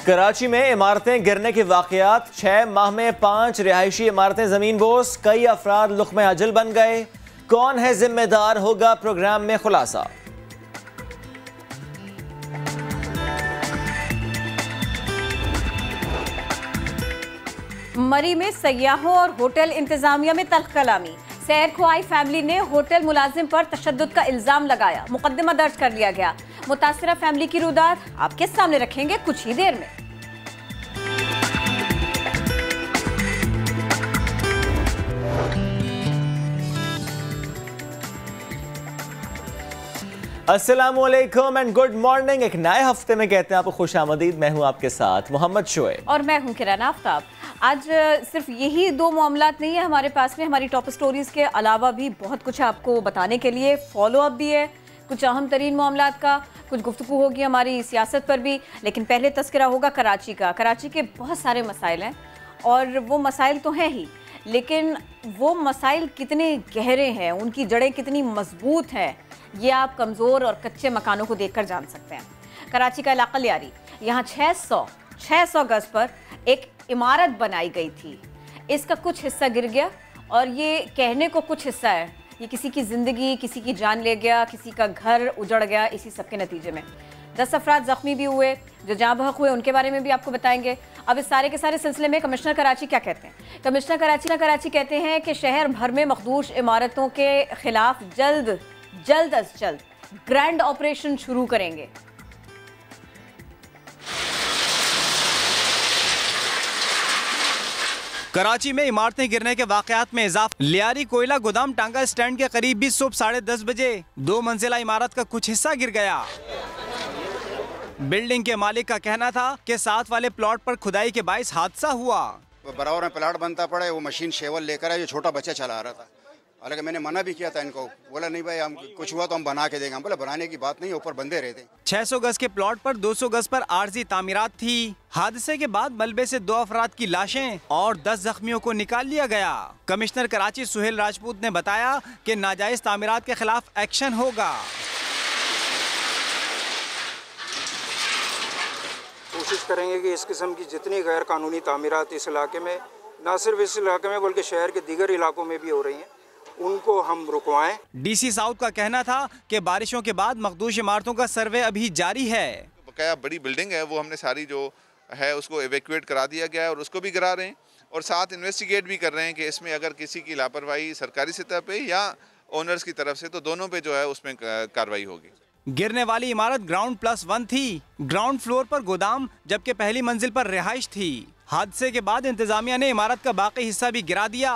कराची में इमारतें गिरने के वाकयात, 6 माह में 5 रिहायशी इमारतें जमीन बोस, कई अफराद लुक़्मे अजल बन गए। कौन है जिम्मेदार, होगा प्रोग्राम में खुलासा। मरी में सयाहों और होटल इंतजामिया में तल्ख कलामी। सैर ख्वाही फैमिली ने होटल मुलाजिम पर तशद्दुद का इल्जाम लगाया, मुकदमा दर्ज कर लिया गया। मुतासिरा फैमिली की रुदात आपके सामने रखेंगे कुछ ही देर में। अस्सलामुअलैकुम एंड गुड मॉर्निंग। एक नए हफ्ते में कहते हैं आपको खुश आमदीद। मैं हूं आपके साथ मोहम्मद शोएब और मैं हूं किरण आफ्ताब। आज सिर्फ यही दो मामलात नहीं है हमारे पास में, हमारी टॉप स्टोरीज के अलावा भी बहुत कुछ आपको बताने के लिए। फॉलो अप भी है कुछ अहम तरीन मामलात का, कुछ गुफ्तगू होगी हमारी सियासत पर भी। लेकिन पहले तस्करा होगा कराची का। कराची के बहुत सारे मसाइल हैं और वो मसाइल तो हैं ही, लेकिन वो मसाइल कितने गहरे हैं, उनकी जड़ें कितनी मजबूत हैं, ये आप कमज़ोर और कच्चे मकानों को देखकर जान सकते हैं। कराची का इलाका लियारी, यहाँ 600 गज पर एक इमारत बनाई गई थी। इसका कुछ हिस्सा गिर गया और ये कहने को कुछ हिस्सा है, ये किसी की ज़िंदगी, किसी की जान ले गया, किसी का घर उजड़ गया। इसी सब के नतीजे में 10 अफराद ज़ख्मी भी हुए, जो जाँ बहक हुए उनके बारे में भी आपको बताएंगे। अब इस सारे के सारे सिलसिले में कमिश्नर कराची क्या कहते हैं। कमिश्नर कराची कहते हैं कि शहर भर में मखदूश इमारतों के खिलाफ जल्द अज जल्द ग्रैंड ऑपरेशन शुरू करेंगे। कराची में इमारतें गिरने के वाकयात में इजाफा। लियारी कोयला गोदाम टांगा स्टैंड के करीब भी सुबह 10:30 बजे 2 मंजिला इमारत का कुछ हिस्सा गिर गया। बिल्डिंग के मालिक का कहना था कि साथ वाले प्लॉट पर खुदाई के बाइस हादसा हुआ। बराबर में प्लाट बनता पड़ा है, वो मशीन शेवल लेकर आया, जो छोटा बच्चा चला रहा था। हालांकि मैंने मना भी किया था इनको, बोला नहीं भाई हम कुछ हुआ तो हम बना के देंगे। हम बोला बनाने की बात नहीं, ऊपर बंदे रहते। 600 गज के प्लॉट पर 200 गज पर आर्जी तामीरात थी। हादसे के बाद मलबे से 2 अफराद की लाशें और 10 जख्मियों को निकाल लिया गया। कमिश्नर कराची सुहेल राजपूत ने बताया कि नाजायज तामीरात के खिलाफ एक्शन होगा। कोशिश करेंगे कि इस किस्म की जितनी गैर कानूनी तामीरात इस इलाके में, न सिर्फ इस इलाके में बल्कि शहर के दीगर इलाकों में भी हो रही हैं, उनको हम रुकवाएं। डीसी साउथ का कहना था कि बारिशों के बाद मखदूश इमारतों का सर्वे अभी जारी है। बकाया बड़ी बिल्डिंग है, वो हमने सारी जो है उसको एवेक्यूएट करा दिया गया है और उसको भी गिरा रहे हैं और साथ इन्वेस्टिगेट भी कर रहे हैं कि इसमें अगर किसी की लापरवाही सरकारी सतह पे या ओनर्स की तरफ से, तो दोनों पे जो है उसमें कार्रवाई होगी। गिरने वाली इमारत ग्राउंड +1 थी। ग्राउंड फ्लोर पर गोदाम जबकि पहली मंजिल पर रिहाइश थी। हादसे के बाद इंतजामिया ने इमारत का बाकी हिस्सा भी गिरा दिया।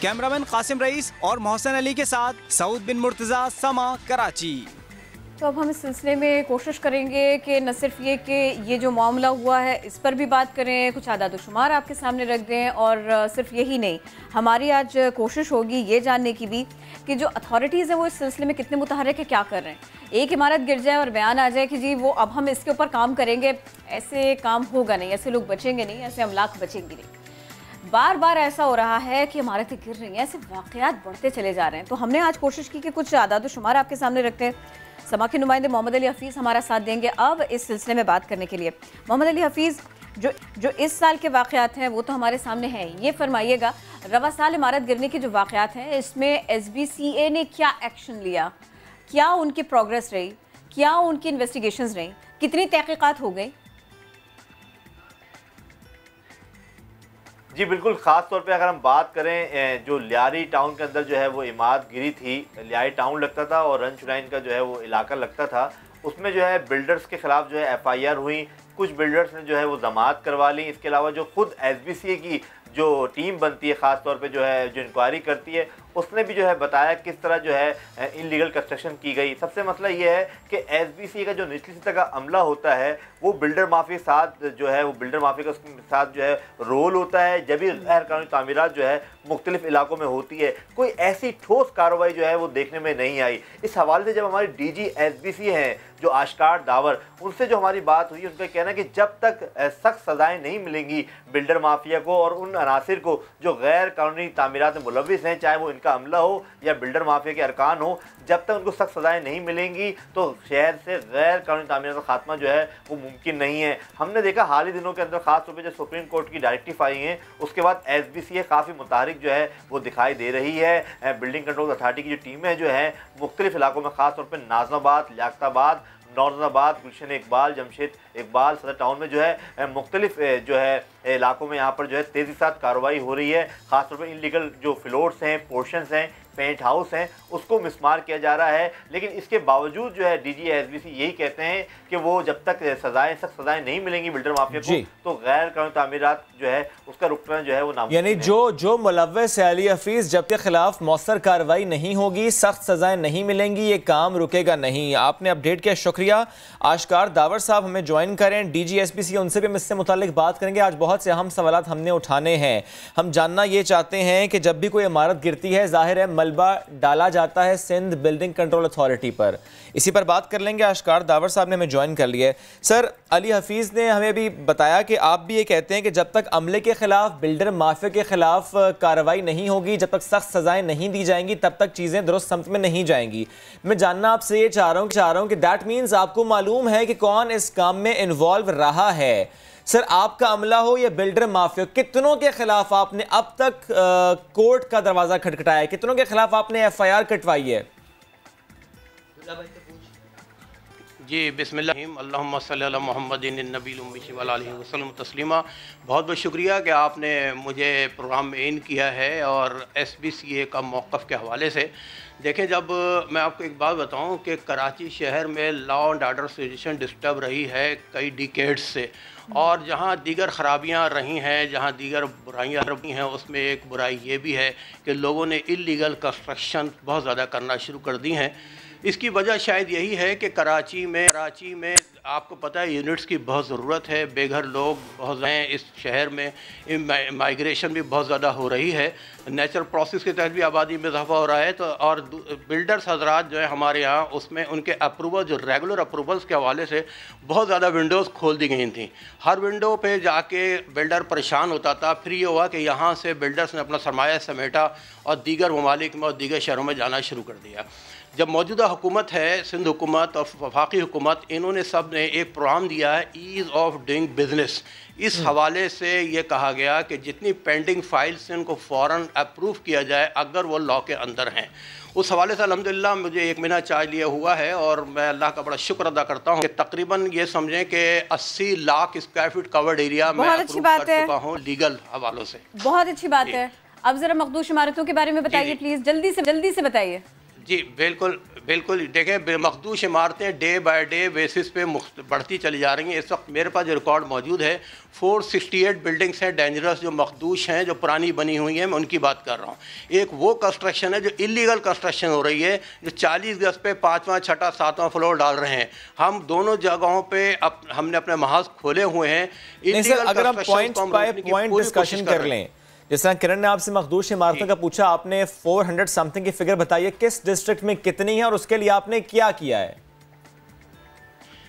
कैमरामैन कासिम रईस और मोहसिन अली के साथ सऊद बिन मुर्तजा, समा, कराची। तो अब हम इस सिलसिले में कोशिश करेंगे कि न सिर्फ ये कि ये जो मामला हुआ है इस पर भी बात करें, कुछ आदाद शुमार आपके सामने रख दें, और सिर्फ यही नहीं, हमारी आज कोशिश होगी ये जानने की भी कि जो अथॉरिटीज़ हैं वो इस सिलसिले में कितने मुतहर्रिक है, क्या कर रहे हैं। एक इमारत गिर जाए और बयान आ जाए कि जी वो अब हम इसके ऊपर काम करेंगे, ऐसे काम होगा नहीं, ऐसे लोग बचेंगे नहीं, ऐसे अमलाक बचेंगे नहीं। बार बार ऐसा हो रहा है कि इमारतें गिर रही हैं, ऐसे वाक़यात बढ़ते चले जा रहे हैं। तो हमने आज कोशिश की कि कुछ आदाद शुमार आपके सामने रखते हैं। समा के नुमाइंदे मोहम्मद अली हफीज़ हमारा साथ देंगे अब इस सिलसिले में बात करने के लिए। मोहम्मद अली हफीज़, जो इस साल के वाक़यात हैं वो तो हमारे सामने हैं, ये फरमाइएगा रवा साल इमारत गिरने के जो वाक़यात हैं इसमें SBCA ने क्या एक्शन लिया, क्या उनकी प्रोग्रेस रही, क्या उनकी इन्वेस्टिगेशंस रही, कितनी तहक़ीक़ात हो गई। जी बिल्कुल, ख़ास तौर पे अगर हम बात करें जो लियारी टाउन के अंदर जो है वो इमारत गिरी थी, लियारी टाउन लगता था और रंच लाइन का जो है वो इलाका लगता था, उसमें जो है बिल्डर्स के ख़िलाफ़ जो है FIR हुई। कुछ बिल्डर्स ने जो है वो ज़मानत करवा ली। इसके अलावा जो खुद SBCA की जो टीम बनती है, ख़ास तौर पे जो है जो इंक्वायरी करती है, उसने भी जो है बताया किस तरह जो है इलीगल कंस्ट्रक्शन की गई। सबसे मसला ये है कि SBCA का जो निचली सतह का अमला होता है वो बिल्डर माफी साथ जो है वो बिल्डर माफी का साथ जो है रोल होता है। जब भी गैर कानूनी तामीरात जो है मुख्तलिफ इलाकों में होती है, कोई ऐसी ठोस कार्रवाई जो है वो देखने में नहीं आई। इस हवाले से जब हमारे DG SBC हैं जो आश्कार दावर, उनसे जो हमारी बात हुई, उनका कहना है कि जब तक सख्त सजाएं नहीं मिलेंगी बिल्डर माफिया को और उन अनासिर को जो गैर कानूनी तामीरात में मुलविस हैं, चाहे वो इनका अमला हो या बिल्डर माफिया के अरकान हो, जब तक उनको सख्त सजाएं नहीं मिलेंगी तो शहर से गैर कानूनी तामीरात का खात्मा जो है वो मुमकिन नहीं है। हमने देखा हाल ही दिनों के अंदर खास तौर पर जो सुप्रीम कोर्ट की डायरेक्टिव आई हैं, उसके बाद SBC काफ़ी मुतारिक जो है वो दिखाई दे रही है। बिल्डिंग कंट्रोल अथॉरिटी की जो टीमें जो है मुख्तलिफ इलाकों में, खास तौर पर नाजमाबाद, लियाकताबाद, नौरनाबाद, गुलशन इकबाल, जमशेद इकबाल, सदर टाउन में जो है मुख्तलिफ जो है इलाकों में यहाँ पर जो है तेज़ी के साथ कार्रवाई हो रही है। खासतौर पर इनलीगल जो फ्लोर्स हैं, पोर्शंस हैं, पेंट हाउस हैं, उसको मिसमार किया जा रहा है। लेकिन इसके बावजूद जो है DG SBC यही कहते हैं कि वो जब तक सख्त सजाएं नहीं मिलेंगी बिल्डर माफिया को तो गैर कानूनी तामीरात जो है उसका रुकना जो है वो नामुमकिन है। यानी जो मुलव्वस है अली हफीज, जब के खिलाफ मौसर कार्रवाई नहीं होगी, सख्त सजाएं नहीं मिलेंगी, ये काम रुकेगा नहीं। आपने अपडेट किया, शुक्रिया। आश्कार दावर साहब हमें ज्वाइन करें, DG SBC, उनसे भी हम इससे मुतालिक बात करेंगे। आज बहुत से अहम सवाल हमने उठाने हैं। हम जानना ये चाहते हैं कि जब भी कोई इमारत गिरती है, जाहिर है मलबा डाला जाता है सिंध बिल्डिंग कंट्रोल अथॉरिटी पर, इसी पर बात कर लेंगे। आश्कार दावर साहब ने हमें ज्वाइन कर लिया है। सर, अली हफीज ने हमें भी बताया कि आप भी ये कहते हैं कि जब तक अमले के खिलाफ, बिल्डर माफिया के खिलाफ कार्रवाई नहीं होगी, जब तक सख्त सजाएं नहीं दी जाएंगी, तब तक चीजें दुरुस्त समत में नहीं जाएंगी। मैं जानना आपसे ये चाह रहा हूं कि दैट मीन्स आपको मालूम है कि कौन इस काम में इन्वॉल्व रहा है। सर, आपका अमला हो या बिल्डर माफिया, कितनों के खिलाफ आपने अब तक कोर्ट का दरवाजा खटखटाया है? कितनों के खिलाफ आपने FIR कटवाई है? जी, बिस्मिल्लाह, अल्लाहुम्मा सल्ली अला मुहम्मदिन नबील उम्मी व आलिहि वसल्लम तस्लीमा। बहुत बहुत शुक्रिया कि आपने मुझे प्रोग्राम में इन किया है। और SBCA का मौक़िफ़ के हवाले से देखें, जब मैं आपको एक बात बताऊं कि कराची शहर में law and order situation disturb रही है कई डिकेड्स से, और जहां दीगर ख़राबियां रही हैं, जहां दीगर बुराइयां रही हैं, उसमें एक बुराई ये भी है कि लोगों ने इल्लीगल कंस्ट्रक्शन बहुत ज़्यादा करना शुरू कर दी हैं। इसकी वजह शायद यही है कि कराची में आपको पता है यूनिट्स की बहुत ज़रूरत है, बेघर लोग बहुत हैं इस शहर में, माइग्रेशन भी बहुत ज़्यादा हो रही है, नेचुरल प्रोसेस के तहत भी आबादी में इजाफा हो रहा है। तो और बिल्डर्स हजरात जो है हमारे यहाँ, उसमें उनके अप्रूवल, जो रेगुलर अप्रूवल्स के हवाले से बहुत ज़्यादा विंडोज़ खोल दी गई थी। हर विंडो पे जाके बिल्डर परेशान होता था। फिर ये हुआ कि यहाँ से बिल्डर्स ने अपना सरमाया समेटा और दीगर ममालिक में और दीगर शहरों में जाना शुरू कर दिया। जब मौजूदा हुकूमत है, सिंध हुकूमत और वफाकी हुकूमत, इन्होंने सब ने एक प्रोग्राम दिया है, ईज़ ऑफ डूइंग बिजनेस। इस हवाले से ये कहा गया कि जितनी पेंडिंग फाइल्स हैं उनको फ़ौरन अप्रूव किया जाए अगर वो लॉ के अंदर हैं। उस हवाले से अल्हम्दुलिल्लाह मुझे 1 महीना चार्ज लिया हुआ है और मैं अल्लाह का बड़ा शुक्र अदा करता हूँ कि तकरीबन ये समझें कि 80 lakh square feet covered area में अप्रूव कर चुका हूँ लीगल हवालों से। बहुत अच्छी बात है। अब जरा मखदूश इमारतों के बारे में बताइए प्लीज, जल्दी से बताइए। जी बिल्कुल, देखें, मखदूश इमारतें डे बाय डे बेसिस पे बढ़ती चली जा रही हैं। इस वक्त मेरे पास जो रिकॉर्ड मौजूद है, 468 बिल्डिंग्स हैं डेंजरस जो मखदूश हैं, जो पुरानी बनी हुई हैं, मैं उनकी बात कर रहा हूँ। एक वो कंस्ट्रक्शन है जो इलीगल कंस्ट्रक्शन हो रही है, जो 40 गज पे 5वां, 6वां, 7वां फ्लोर डाल रहे हैं। हम दोनों जगहों पे हमने अपने महाज खोले हुए हैं। अगर हम पॉइंट बाय पॉइंट डिस्कशन कर लें, जिस तरह किरण ने आपसे मखदूश इमारतों का पूछा, आपने 400 समथिंग की फिगर बताई है, किस डिस्ट्रिक्ट में कितनी है और उसके लिए आपने क्या किया है?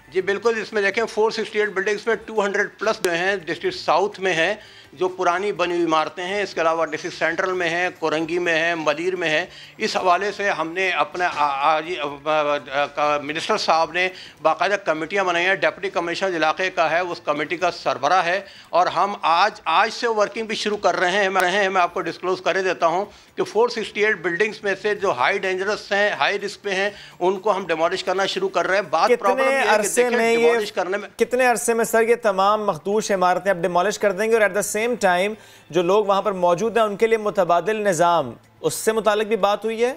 जी बिल्कुल, इसमें देखें 468 बिल्डिंग्स में 200 प्लस जो हैं डिस्ट्रिक्ट साउथ में हैं, जो पुरानी बनी हुई इमारतें हैं। इसके अलावा डिस्ट्रिक्ट सेंट्रल में है, कोरंगी में है, मदीर में है। इस हवाले से हमने अपने मिनिस्टर साहब ने बाकायदा कमेटियाँ बनाई हैं। डिप्टी कमिश्नर इलाके का है, उस कमेटी का सरबराह है, और हम आज से वर्किंग भी शुरू कर रहे हैं। मैं आपको डिस्क्लोज कर देता हूँ कि 468 बिल्डिंग्स में से जो हाई डेंजरस हैं, हाई रिस्क पे हैं, उनको हम डिमोलिश करना शुरू कर रहे हैं। बात प्रॉब्लम ये है कि डिमोलिश करने में कितने अरसे में सर ये तमाम मखदूश इमारतें आप डिमोलिश कर देंगे, और एट द सेम टाइम जो लोग वहां पर मौजूद हैं उनके लिए मुतबादिल निज़ाम, उससे मुतालिक भी बात हुई है?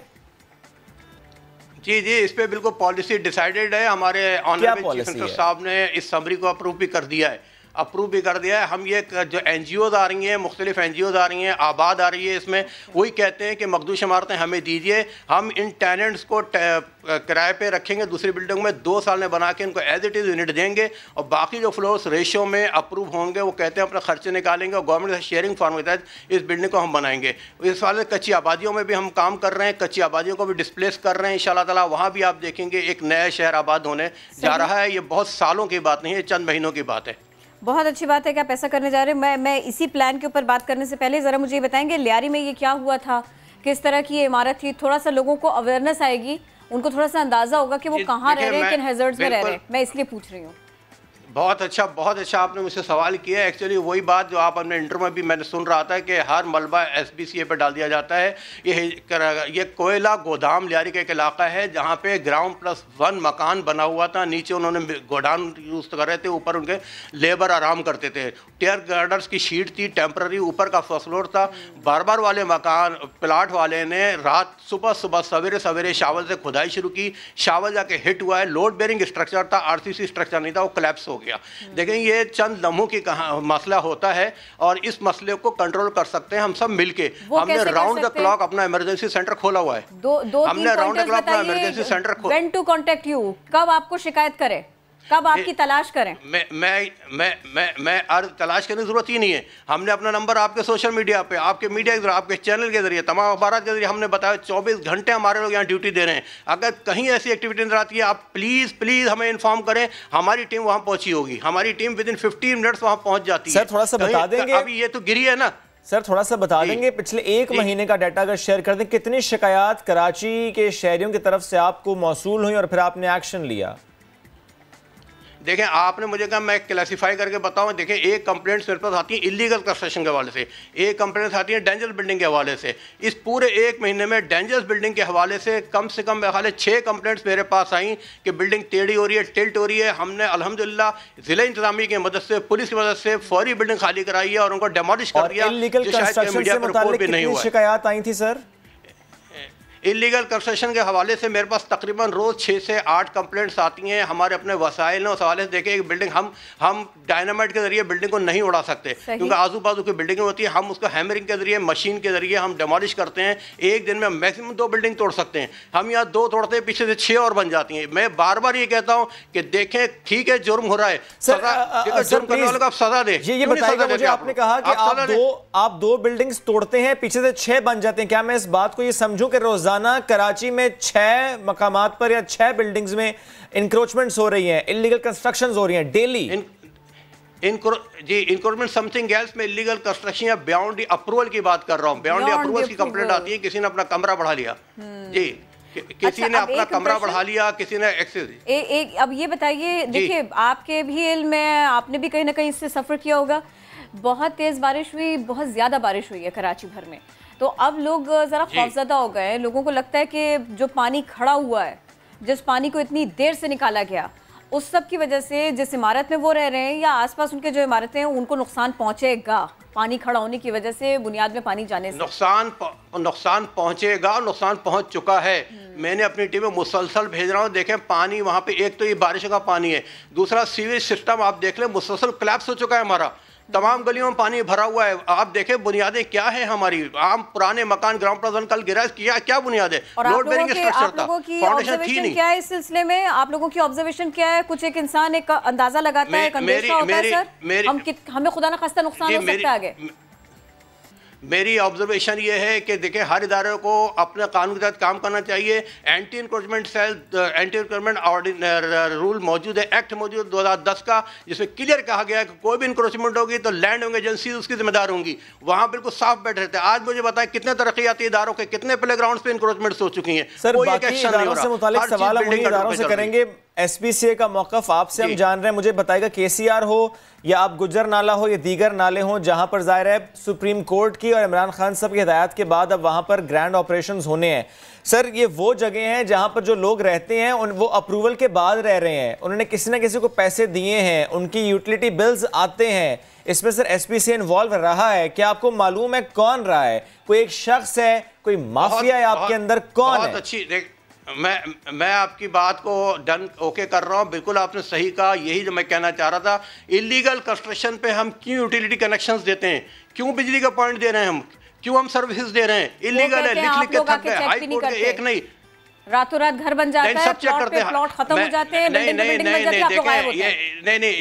जी, इस पे बिल्कुल पॉलिसी डिसाइडेड है। हमारे ऑनरेबल चीफ मिनिस्टर साहब ने इस समरी को अप्रूव भी कर दिया है। अप्रूव भी कर दिया है। हम ये जो NGOs आ रही हैं, मुख्तलिफ NGOs आ रही हैं, आबाद आ रही है, इसमें वही कहते हैं कि मखदूश इमारतें हमें दीजिए, हम इन टेनेंट्स को किराए पे रखेंगे दूसरी बिल्डिंग में, 2 साल में बना के इनको एज इट इज़ यूनिट देंगे और बाकी जो फ्लोर्स रेशियो में अप्रूव होंगे वो कहते हैं अपने खर्चे निकालेंगे और गवर्नमेंट से शेयरिंग फार्मूले के तहत इस बिल्डिंग को हम बनाएंगे। इस वाले कच्ची आबादियों में भी हम काम कर रहे हैं, कच्ची आबादियों को भी डिस्प्लेस कर रहे हैं इंशाल्लाह ताला। वहाँ भी आप देखेंगे एक नया शहर आबाद होने जा रहा है। ये बहुत सालों की बात नहीं है, चंद महीनों की बात है। बहुत अच्छी बात है कि आप ऐसा करने जा रहे हैं। मैं इसी प्लान के ऊपर बात करने से पहले ज़रा मुझे ये बताएंगे लियारी में ये क्या हुआ था, किस तरह की ये इमारत थी, थोड़ा सा लोगों को अवेयरनेस आएगी, उनको थोड़ा सा अंदाजा होगा कि वो कहाँ रह रहे हैं, किन हैजर्ड्स में रह रहे हैं। मैं इसलिए पूछ रही हूँ। बहुत अच्छा आपने मुझसे सवाल किया। एक्चुअली वही बात जो आप अपने इंटरव्यू में भी मैंने सुन रहा था कि हर मलबा SBCA पे डाल दिया जाता है। ये कोयला गोदाम लियारी का एक इलाका है जहाँ पे ग्राउंड +1 मकान बना हुआ था, नीचे उन्होंने गोडाउन यूज़ कर रहे थे, ऊपर उनके लेबर आराम करते थे। टेयर गार्डर्स की शीट थी टेम्पररी, ऊपर का फर्स्ट फ्लोर था। बार वाले मकान प्लाट वाले ने रात सुबह सवेरे शावल से खुदाई शुरू की, शावल जाके हिट हुआ है, लोड बेरिंग स्ट्रक्चर था, RCC स्ट्रक्चर नहीं था, वो कोलैप्स हो गया। देखें ये चंद लम्हों की मसला होता है और इस मसले को कंट्रोल कर सकते हैं हम सब मिलके। हमने राउंड द क्लॉक अपना इमरजेंसी सेंटर खोला हुआ है। हमने राउंड द क्लॉक अपना इमरजेंसी सेंटर खोला। व्हेन टू कांटेक्ट यू, कब आपको शिकायत करें, कब आपकी तलाश करें? मैं तलाश करने की जरूरत ही नहीं है। हमने अपना नंबर आपके सोशल मीडिया पे, आपके मीडिया के जरिए, आपके चैनल के जरिए, तमाम अखबार के जरिए हमने बताया। 24 घंटे हमारे लोग यहाँ ड्यूटी दे रहे हैं। अगर कहीं ऐसी एक्टिविटी नजर आती है आप प्लीज हमें इन्फॉर्म करें, हमारी टीम वहाँ पहुंची होगी। हमारी टीम विद इन 15 मिनट्स वहाँ पहुँच जाती है। सर थोड़ा सा बता देंगे, अभी ये तो गिरी है ना सर, थोड़ा सा बता देंगे पिछले 1 महीने का डाटा अगर शेयर कर दें, कितनी शिकायत कराची के शहरियों की तरफ से आपको मौसूल हुई और फिर आपने एक्शन लिया? देखें आपने मुझे कहा मैं क्लासिफाई करके बताऊं। देखें एक कंप्लेंट्स मेरे पास आती है इलीगल कंस्ट्रक्शन के हवाले से, एक कंप्लेंट्स आती है डेंजरस बिल्डिंग के हवाले से। इस पूरे 1 महीने में डेंजरस बिल्डिंग के हवाले से कम मेरे ख्याल 6 कंप्लेंट्स मेरे पास आई कि बिल्डिंग टेढ़ी हो रही है, टिल्ट हो रही है। हमने अल्हम्दुलिल्लाह जिला इंतजामिया की मदद से, पुलिस की मदद से फौरी बिल्डिंग खाली कराई है और उनको डेमोलिश कर दिया। इलीगल कंस्ट्रक्शन से मुताल्लिक कितनी शिकायत आई थी सर? इलीगल कंस्ट्रक्शन के हवाले से मेरे पास तकरीबन रोज़ 6 से 8 कंप्लेंट्स आती हैं। हमारे अपने वसाइल हैं, उस हवाले से देखें एक बिल्डिंग हम डायनामाइट के जरिए बिल्डिंग को नहीं उड़ा सकते क्योंकि आजू बाजू की बिल्डिंग होती है। हम उसको हैमरिंग के जरिए, मशीन के जरिए हम डेमोलिश करते हैं। एक दिन में मैक्सिमम 2 बिल्डिंग तोड़ सकते हैं। हम यहाँ 2 तोड़ते हैं, पीछे से 6 और बन जाती हैं। मैं बार ये कहता हूँ कि देखें ठीक है जुर्म हो रहा है, जुर्म करने वालों को आप सजा दें। ये बताइए मुझे, आपने कहा कि आप 2 बिल्डिंग्स तोड़ते हैं, पीछे से 6 बन जाते हैं। क्या मैं इस बात को ये समझूं कि रोजाना कराची में 6 मकामात पर या 6 बिल्डिंग्स में इंक्रोचमेंट्स हो रही हैं, इलीगल कंस्ट्रक्शंस हो रही हैं डेली? इंक्रोचमेंट समथिंग एल्स में इलीगल कंस्ट्रक्शन या बियॉन्ड अप्रूवल की बात कर रहा हूं। बियॉन्ड अप्रूवल की कंप्लेंट आती है, किसी ने अपना कमरा बढ़ा लिया जी, किसी ने अपना कमरा बढ़ा लिया, किसी ने एक्सेस। अब ये बताइए, देखिए आपके भी इल्म में, आपने भी कहीं ना कहीं इससे सफर किया होगा। बहुत तेज बारिश हुई, बहुत ज्यादा बारिश हुई है कराची भर में, तो अब लोग ज़रा खौफज़दा हो गए हैं। लोगों को लगता है कि जो पानी खड़ा हुआ है, जिस पानी को इतनी देर से निकाला गया, उस सब की वजह से जिस इमारत में वो रह रहे हैं या आसपास उनके जो इमारतें हैं उनको नुकसान पहुंचेगा। पानी खड़ा होने की वजह से, बुनियाद में पानी जाने से नुकसान पहुंचेगा, नुकसान पहुंच चुका है। मैंने अपनी टीम में मुसलसल भेज रहा हूँ। देखें पानी वहाँ पे, एक तो ये बारिश का पानी है, दूसरा सीवेज सिस्टम आप देख लें मुसलसल कोलैप्स हो चुका है हमारा। तमाम गलियों में पानी भरा हुआ है। आप देखें बुनियादें क्या है हमारी, आम पुराने मकान ग्राउंड प्लस 1 कल गिरा, क्या बुनियाद है? लोड बेरिंग स्ट्रक्चर था, फाउंडेशन थी नहीं। क्या है इस सिलसिले में आप लोगों की ऑब्जर्वेशन क्या है? कुछ एक इंसान एक अंदाजा लगाता है, अंदेशा होता है सर, हमें खुदा ना खास्ता नुकसान हो सकता है आगे। मेरी ऑब्जर्वेशन ये है कि देखिए हर इदारे को अपने कानून के तहत काम करना चाहिए। Anti encroachment cell, anti encroachment rule मौजूद है, एक्ट मौजूद 2010 का, जिसमें क्लियर कहा गया है कि कोई भी इंक्रोचमेंट होगी तो लैंड होंगे एजेंसी उसकी जिम्मेदार होंगी। वहाँ बिल्कुल साफ बैठ रहते हैं। आज मुझे बताएं कितने तरक्याती इदारों के कितने प्ले ग्राउंड पे इंक्रोचमेंट हो चुकी हैं। सर बाकी इदारों से मुतालिक सवाल हम उन्हीं इदारों से करेंगे। SPCA का मौक़िफ़ आपसे हम जान रहे हैं, मुझे बताएगा KCR हो या आप गुज्जर नाला हो या दीगर नाले हों जहां पर ज़ाहिर है सुप्रीम कोर्ट की और इमरान खान साहब की हिदायत के बाद अब वहां पर ग्रैंड ऑपरेशंस होने हैं। सर ये वो जगह हैं जहां पर जो लोग रहते हैं वो अप्रूवल के बाद रह रहे हैं, उन्होंने किसी ना किसी को पैसे दिए हैं, उनकी यूटिलिटी बिल्स आते हैं, इसमें सर SPCA इन्वॉल्व रहा है? क्या आपको मालूम है कौन रहा है? कोई एक शख्स है, कोई माफिया है आपके अंदर, कौन है? मैं आपकी बात को डन ओके कर रहा हूँ, बिल्कुल आपने सही कहा। यही जो मैं कहना चाह रहा था, इलीगल कंस्ट्रक्शन पे हम क्यों यूटिलिटी कनेक्शंस देते हैं, क्यों बिजली का पॉइंट दे रहे हैं हम, क्यों हम सर्विसेज दे रहे हैं? इलीगल है, लिख के थक गए। हाई कोर्ट के एक नहीं, रातों रात घर बन जाता है, सब चेक करते हैं, प्लॉट खत्म हो जाते हैं,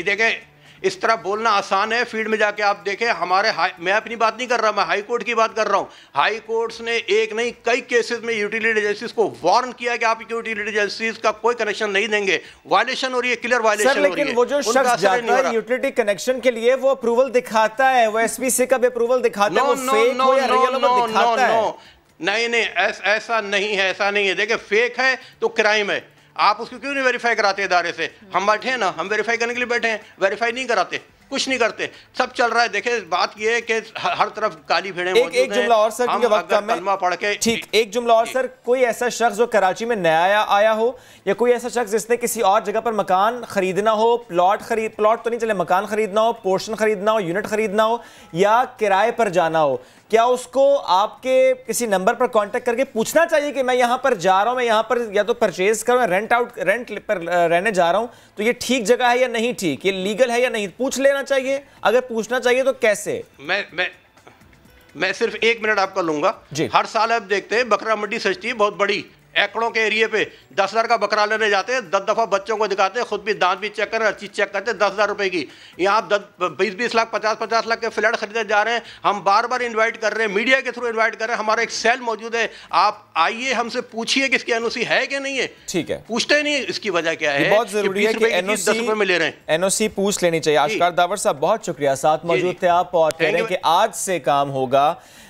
देखें इस तरह बोलना आसान है, फील्ड में जाके आप देखें। हमारे मैं अपनी बात नहीं कर रहा, मैं हाई कोर्ट की बात कर रहा हूँ। हाई कोर्ट्स ने एक नहीं कई केसेस में यूटिलिटी एजेंसीज को वार्न किया कि आप यूटिलिटी एजेंसीज का कोई कनेक्शन नहीं देंगे, वायलेशन हो रही है, क्लियर वायलेशन हो रही है। लेकिन वो जो शख्स जाता है यूटिलिटी कनेक्शन के लिए वो अप्रूवल दिखाता है, वो एसपीसी का भी अप्रूवल दिखाता है, वो फेक हो या रियल हो वो दिखाता है। नहीं, ऐसा नहीं है, ऐसा नहीं है। देखिए फेक है तो क्राइम है, आप उसको क्यों नहीं वेरीफाई कराते इदारे से? हम बैठे हैं ना, हम वेरीफाई करने के लिए बैठे हैं, वेरीफाई नहीं कराते, कुछ नहीं करते, सब चल रहा है। देखिए बात ये है कि हर तरफ काली भेड़ें मौजूद हैं। एक जुमला और सर, क्योंकि वक्त कम है, पढ़ के ठीक, एक जुमला और सर, कोई ऐसा शख्स जो कराची में नया आया हो या कोई ऐसा शख्स जिसने किसी और जगह पर मकान खरीदना हो, प्लॉट तो नहीं चले, मकान खरीदना हो, पोर्शन खरीदना हो, यूनिट खरीदना हो या किराए पर जाना हो, क्या उसको आपके किसी नंबर पर कांटेक्ट करके पूछना चाहिए कि मैं यहाँ पर जा रहा हूँ, मैं यहाँ पर या तो परचेज करूँ, रेंट पर रहने जा रहा हूँ, तो ये ठीक जगह है या नहीं ठीक, ये लीगल है या नहीं, पूछ लेना चाहिए? अगर पूछना चाहिए तो कैसे? मैं सिर्फ 1 मिनट आपका लूंगा। हर साल आप देखते हैं बकरा मंडी सजती है बहुत बड़ी, एकड़ों के एरिए पे 10,000 का बकरा लेने जाते हैं, 10 दफ़ा बच्चों को दिखाते हैं, खुद भी दांत भी चेक करें, हर चीज़ चेक करते हैं, 10,000 रुपए की। यहाँ आप 20-20 लाख 50-50 लाख के फ्लैट खरीदने जा रहे हैं। हम बार बार इन्वाइट कर रहे हैं, मीडिया के थ्रू इन्वाइट कर रहे हैं, हमारा एक सेल मौजूद है, आप आइए हमसे पूछिए कि इसकी एनओसी है कि नहीं है। ठीक है, पूछते नहीं, इसकी वजह क्या है? बहुत जरूरी है कि एनओसी 10 रुपए में ले रहे हैं, एनओसी पूछ लेनी चाहिए। आशकार दावर साहब बहुत शुक्रिया, साथ मौजूद थे आप और कह रहे हैं कि आज से काम होगा,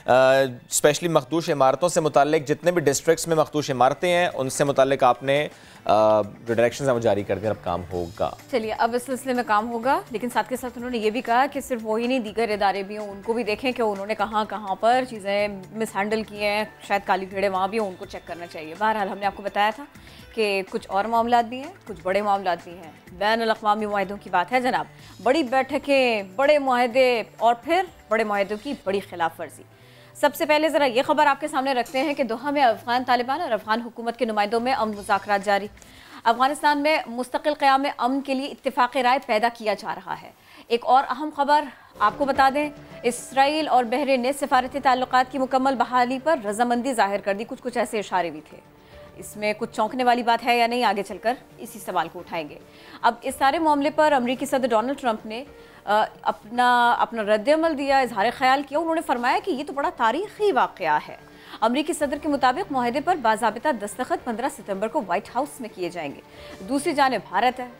स्पेशली मखदूश इमारतों से मुताल्लिक जितने भी डिस्ट्रिक्ट्स में मखदूश इमारतें हैं उनसे मुताल्लिक आपने जो डायरेक्शंस हैं वो जारी कर दिए, अब काम होगा। चलिए, अब इस सिलसिले में काम होगा, लेकिन साथ के साथ उन्होंने ये भी कहा कि सिर्फ वही नहीं, दीगर इदारे भी हों, उनको भी देखें कि उन्होंने कहाँ पर चीज़ें मिस हैंडल की हैं, शायद काली भेड़े वहाँ भी हों, उनको चेक करना चाहिए। बहरहाल हमने आपको बताया था कि कुछ और मामलात भी हैं, कुछ बड़े मामलात भी हैं। बैनुल-अक़वामी मुआहदों की बात है जनाब, बड़ी बैठकें, बड़े मुआहदे और फिर बड़े मुआहदों की बड़ी खिलाफ वर्जी। सबसे पहले ज़रा ये खबर आपके सामने रखते हैं कि दोहा में अफ़गान तालिबान और अफ़गान हुकूमत के नुमाइंदों में अमन मुज़ाकरात जारी। अफ़गानिस्तान में मुस्तक़िल क़याम अमन के लिए इत्तिफ़ाक़ राय पैदा किया जा रहा है। एक और अहम खबर आपको बता दें, इसराइल और बहरीन ने सफ़ारती ताल्लुक़ात की मुकम्मल बहाली पर रज़ामंदी ज़ाहिर कर दी। कुछ ऐसे इशारे भी थे। इसमें कुछ चौंकने वाली बात है या नहीं, आगे चलकर इसी सवाल को उठाएंगे। अब इस सारे मामले पर अमरीकी सदर डोनाल्ड ट्रंप ने अपना रद्द-ए-अमल दिया, इजहार ख्याल किया। उन्होंने फरमाया कि ये तो बड़ा तारीख़ी वाक़या है। अमरीकी सदर के मुताबिक मुआहदे पर बाज़ाबिता दस्तखत 15 सितंबर को व्हाइट हाउस में किए जाएंगे। दूसरी जानिब भारत है,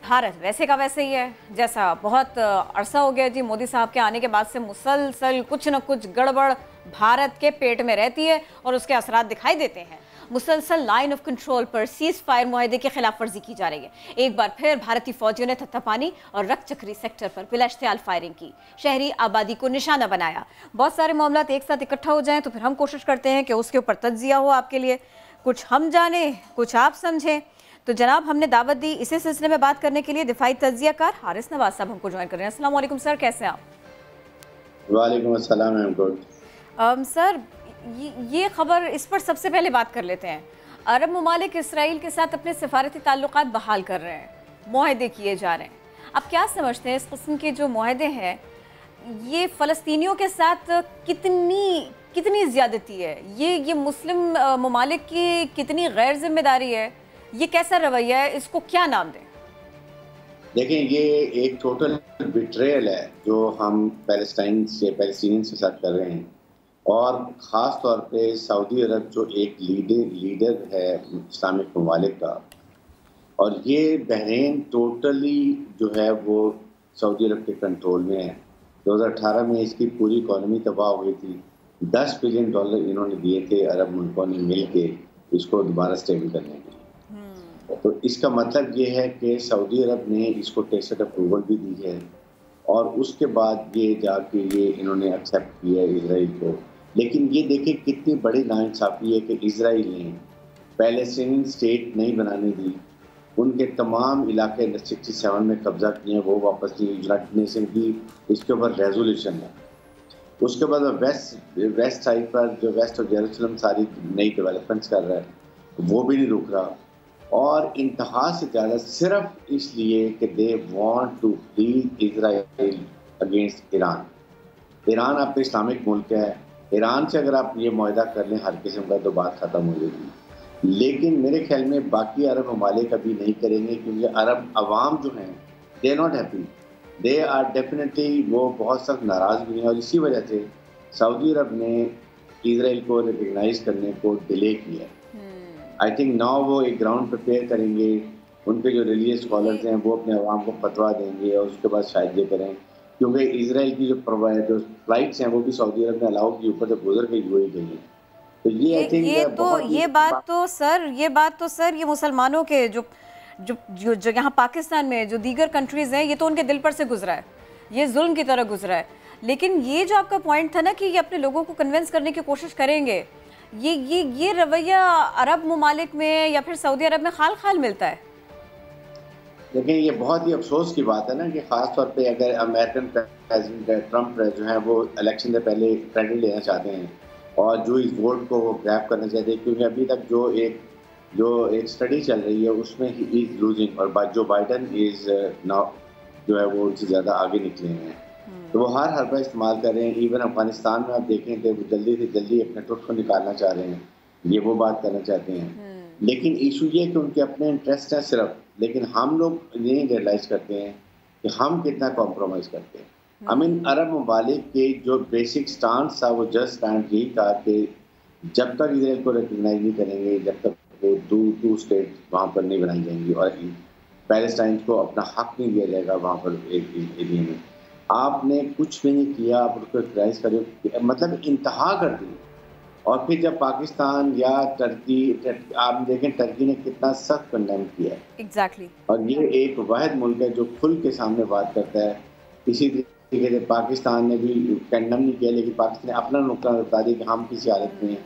भारत वैसे का वैसे ही है जैसा बहुत अरसा हो गया जी मोदी साहब के आने के बाद से मुसलसल कुछ न कुछ गड़बड़ भारत के पेट में रहती है और उसके असरात दिखाई देते हैं। मुसलसल लाइन ऑफ कंट्रोल पर सीज फायर मुआहदे की खिलाफ वर्जी की जा रही है। एक बार फिर भारतीय फौजियों ने तत्तापानी और रक्चक्री सेक्टर पर बिलाश्तियाल फायरिंग की, शहरी आबादी को निशाना बनाया। बहुत सारे मामला एक साथ इकट्ठा हो जाएं तो फिर हम कोशिश करते हैं कि उसके ऊपर तज्जिया हो आपके लिए, कुछ हम जाने कुछ आप समझें। तो जनाब हमने दावत दी इसी सिलसिले में बात करने के लिए दिफाई तज्जियाकार हारिस नवाज साहब हमको ज्वाइन कर रहे हैं। अस्सलाम वालेकुम सर, कैसे हैं आप? वालेकुम अस्सलाम। I am good. सर ये खबर, इस पर सबसे पहले बात कर लेते हैं। अरब ममालिक इसराइल के साथ अपने सफारती ताल्लुकात बहाल कर रहे हैं, मुआहदे किए जा रहे हैं। आप क्या समझते हैं इस किस्म के जो मुआहदे हैं ये फ़लस्तीनियों के साथ कितनी ज़्यादती है? ये मुस्लिम ममालिक की कितनी गैर जिम्मेदारी है? ये कैसा रवैया है? इसको क्या नाम दें? देखें, ये एक टोटल बिट्रेयल है जो हम पैलेस्टीनियन के साथ कर रहे हैं, और ख़ास तौर पे सऊदी अरब जो एक लीडर है इस्लामिक ममालिक का, और ये बहरीन टोटली जो है वो सऊदी अरब के कंट्रोल में है। 2018 में इसकी पूरी इकॉनमी तबाह हुई थी। $10 बिलियन इन्होंने दिए थे अरब मुल्कों ने मिल के इसको दोबारा स्टेबल करने के लिए। तो इसका मतलब ये है कि सऊदी अरब ने इसको टेसिट अप्रूवल भी दी है, और उसके बाद ये जाके ये इन्होंने एक्सेप्ट किया इजराइल को। लेकिन ये देखें कितनी बड़ी नाइंसाफ़ी है कि इजराइल ने पैलेस्टीनियन स्टेट नहीं बनाने दी, उनके तमाम इलाके 67 में कब्जा किए, वो वापस लिए। यूनाइटेड नेशन की इसके ऊपर रेजोल्यूशन है। उसके बाद वेस्ट साइड पर जो वेस्ट और जेरूसलम सारी नई डेवलपमेंट्स कर रहा है, वो भी नहीं रुक रहा, और इंतहा से ज़्यादा सिर्फ इसलिए कि they want to lead Israel against Iran. Iran अब इस्लामिक मुल्क है, ईरान से अगर आप ये मुआहदा कर लें हर किस्म का तो बात ख़त्म हो जाएगी। लेकिन मेरे ख्याल में बाकी अरब ममालिक अभी नहीं करेंगे, क्योंकि अरब अवाम जो हैं they are not happy, they are definitely, वो बहुत सख्त नाराज़ भी हैं, और इसी वजह से सऊदी अरब ने इजराइल को रिकगनाइज करने को डिले किया। आई थिंक नाउ वो एक ग्राउंड प्रिपेयर करेंगे, उनके जो रिलीजियस स्कॉलर्स हैं वो अपने अवाम को फतवा देंगे और उसके बाद शायद ये करें, क्योंकि इजराइल की जो फ्लाइट्स हैं वो भी सऊदी अरब ने अलाउ की ऊपर से गुजर के UAE गई हैं। तो ये आई थिंक ये बात तो सर ये मुसलमानों के जो जो जो, जो यहाँ पाकिस्तान में जो दीगर कंट्रीज हैं, ये तो उनके दिल पर से गुजरा है, ये जुल्म की तरह गुजरा है। लेकिन ये जो आपका पॉइंट था ना कि ये अपने लोगों को कन्विंस करने की कोशिश करेंगे, ये रवैया अरब ममालिक में या फिर सऊदी अरब में खाल खाल मिलता है। लेकिन ये बहुत ही अफसोस की बात है ना कि ख़ास तौर पे अगर अमेरिकन प्रेसिडेंट ट्रंप जो है वो इलेक्शन से पहले क्रेडिट लेना चाहते हैं और जो इस वोट को वो ग्रैब करना चाहते हैं, क्योंकि अभी तक जो एक स्टडी चल रही है उसमें ही इज लूजिंग, और जो बाइडन इज नाउ जो है वो उनसे ज़्यादा आगे निकले हैं। तो वो हर हरबा इस्तेमाल कर रहे हैं। इवन अफगानिस्तान में आप देखें तो वो जल्दी से जल्दी अपने टुट को निकालना चाह रहे हैं, ये वो बात करना चाहते हैं। लेकिन इशू ये कि उनके अपने इंटरेस्ट हैं सिर्फ, लेकिन हम लोग ये रियलाइज करते हैं कि हम कितना कॉम्प्रोमाइज़ करते हैं। आई मीन अरब ममालिक के जो बेसिक स्टांस था वो जस्ट स्टैंड यही था कि जब तक इसराइल को रिकग्नाइज नहीं करेंगे, जब तक वो टू स्टेट वहाँ पर नहीं बनाई जाएंगी और पैलेस्टाइन को अपना हक नहीं दिया जाएगा वहाँ पर एक एरिया में। आपने कुछ भी नहीं किया, आप उसको रिकग्नाइज करें, मतलब इंतहा कर दी। और फिर जब पाकिस्तान या टर्की, आप देखें टर्की ने कितना सख्त कंडेम किया है। एग्जैक्टली। और ये एक वाहिद मुल्क है जो खुल के सामने बात करता है। इसी तरीके से पाकिस्तान ने भी कंडेम नहीं किया, लेकिन पाकिस्तान ने अपना नुकता बता दिया कि हम किसी हालत में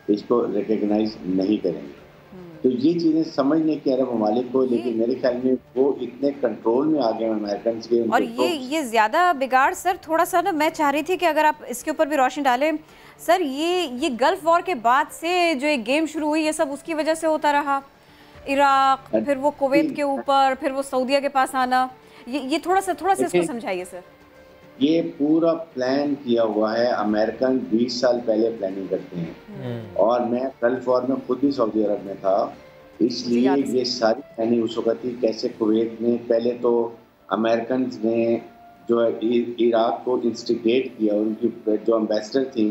इसको रिकग्नाइज नहीं करेंगे। तो ये चीज़ें समझने की अरब ममालिक को, लेकिन मेरे ख्याल में वो इतने कंट्रोल में आ गए अमेरिकन के। और ये ज़्यादा बिगाड़ सर थोड़ा सा ना, मैं चाह रही थी कि अगर आप इसके ऊपर भी रोशनी डालें सर। ये गल्फ वॉर के बाद से जो एक गेम शुरू हुई, ये सब उसकी वजह से होता रहा। इराक, फिर वो कुवैत के ऊपर, फिर वो सऊदीया के पास आना, ये थोड़ा सा इसको समझाइए सर। ये पूरा प्लान किया हुआ है। अमेरिकन 20 साल पहले प्लानिंग करते हैं, और मैं गल्फ वॉर में खुद भी सऊदी अरब में था, इसलिए ये सारी प्लानिंग उस वक्त थी। कैसे कुवैत में पहले तो अमेरिकन ने जो इराक को इंस्टिगेट किया, उनकी जो एम्बेसडर थी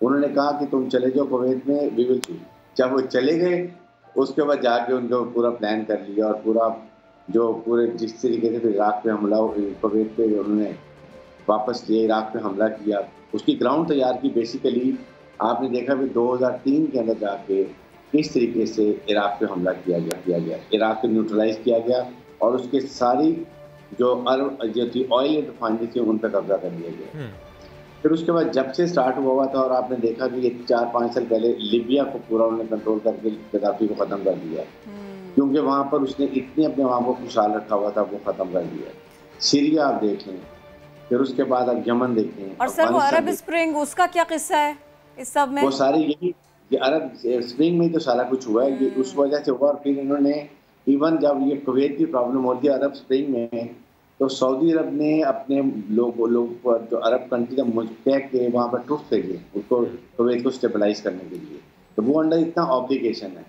उन्होंने कहा कि तुम चले जाओ कुवैत में, वी विल शूट। जब वो चले गए उसके बाद जाके उनको पूरा प्लान कर लिया, और पूरे जिस तरीके से इराक पे हमला, कुवैत पे उन्होंने वापस लिए, इराक पे हमला किया, उसकी ग्राउंड तैयार की। बेसिकली आपने देखा भी 2003 के अंदर जाके किस तरीके से इराक पे हमला किया गया, इराक को न्यूट्रलाइज किया गया, और उसके सारी जो थी ऑयल रिफाइनरी थी उन पर कब्जा कर लिया गया। फिर उसके बाद जब से स्टार्ट हुआ था, और आपने देखा कि ये 4-5 साल पहले लीबिया को पूरा उन्होंने कंट्रोल करके गद्दाफी को ख़त्म कर दिया, क्योंकि वहाँ पर उसने इतने अपने वहाँ को खुशहाल रखा हुआ था, वो ख़त्म कर दिया। सीरिया आप देख लें, फिर उसके बाद आप यमन देखें। और सर वो अरब स्प्रिंग, उसका क्या किस्सा है इस सब में? वो सारी ये अरब स्प्रिंग में तो सारा कुछ हुआ है, ये उस वजह से हुआ। और फिर इन्होंने इवन जब ये कुवैत की प्रॉब्लम होती है अरब स्प्रिंग में, तो सऊदी अरब ने अपने लोगों पर जो अरब कंट्री का मुल्क के वहाँ पर ट्रूप भेजे उसको कुवैत को स्टेबलाइज करने के लिए। तो वो अंडर इतना ऑब्लिगेशन है।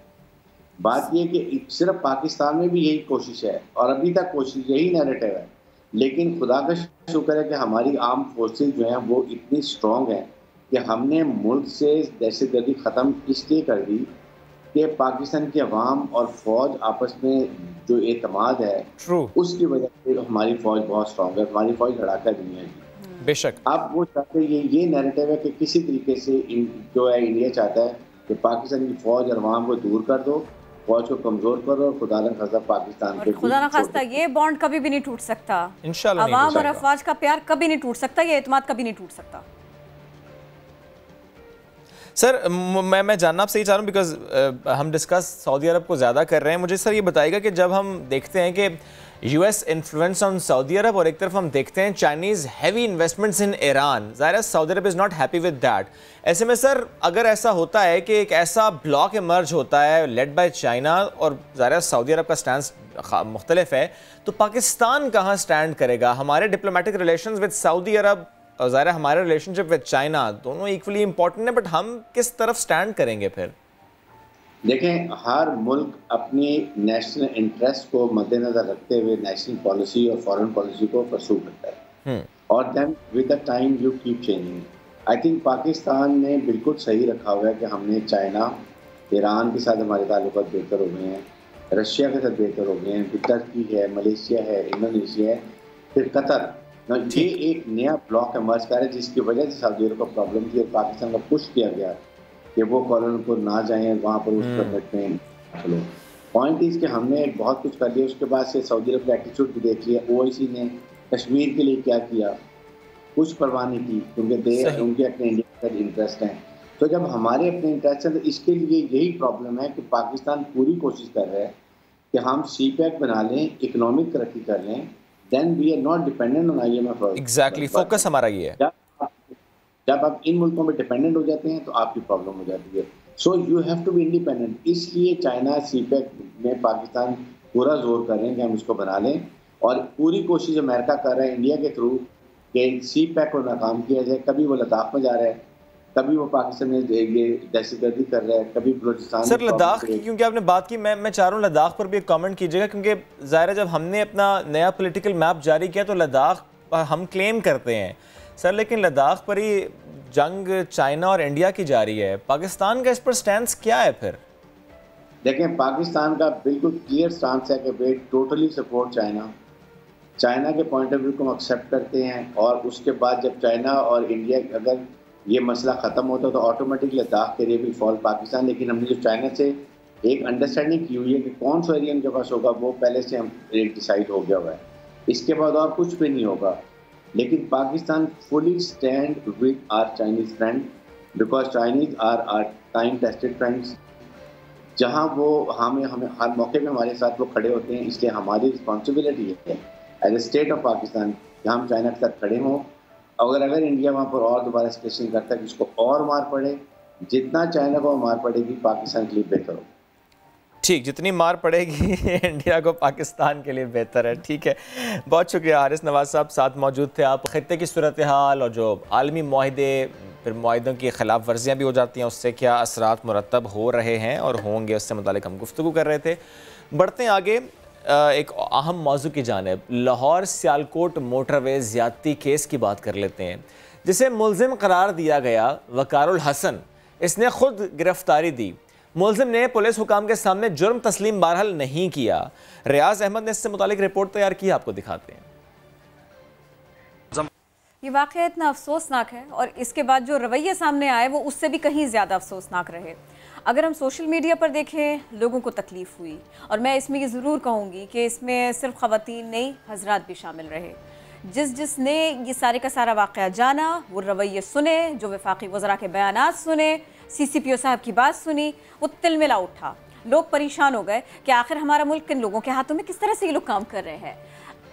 बात ये कि सिर्फ पाकिस्तान में भी यही कोशिश है, और अभी तक कोशिश यही नैरेटिव है। लेकिन खुदा का शुक्र है कि हमारी आर्म फोर्सेज जो हैं वो इतनी स्ट्रॉन्ग है कि हमने मुल्क से दहशतगर्दी ख़त्म इसलिए कर दी कि पाकिस्तान की अवाम और फ़ौज आपस में जो एतमाद है उसकी वजह से हमारी फ़ौज बहुत स्ट्रॉन्ग है। हमारी फ़ौज लड़ाका दुनिया की। बेशक अब वो चाहते ये नैरेटिव है कि किसी तरीके से जो है इंडिया चाहता है कि पाकिस्तान की फ़ौज और अवाम को दूर कर दो, फौज को कमजोर करो, और खुदा न खास्ता पाकिस्तान के खुदा न खास्ता ये बॉन्ड कभी भी नहीं टूट सकता। इंशाल्लाह अवाम और अफवाज का प्यार कभी नहीं टूट सकता, ये एतमाद कभी नहीं टूट सकता। सर मैं जानना आपसे ये चाह रहा हूँ, बिकॉज हम डिस्कस सऊदी अरब को ज़्यादा कर रहे हैं। मुझे सर ये बताइएगा कि जब हम देखते हैं कि US influence on Saudi Arabia और एक तरफ हम देखते हैं Chinese heavy investments in Iran, ज़ाहिर Saudi Arabia is not happy with that. ऐसे में सर अगर ऐसा होता है कि एक ऐसा ब्लॉक इमर्ज होता है लेड बाय चाइना और ज़ाहिर सऊदी अरब का स्टैंड मुख्तलिफ है, तो पाकिस्तान कहाँ स्टैंड करेगा? हमारे diplomatic relations with Saudi Arabia और ज़ाहिर हमारे रिलेशनशिप विद चाइना दोनों इक्वली इंपॉर्टेंट है, बट हम किस तरफ स्टैंड करेंगे फिर? देखें, हर मुल्क अपनी नेशनल इंटरेस्ट को मद्देनजर रखते हुए नेशनल पॉलिसी और फॉरेन पॉलिसी को परसू करता है, और then with the time you keep changing. I think Pakistan ने बिल्कुल सही रखा हुआ है कि हमने चाइना, ईरान के साथ हमारे ताल्लुकात बेहतर हो गए हैं, रशिया के साथ बेहतर हो गए हैं, तुर्की है, मलेशिया है, इंडोनेशिया है, फिर कतर। ये एक नया ब्लॉक इमर्ज कर रहा है जिसकी वजह से सऊदी अरब को प्रॉब्लम थी और पाकिस्तान को पुश किया गया कि वो को ना जाएं वहाँ पर उस पर में। चलो पॉइंट इज कि हमने बहुत कुछ कर लिया, उसके बाद से सऊदी अरब का एटीट्यूड भी देख लिया। ओआईसी ने कश्मीर के लिए क्या किया, कुछ परवाह नहीं की, क्योंकि उनके अपने इंडिया का इंटरेस्ट हैं। तो जब हमारे अपने इंटरेस्ट हैं तो इसके लिए यही प्रॉब्लम है कि पाकिस्तान पूरी कोशिश कर रहा है कि हम CPEC बना लें, इकोनॉमिक तरक्की कर लें, then we are not dependent on IMF। Exactly, focus हमारा ये है। जब आप इन मुल्कों में डिपेंडेंट हो जाते हैं तो आपकी प्रॉब्लम हो जाती है। So you have to be independent. इसलिए चाइना CPEC में पाकिस्तान पूरा जोर कर रहे हैं कि हम इसको बना लें, और पूरी कोशिश अमेरिका कर रहा है इंडिया के थ्रू कि CPEC को नाकाम किया जाए। कभी वो लद्दाख में जा रहा है, कभी वो पाकिस्तान में ये दहशतगर्दी कर रहा है, कभी बलूचिस्तान। सर लद्दाख की क्योंकि आपने बात की, मैं चाह रहा हूँ लद्दाख पर भी एक कमेंट कीजिएगा, क्योंकि ज़ाहिर है जब हमने अपना नया पॉलिटिकल मैप जारी किया तो लद्दाख हम क्लेम करते हैं सर, लेकिन लद्दाख पर ही जंग चाइना और इंडिया की जारी है। पाकिस्तान का इस पर स्टैंड क्या है फिर? देखें, पाकिस्तान का बिल्कुल क्लियर स्टांस है कि वे टोटली सपोर्ट चाइना के पॉइंट ऑफ व्यू को हम एक्सेप्ट करते हैं, और उसके बाद जब चाइना और इंडिया अगर ये मसला ख़त्म होता तो ऑटोमेटिक लद्दाख के लिए भी फॉल पाकिस्तान। लेकिन हमने जो चाइना से एक अंडरस्टैंडिंग की हुई है कि कौन सा एरिया उनके पास होगा, वो पहले से हम एक डिसाइड हो गया हुआ है, इसके बाद और कुछ भी नहीं होगा। लेकिन Pakistan fully stand with our Chinese friend, because Chinese are our time tested friends. जहाँ वो हमें हर मौके पे हमारे साथ वो खड़े होते हैं, इसलिए हमारी रिस्पॉन्सिबिलिटी है as a state of Pakistan कि हम चाइना के साथ खड़े हों। अगर इंडिया वहाँ पर और दोबारा एस्केलेशन करता है कि उसको और मार पड़े, जितना चाइना को मार पड़ेगी पाकिस्तान के लिए बेहतर हो। ठीक, जितनी मार पड़ेगी इंडिया को पाकिस्तान के लिए बेहतर है। ठीक है, बहुत शुक्रिया हारिस नवाज साहब, साथ मौजूद थे आप। खित्ते की सूरत हाल और जो आलमी मुआहदे, फिर मुआहदों की खिलाफ वर्जियाँ भी हो जाती हैं, उससे क्या असरात मुरतब हो रहे हैं और होंगे, उससे मुतालिक हम गुफ्तगू कर रहे थे। बढ़ते हैं आगे एक अहम मौजू की जानिब। लाहौर सियालकोट मोटरवे ज़्यादती केस की बात कर लेते हैं, जिसे मुलजिम करार दिया गया वकारुल हसन। इसने खुद गिरफ्तारी दी। मुलजिम ने पुलिस हुकाम के सामने जुर्म तस्लीम बहरहाल नहीं किया। रियाज अहमद ने इससे मुतालिक रिपोर्ट तैयार की, आपको दिखाते हैं। ये वाक़या इतना अफसोसनाक है और इसके बाद जो रवैया सामने आए वो उससे भी कहीं ज़्यादा अफसोसनाक रहे। अगर हम सोशल मीडिया पर देखें, लोगों को तकलीफ़ हुई, और मैं इसमें ये ज़रूर कहूँगी कि इसमें सिर्फ ख़वातीन नहीं, हज़रात भी शामिल रहे। जिसने ये सारे का सारा वाक़या जाना, वो रवैये सुने, जो वफाकी वज़रा के बयानात सुने, CCPO साहब की बात सुनी, वो तिलमिला उठा। लोग परेशान हो गए कि आखिर हमारा मुल्क किन लोगों के हाथों में, किस तरह से ये लोग काम कर रहे हैं।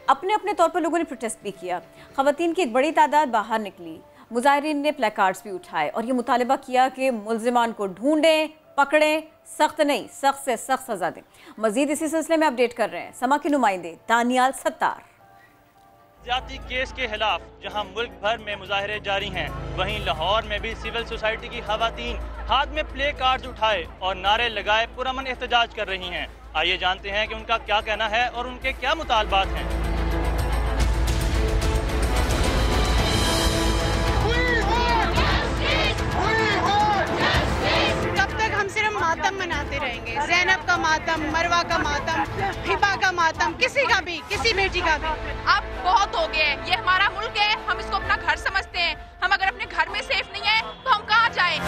अपने अपने तौर पर लोगों ने प्रोटेस्ट भी किया। ख़वातीन की एक बड़ी तादाद बाहर निकली, मुजाहिरीन ने प्लेकार्ड्स भी उठाए और ये मुतालबा किया कि मुल्जिमान को ढूंढें, पकड़ें, सख्त नहीं सख्त से सख्त सजा दें। मजीद इसी सिलसिले में अपडेट कर रहे हैं समा के नुमाइंदे दानियाल सत्तार। ज्यादती केस के खिलाफ जहां मुल्क भर में मुजाहरे जारी हैं, वहीं लाहौर में भी सिविल सोसाइटी की खवातीन हाथ में प्ले कार्ड्स उठाए और नारे लगाए पुरअमन एहतजाज कर रही हैं। आइए जानते हैं कि उनका क्या कहना है और उनके क्या मुतालबात हैं। मातम मनाते रहेंगे, ज़ैनब का मातम, मरवा का मातम, हिबा का मातम, किसी का भी, किसी बेटी का भी। अब बहुत हो गया है, ये हमारा मुल्क है, हम इसको अपना घर समझते हैं। हम अगर अपने घर में सेफ नहीं है तो हम कहाँ जाएं?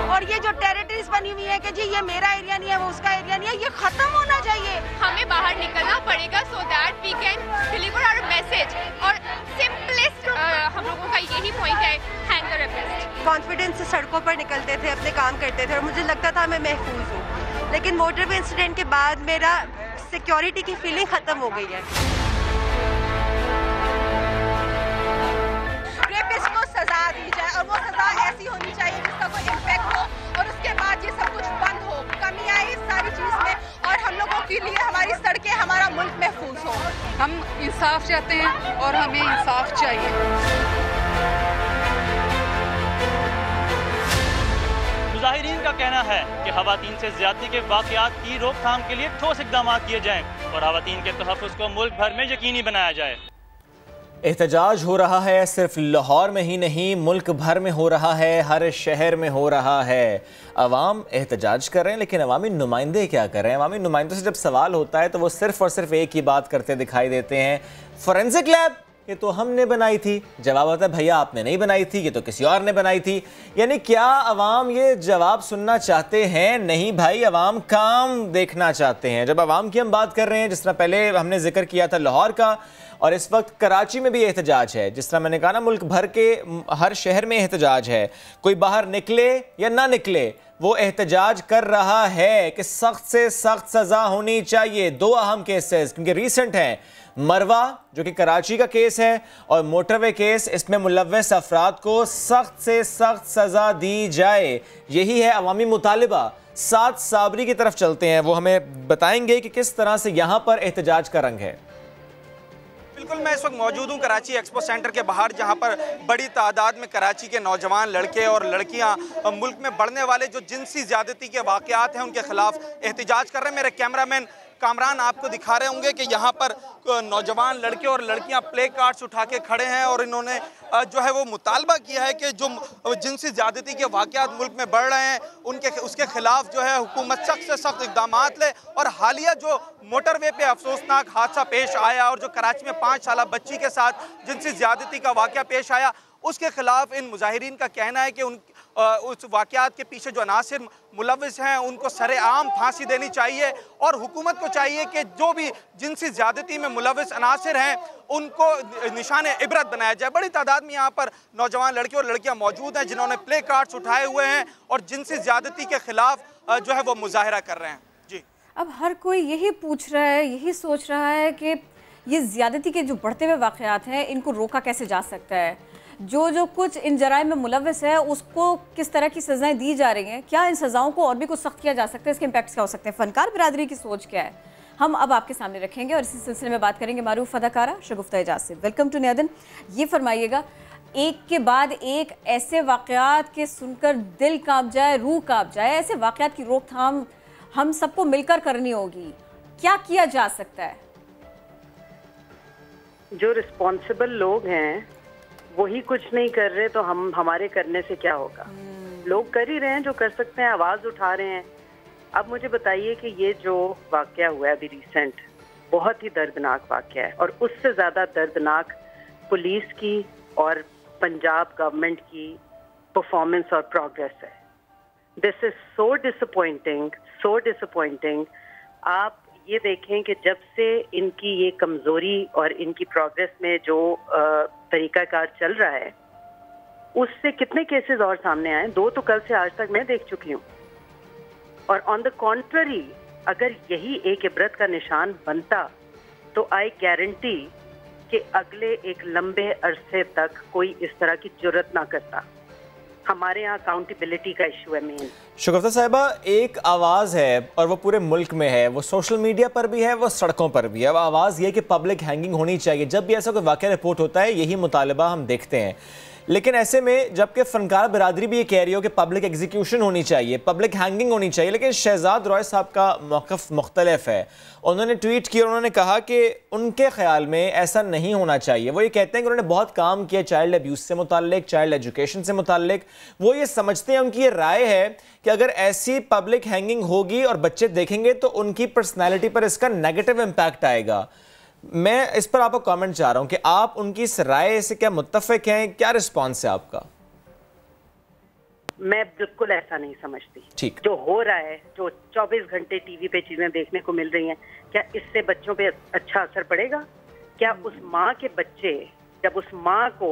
और ये जो टेरिटरीज बनी हुई है कि जी ये मेरा एरिया नहीं है, वो उसका एरिया नहीं है, ये खत्म होना चाहिए। हमें बाहर निकलना पड़ेगा so that we can deliver our message और simple एटलीस्ट हम लोगों का यही पॉइंट है, हैंग द रेपिस्ट। कॉन्फिडेंस से सड़कों पर निकलते थे, अपने काम करते थे और मुझे लगता था मैं महफूज हूँ, लेकिन मोटरवे इंसिडेंट के बाद मेरा सिक्योरिटी की फीलिंग खत्म हो गई है। रेपिस्ट को सजा दी जाए और वो सजा ऐसी होनी चाहिए जिसका कोई इम्पैक्ट हो और उसके बाद ये सब कुछ बंद हो, कमी आए इस सारी चीज में और हम लोगों के लिए हमारी सड़कें, हमारा मुल्क महफूज हो। हम इंसाफ चाहते हैं और हमें इंसाफ चाहिए। मुजाहिरीन का कहना है कि खवातीन से ज्यादती के वाक़यात की रोकथाम के लिए ठोस इक़दाम किए जाएं और खवातीन के तहफ़्फ़ुज़ को मुल्क भर में यकीनी बनाया जाए। एहतजाज हो रहा है, सिर्फ लाहौर में ही नहीं मुल्क भर में हो रहा है, हर शहर में हो रहा है। अवाम एहतजाज कर रहे हैं, लेकिन अवामी नुमाइंदे क्या कर रहे हैं? अवामी नुमाइंदों से जब सवाल होता है तो वो सिर्फ और सिर्फ एक ही बात करते दिखाई देते हैं, फोरेंसिक लैब ये तो हमने बनाई थी। जवाब आता है भैया आपने नहीं बनाई थी, ये तो किसी और ने बनाई थी। यानी क्या अवाम ये जवाब सुनना चाहते हैं? नहीं भाई, अवाम काम देखना चाहते हैं। जब अवाम की हम बात कर रहे हैं, जिस तरह पहले हमने जिक्र किया था लाहौर का, और इस वक्त कराची में भी एहतजाज है। जिस तरह मैंने कहा ना, मुल्क भर के हर शहर में एहतजाज है। कोई बाहर निकले या ना निकले, वो एहतजाज कर रहा है कि सख्त से सख्त सजा होनी चाहिए। दो अहम केसेस क्योंकि रीसेंट हैं, मरवा जो कि कराची का केस है और मोटरवे केस, इसमें मुलव्वस अफराद को सख्त से सख्त सजा दी जाए। यही है अवामी मुतालिबा। साथ साबरी की तरफ चलते हैं, वो हमें बताएंगे कि किस तरह से यहाँ पर एहतजाज का रंग है। बिल्कुल, मैं इस वक्त मौजूद हूँ कराची एक्सपो सेंटर के बाहर, जहाँ पर बड़ी तादाद में कराची के नौजवान लड़के और लड़कियाँ मुल्क में बढ़ने वाले जो जिनसी ज़्यादती के वाक़यात हैं उनके खिलाफ एहतजाज कर रहे हैं। मेरे कैमरामैन कामरान आपको दिखा रहे होंगे कि यहाँ पर नौजवान लड़के और लड़कियाँ प्ले कार्ड्स उठा के खड़े हैं और इन्होंने जो है वो मुतालबा किया है कि जो जिनसी ज़्यादती के वाक़यात मुल्क में बढ़ रहे हैं उसके खिलाफ जो है हुकूमत सख्त से सख्त इक़दाम ले। और हालिया जो मोटरवे पे अफसोसनाक हादसा पेश आया और जो कराची में 5 साला बच्ची के साथ जिनसी ज़्यादती का वाक़या पेश आया, उसके खिलाफ इन मुजाहिरीन का कहना है कि उस वाक़यात के पीछे जो अनासिर मुलव्विस हैं उनको सरेआम फांसी देनी चाहिए और हुकूमत को चाहिए कि जो भी जिनसी ज़्यादती में मुलव्विस अनासिर हैं उनको निशान इबरत बनाया जाए। बड़ी तादाद में यहाँ पर नौजवान लड़के और लड़कियाँ मौजूद हैं जिन्होंने प्ले कार्ड्स उठाए हुए हैं और जिनसी ज़्यादती के खिलाफ जो है वो मुजाहिरा कर रहे हैं। जी, अब हर कोई यही पूछ रहा है, यही सोच रहा है कि ये ज़्यादती के जो बढ़ते हुए वाक़यात हैं इनको रोका कैसे जा सकता है। जो कुछ इन जराइम में मुलव्वस है उसको किस तरह की सज़ाएं दी जा रही हैं, क्या इन सज़ाओं को और भी कुछ सख्त किया जा सकता है, इसके इम्पैक्ट्स क्या हो सकते हैं, फ़नकार बिरादरी की सोच क्या है, हम अब आपके सामने रखेंगे और इसी सिलसिले में बात करेंगे मारूफ अदाकारा शगुफ्ता एजाज से। वेलकम टू नियादन। ये फरमाइएगा, एक के बाद एक ऐसे वाक़यात के सुनकर दिल काँप जाए, रूह काँप जाए, ऐसे वाक़यात की रोकथाम हम सबको मिलकर करनी होगी। क्या किया जा सकता है? जो रिस्पॉन्सिबल लोग हैं वही कुछ नहीं कर रहे तो हमारे करने से क्या होगा। लोग कर ही रहे हैं जो कर सकते हैं, आवाज उठा रहे हैं। अब मुझे बताइए कि ये जो वाकया हुआ है अभी रिसेंट, बहुत ही दर्दनाक वाकया है और उससे ज्यादा दर्दनाक पुलिस की और पंजाब गवर्नमेंट की परफॉर्मेंस और प्रोग्रेस है। This is so disappointing, so disappointing. आप ये देखें कि जब से इनकी ये कमजोरी और इनकी प्रोग्रेस में जो तरीकाकार चल रहा है उससे कितने केसेस और सामने आए। 2 तो कल से आज तक मैं देख चुकी हूँ। और ऑन द कॉन्ट्ररी अगर यही एक इबरत का निशान बनता तो आई गारंटी कि अगले एक लंबे अरसे तक कोई इस तरह की जुर्रत ना करता। हमारे यहाँ अकाउंटेबिलिटी का इशू है मेन। शगुफ्ता साहिबा, एक आवाज़ है और वो पूरे मुल्क में है, वो सोशल मीडिया पर भी है, वो सड़कों पर भी है। वो आवाज़ ये कि पब्लिक हैंगिंग होनी चाहिए। जब भी ऐसा कोई वाक़या रिपोर्ट होता है यही मुतालबा हम देखते हैं, लेकिन ऐसे में जबकि फनकार बिरादरी भी ये कह रही हो कि पब्लिक एग्जीक्यूशन होनी चाहिए, पब्लिक हैंगिंग होनी चाहिए, लेकिन शहजाद रॉय साहब का मौक़िफ़ मुख्तलिफ है। उन्होंने ट्वीट किया, उन्होंने कहा कि उनके ख्याल में ऐसा नहीं होना चाहिए। वो ये कहते हैं कि उन्होंने बहुत काम किया चाइल्ड अब्यूज़ से मुताल्लिक, चाइल्ड एजुकेशन से मुताल्लिक। वो ये समझते हैं, उनकी ये राय है कि अगर ऐसी पब्लिक हैंगिंग होगी और बच्चे देखेंगे तो उनकी पर्सनैलिटी पर इसका नेगेटिव इम्पैक्ट आएगा। मैं इस पर आपको कमेंट चाह रहा हूं कि आप उनकी इस राय से क्या मुत्तफिक हैं, क्या रिस्पांस है आपका? मैं बिल्कुल ऐसा नहीं समझती। ठीक, जो हो रहा है, जो 24 घंटे टीवी पे चीजें देखने को मिल रही हैं, क्या इससे बच्चों पे अच्छा असर पड़ेगा? क्या उस माँ के बच्चे जब उस माँ को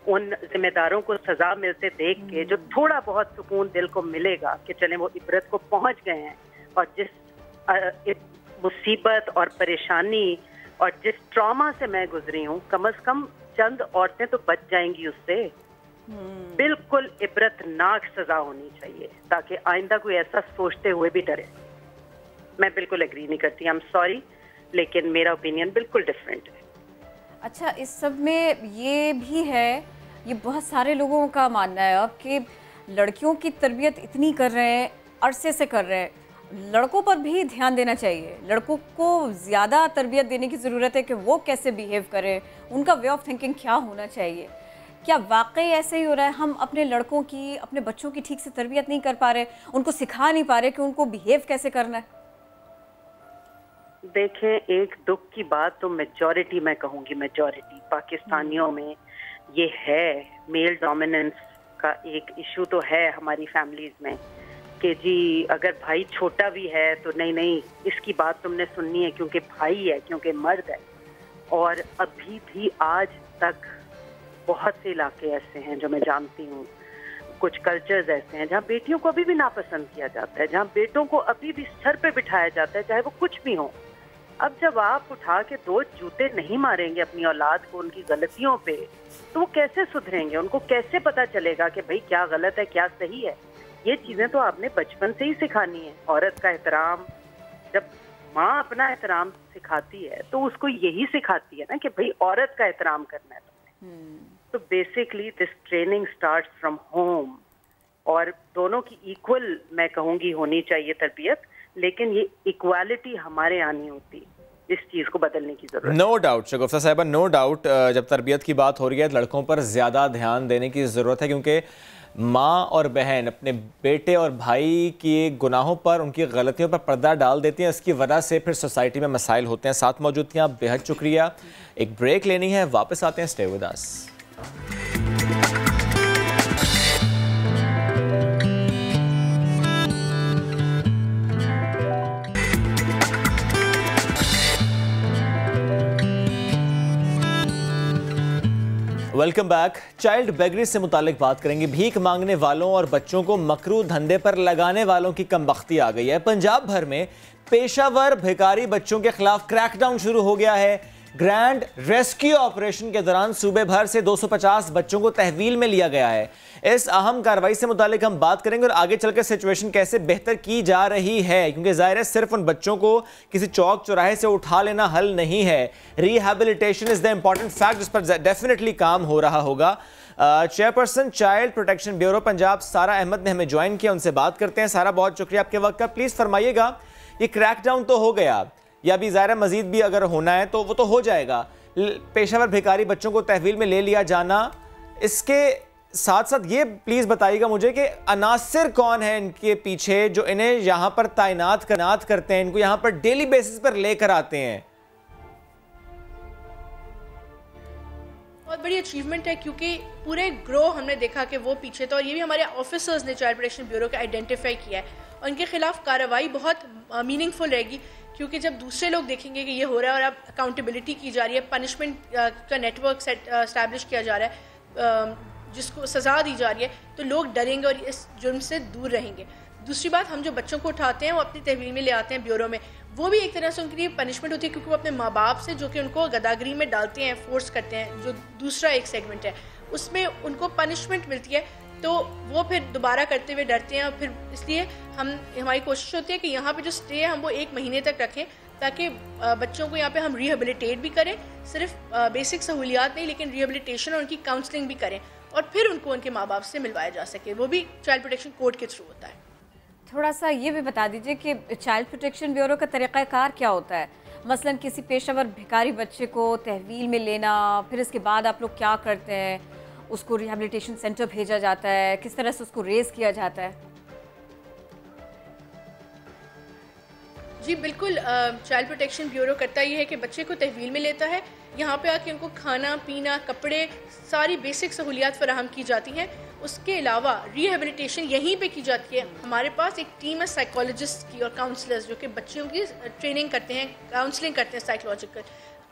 उन जिम्मेदारों को सजा मिलते देख के जो थोड़ा बहुत सुकून दिल को मिलेगा कि चले वो इबरत को पहुंच गए हैं, और जिस मुसीबत और परेशानी और जिस ट्रॉमा से मैं गुजरी हूँ, कम से कम चंद औरतें तो बच जाएंगी उससे। बिल्कुल इबरतनाक सजा होनी चाहिए ताकि आइंदा कोई ऐसा सोचते हुए भी डरे। मैं बिल्कुल एग्री नहीं करती, आई एम सॉरी, लेकिन मेरा ओपिनियन बिल्कुल डिफरेंट है। अच्छा, इस सब में ये भी है, ये बहुत सारे लोगों का मानना है अब कि लड़कियों की तरबियत इतनी कर रहे हैं, अरसे से कर रहे हैं, लड़कों पर भी ध्यान देना चाहिए। लड़कों को ज़्यादा तरबियत देने की ज़रूरत है कि वो कैसे बिहेव करें, उनका वे ऑफ थिंकिंग क्या होना चाहिए। क्या वाकई ऐसे ही हो रहा है? हम अपने लड़कों की, अपने बच्चों की ठीक से तरबियत नहीं कर पा रहे, उनको सिखा नहीं पा रहे कि उनको बिहेव कैसे करना है? देखें, एक दुख की बात तो मेजॉरिटी, मैं कहूँगी मेजॉरिटी पाकिस्तानियों में ये है, मेल डोमिनेंस का एक इशू तो है हमारी फैमिलीज में कि जी अगर भाई छोटा भी है तो नहीं इसकी बात तुमने सुननी है क्योंकि भाई है, क्योंकि मर्द है। और अभी भी आज तक बहुत से इलाके ऐसे हैं जो मैं जानती हूँ, कुछ कल्चर्स ऐसे हैं जहाँ बेटियों को अभी भी नापसंद किया जाता है, जहाँ बेटों को अभी भी सर पे बिठाया जाता है चाहे वो कुछ भी हो। अब जब आप उठा के 2 जूते नहीं मारेंगे अपनी औलाद को उनकी गलतियों पे, तो वो कैसे सुधरेंगे? उनको कैसे पता चलेगा कि भाई क्या गलत है क्या सही है? ये चीजें तो आपने बचपन से ही सिखानी है। औरत का एहतराम, जब माँ अपना एहतराम सिखाती है तो उसको यही सिखाती है ना कि भाई औरत का एहतराम करना है तुमने। तो basically this training starts from home, और दोनों की इक्वल मैं कहूँगी होनी चाहिए तरबियत, लेकिन ये इक्वालिटी हमारे आनी होती, इस चीज़ को बदलने की जरूरत है। नो डाउट शगुफ्ता साहिबा, नो डाउट जब तरबियत की बात हो रही है लड़कों पर ज़्यादा ध्यान देने की ज़रूरत है, क्योंकि माँ और बहन अपने बेटे और भाई के गुनाहों पर, उनकी गलतियों पर पर्दा डाल देती हैं। इसकी वजह से फिर सोसाइटी में मसाइल होते हैं। साथ मौजूद थी आप, बेहद शुक्रिया। एक ब्रेक लेनी है, वापस आते हैं, stay with us. Welcome back. Child beggary से मुतालिक बात करेंगे। भीख मांगने वालों और बच्चों को मकरू धंधे पर लगाने वालों की कमबख्ती आ गई है। पंजाब भर में पेशावर भिखारी बच्चों के खिलाफ क्रैकडाउन शुरू हो गया है। ग्रैंड रेस्क्यू ऑपरेशन के दौरान सूबे भर से 250 बच्चों को तहवील में लिया गया है। इस अहम कार्रवाई से मुतालिक हम बात करेंगे और आगे चलकर सिचुएशन कैसे बेहतर की जा रही है, क्योंकि जाहिर है सिर्फ उन बच्चों को किसी चौक चौराहे से उठा लेना हल नहीं है। Rehabilitation is the important fact, जिस पर डेफिनेटली काम हो रहा होगा। Chairperson child protection bureau Punjab सारा अहमद ने हमें ज्वाइन किया, उनसे बात करते हैं। सारा, बहुत शुक्रिया आपके वक्त का। प्लीज फरमाइएगा, ये क्रैकडाउन तो हो गया, या अभी ज़ाहिर मजीद भी अगर होना है तो वो तो हो जाएगा, पेशावर भिखारी बच्चों को तहवील में ले लिया जाना, इसके साथ साथ ये प्लीज़ बताइएगा मुझे कि अनासिर कौन है इनके पीछे जो इन्हें यहाँ पर तैनात करते हैं, इनको यहाँ पर डेली बेसिस पर लेकर आते हैं? बहुत बड़ी अचीवमेंट है क्योंकि पूरे ग्रो हमने देखा कि वो पीछे था, और ये भी हमारे ऑफिसर्स ने चाइल्ड प्रोटेक्शन ब्यूरो का आइडेंटिफाई किया है, और इनके खिलाफ कार्रवाई बहुत मीनिंगफुल रहेगी, क्योंकि जब दूसरे लोग देखेंगे कि ये हो रहा है और अब अकाउंटेबिलिटी की जा रही है, पनिशमेंट का नेटवर्क एस्टैब्लिश किया जा रहा है, जिसको सज़ा दी जा रही है, तो लोग डरेंगे और इस जुर्म से दूर रहेंगे। दूसरी बात, हम जो बच्चों को उठाते हैं वो अपनी तहवील में ले आते हैं ब्यूरो में, वो भी एक तरह से उनके लिए पनिशमेंट होती है, क्योंकि वो अपने माँ बाप से जो कि उनको गदागरी में डालते हैं, फोर्स करते हैं, जो दूसरा एक सेगमेंट है उसमें उनको पनिशमेंट मिलती है, तो वो फिर दोबारा करते हुए डरते हैं। और फिर इसलिए हमारी कोशिश होती है कि यहाँ पे जो स्टे है हम वो 1 महीने तक रखें, ताकि बच्चों को यहाँ पे हम रिहेबिलिटेट भी करें, सिर्फ बेसिक सहूलियात नहीं लेकिन रिहेबिलिटेशन और उनकी काउंसलिंग भी करें, और फिर उनको उनके माँ बाप से मिलवाया जा सके, वो भी चाइल्ड प्रोटेक्शन कोर्ट के थ्रू होता है। थोड़ा सा ये भी बता दीजिए कि चाइल्ड प्रोटेक्शन ब्यूरो का तरीक़ाकार क्या होता है? मसलन किसी पेशावर भिखारी बच्चे को तहवील में लेना, फिर इसके बाद आप लोग क्या करते हैं? उसको रिहैबिलिटेशन सेंटर भेजा जाता है, किस तरह से उसको रेज किया जाता है? जी बिल्कुल, चाइल्ड प्रोटेक्शन ब्यूरो करता ये है कि बच्चे को तहवील में लेता है, यहाँ पे आके उनको खाना पीना, कपड़े, सारी बेसिक सहूलियात फराहम की जाती हैं। उसके अलावा रिहेबिलिटेशन यहीं पे की जाती है। हमारे पास एक टीम है साइकोलॉजिस्ट की और काउंसलर्स, जो कि बच्चों की ट्रेनिंग करते हैं, काउंसलिंग करते हैं, साइकोलॉजिकल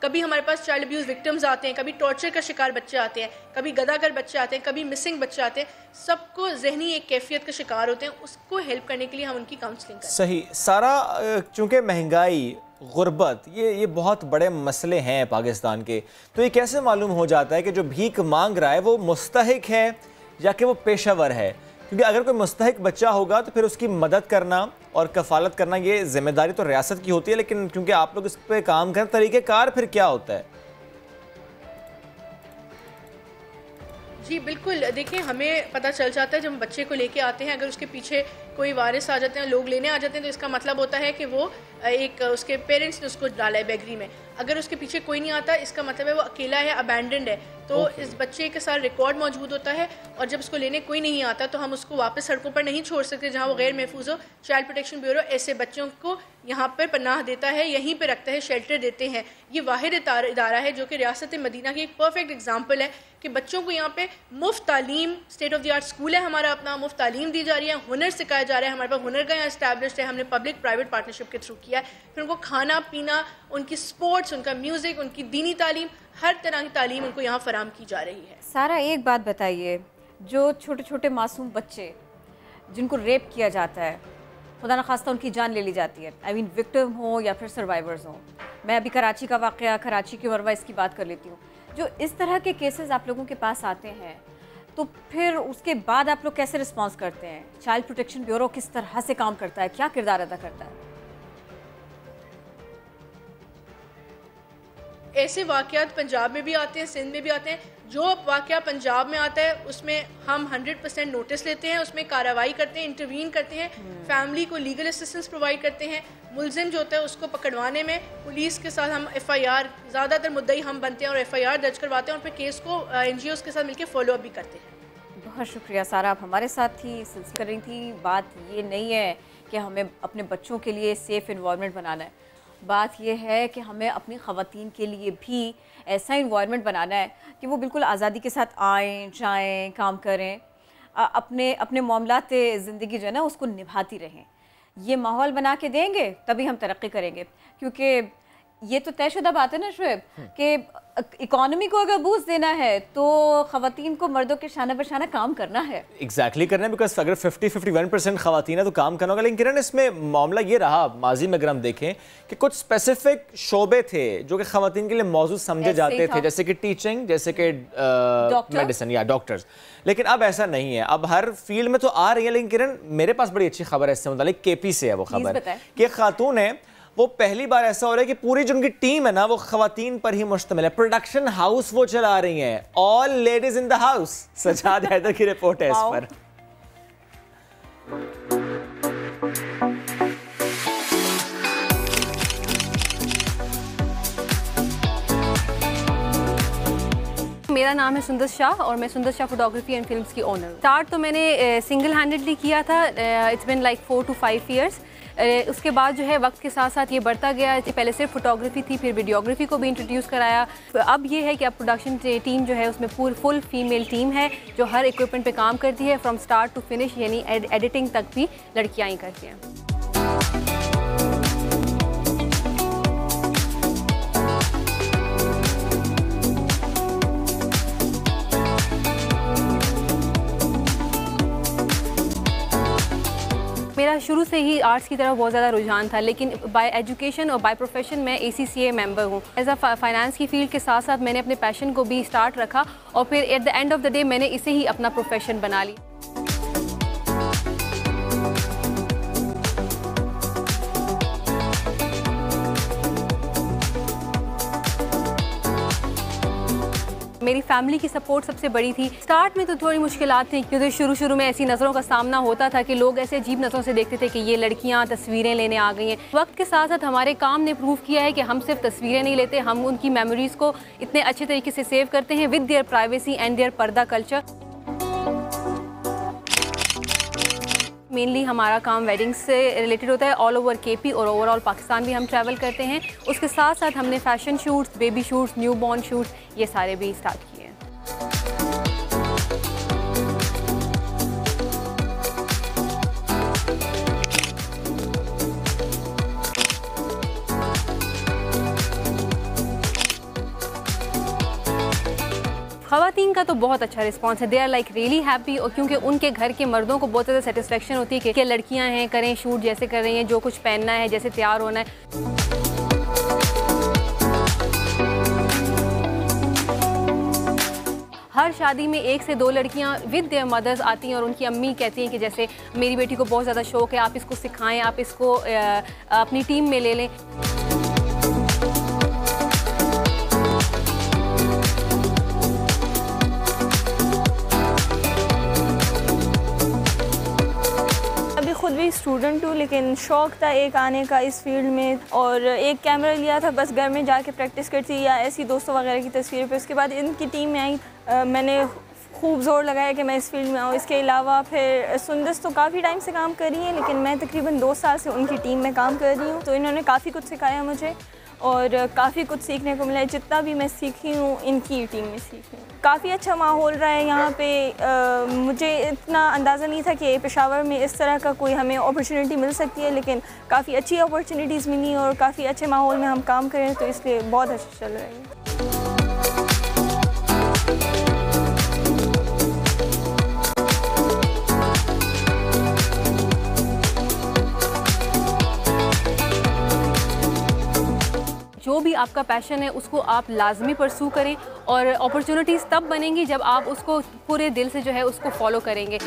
कभी हमारे पास चाइल्ड अब्यूज़ विक्टिम्स आते हैं, कभी टॉर्चर का शिकार बच्चे आते हैं, कभी गदागर बच्चे आते हैं, कभी मिसिंग बच्चे आते हैं। सबको जहनी एक कैफियत का शिकार होते हैं, उसको हेल्प करने के लिए हम उनकी काउंसलिंग करते हैं। सही सारा, चूँकि महंगाई, गुर्बत, ये बहुत बड़े मसले हैं पाकिस्तान के, तो ये कैसे मालूम हो जाता है कि जो भीख मांग रहा है वो मुस्तहिक है या कि वो पेशावर है? क्योंकि अगर कोई मुस्तहिक बच्चा होगा तो फिर उसकी मदद करना और कफालत करना ये जिम्मेदारी तो रियासत की होती है, लेकिन क्योंकि आप लोग इस पर काम करें, तरीक़ेकार फिर क्या होता है? जी बिल्कुल, देखिए हमें पता चल जाता है जब हम बच्चे को लेके आते हैं, अगर उसके पीछे कोई वारिस आ जाते हैं, लोग लेने आ जाते हैं, तो इसका मतलब होता है कि वो एक उसके पेरेंट्स ने उसको डाला है बेगरी में। अगर उसके पीछे कोई नहीं आता, इसका मतलब है वो अकेला है, अबैंडन्ड है। तो इस बच्चे के साथ रिकॉर्ड मौजूद होता है, और जब उसको लेने कोई नहीं आता तो हम उसको वापस सड़कों पर नहीं छोड़ सकते जहाँ वो गैर महफूज हो। चाइल्ड प्रोटेक्शन ब्यूरो ऐसे बच्चों को यहाँ पर पनाह देता है, यहीं पर रखता है, शेल्टर देते हैं। ये वाहिद इदारा है जो कि रियासत मदीना की एक परफेक्ट एग्जाम्पल है कि बच्चों को यहाँ पे मुफ्त तालीम, state of the art school है हमारा अपना, मुफ्त तालीम दी जा रही है, हुनर सिखाया जा रहा है, हमारे पास हुनर का यहाँ इस्टेब्लिश्ड है, हमने पब्लिक प्राइवेट पार्टनरशिप के थ्रू किया है। फिर उनको खाना पीना, उनकी स्पोर्ट्स, उनका म्यूज़िक, उनकी दीनी तालीम, हर तरह की तालीम उनको यहाँ फराम की जा रही है। सारा, एक बात बताइए, जो छोटे छोटे मासूम बच्चे जिनको रेप किया जाता है, खुदा न खास्ता उनकी जान ले ली जाती है, आई मीन विक्टिम हो या फिर सर्वाइवर्स हो। मैं अभी कराची का वाक़या, कराची की मरवा, इसकी बात कर लेती हूँ। जो इस तरह के केसेस आप लोगों के पास आते हैं, तो फिर उसके बाद आप लोग कैसे रिस्पॉन्स करते हैं? चाइल्ड प्रोटेक्शन ब्यूरो किस तरह से काम करता है, क्या किरदार अदा करता है? ऐसे वाक़यात पंजाब में भी आते हैं, सिंध में भी आते हैं। जो वाक़या पंजाब में आता है उसमें हम 100% नोटिस लेते हैं, उसमें कार्रवाई करते हैं, इंटरवीन करते हैं, फैमिली को लीगल असिस्टेंस प्रोवाइड करते हैं। मुलजिम जो होता है उसको पकड़वाने में पुलिस के साथ हम FIR, ज़्यादातर मुद्दई हम बनते हैं और FIR दर्ज करवाते हैं, और फिर केस को NGOs के साथ मिलकर फॉलो अप भी करते हैं। बहुत शुक्रिया सारा, आप हमारे साथ थी, सिलसिला कर रही थी। बात ये नहीं है कि हमें अपने बच्चों के लिए सेफ़ इन्वायरमेंट बनाना है, बात यह है कि हमें अपनी ख़वातीन के लिए भी ऐसा इन्वायरमेंट बनाना है कि वो बिल्कुल आज़ादी के साथ आएँ, जाएँ, काम करें, अपने मामलात ज़िंदगी जो है ना उसको निभाती रहें। ये माहौल बना के देंगे तभी हम तरक्की करेंगे, क्योंकि ये तो तयशुदा बात है ना शुएब कि इकोनॉमी को अगर बूस्ट देना है तो ख़वातीन को मर्दों के शाना बशाना काम करना है। एग्जैक्टली करना है, बिकॉज अगर 50-51% ख़वातीन है तो काम करना होगा। लेकिन किरण, इसमें मामला ये रहा माजी में अगर हम देखें कि कुछ स्पेसिफिक शोबे थे जो कि ख़वातीन के लिए मौजूद समझे जाते थे, जैसे कि टीचिंग, जैसे कि मेडिसिन या डॉक्टर्स, लेकिन अब ऐसा नहीं है। अब हर फील्ड में तो आ रही है। लेकिन किरण, मेरे पास बड़ी अच्छी खबर है इससे मुतालिक, KP से है वो खबर कि खातून है, वो पहली बार ऐसा हो रहा है कि पूरी जो उनकी टीम है ना वो खवातीन पर ही मुश्तमिल है। प्रोडक्शन हाउस वो चला रही हैं, all ladies in the house. Sajjad Haider की रिपोर्ट है इस पर। मेरा नाम है सुंदर शाह और मैं सुंदर शाह फोटोग्राफी एंड फिल्म्स की ओनर। स्टार्ट तो मैंने सिंगल हैंडेडली किया था, it's been like 4 to 5 years। उसके बाद जो है वक्त के साथ साथ ये बढ़ता गया। पहले सिर्फ फोटोग्राफी थी, फिर वीडियोग्राफी को भी इंट्रोड्यूस कराया। अब ये है कि अब प्रोडक्शन टीम जो है उसमें फुल फीमेल टीम है जो हर इक्विपमेंट पे काम करती है, फ्रॉम स्टार्ट टू फिनिश, यानी एडिटिंग तक भी लड़कियाँ ही करती हैं। मेरा शुरू से ही आर्ट्स की तरफ बहुत ज़्यादा रुझान था, लेकिन बाय एजुकेशन और बाय प्रोफेशन मैं ACCA मेंबर हूँ। एज अ फाइनेंस की फील्ड के साथ साथ मैंने अपने पैशन को भी स्टार्ट रखा और फिर at the end of the day मैंने इसे ही अपना प्रोफेशन बना ली। मेरी फैमिली की सपोर्ट सबसे बड़ी थी। स्टार्ट में तो थोड़ी मुश्किलात थी क्योंकि शुरू में ऐसी नज़रों का सामना होता था कि लोग ऐसे अजीब नज़रों से देखते थे कि ये लड़कियां तस्वीरें लेने आ गई हैं। वक्त के साथ साथ हमारे काम ने प्रूव किया है कि हम सिर्फ तस्वीरें नहीं लेते, हम उनकी मेमोरीज़ को इतने अच्छे तरीके से सेव करते हैं with their privacy and their purdah culture. Mainly हमारा काम वेडिंग्स से रिलेटेड होता है, ऑल ओवर KP और ओवरऑल पाकिस्तान भी हम ट्रैवल करते हैं। उसके साथ साथ हमने fashion shoots, baby shoots, new born shoots, ये सारे भी स्टार्ट किए हैं। का तो बहुत अच्छा रिस्पांस है, they are like really happy. और क्योंकि उनके घर के मर्दों को बहुत ज़्यादा सेटिस्फेक्शन होती है कि लड़कियां हैं, करें शूट जैसे कर रही हैं, जो कुछ पहनना है, जैसे तैयार होना है। हर शादी में 1 से 2 लड़कियां विद देयर मदर्स आती हैं और उनकी अम्मी कहती हैं कि जैसे मेरी बेटी को बहुत ज़्यादा शौक़ है, आप इसको सिखाएं, आप इसको अपनी टीम में ले लें। खुद भी स्टूडेंट हूँ, लेकिन शौक़ था एक आने का इस फील्ड में, और एक कैमरा लिया था, बस घर में जाके प्रैक्टिस करती या ऐसी दोस्तों वगैरह की तस्वीर पे। उसके बाद इनकी टीम में आई, मैंने खूब ज़ोर लगाया कि मैं इस फील्ड में आऊँ। इसके अलावा फिर सुंदस तो काफ़ी टाइम से काम कर रही है, लेकिन मैं तकरीबन 2 साल से उनकी टीम में काम कर रही हूँ, तो इन्होंने काफ़ी कुछ सिखाया मुझे और काफ़ी कुछ सीखने को मिला है। जितना भी मैं सीखी हूँ इनकी टीम में सीखी हूँ। काफ़ी अच्छा माहौल रहा है यहाँ पे। मुझे इतना अंदाज़ा नहीं था कि पेशावर में इस तरह का कोई हमें अपॉर्चुनिटी मिल सकती है, लेकिन काफ़ी अच्छी अपॉर्चुनिटीज़ मिली और काफ़ी अच्छे माहौल में हम काम करें, तो इसलिए बहुत अच्छा चल रहा है। जो भी आपका पैशन है उसको आप लाजमी परसू करें और अपॉर्चुनिटीज़ तब बनेंगी जब आप उसको पूरे दिल से जो है उसको फॉलो करेंगे।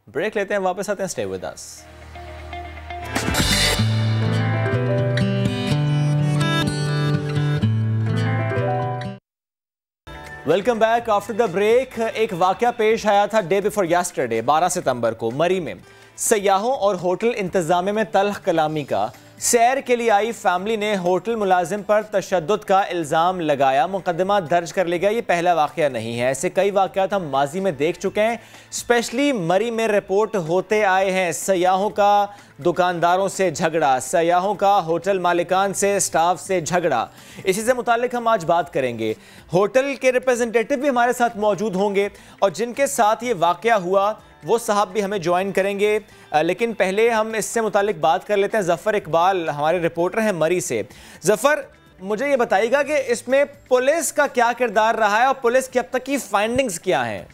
ब्रेक लेते हैं, वापस आते हैं, stay with us. Welcome back after the break. एक वाकया पेश आया था डे बिफोर यस्टरडे 12 सितंबर को मरी में। सयाहों और होटल इंतजामिया में तल्ख कलामी का। सैर के लिए आई फैमिली ने होटल मुलाजिम पर तशद्दुद का इल्ज़ाम लगाया, मुकदमा दर्ज कर लिया गया। ये पहला वाकया नहीं है, ऐसे कई वाकयात हम माजी में देख चुके हैं। स्पेशली मरी में रिपोर्ट होते आए हैं सयाहों का दुकानदारों से झगड़ा, सयाहों का होटल मालिकान से, स्टाफ से झगड़ा। इसी से मुतालिक हम आज बात करेंगे। होटल के रिप्रेजेंटेटिव भी हमारे साथ मौजूद होंगे और जिनके साथ ये वाकया हुआ वो साहब भी हमें ज्वाइन करेंगे, लेकिन पहले हम इससे मुतालिक बात कर लेते हैं। ज़फ़र इकबाल हमारे रिपोर्टर हैं मरी से। ज़फ़र, मुझे ये बताइएगा कि इसमें पुलिस का क्या किरदार रहा है और पुलिस की अब तक की फाइंडिंग्स क्या हैं?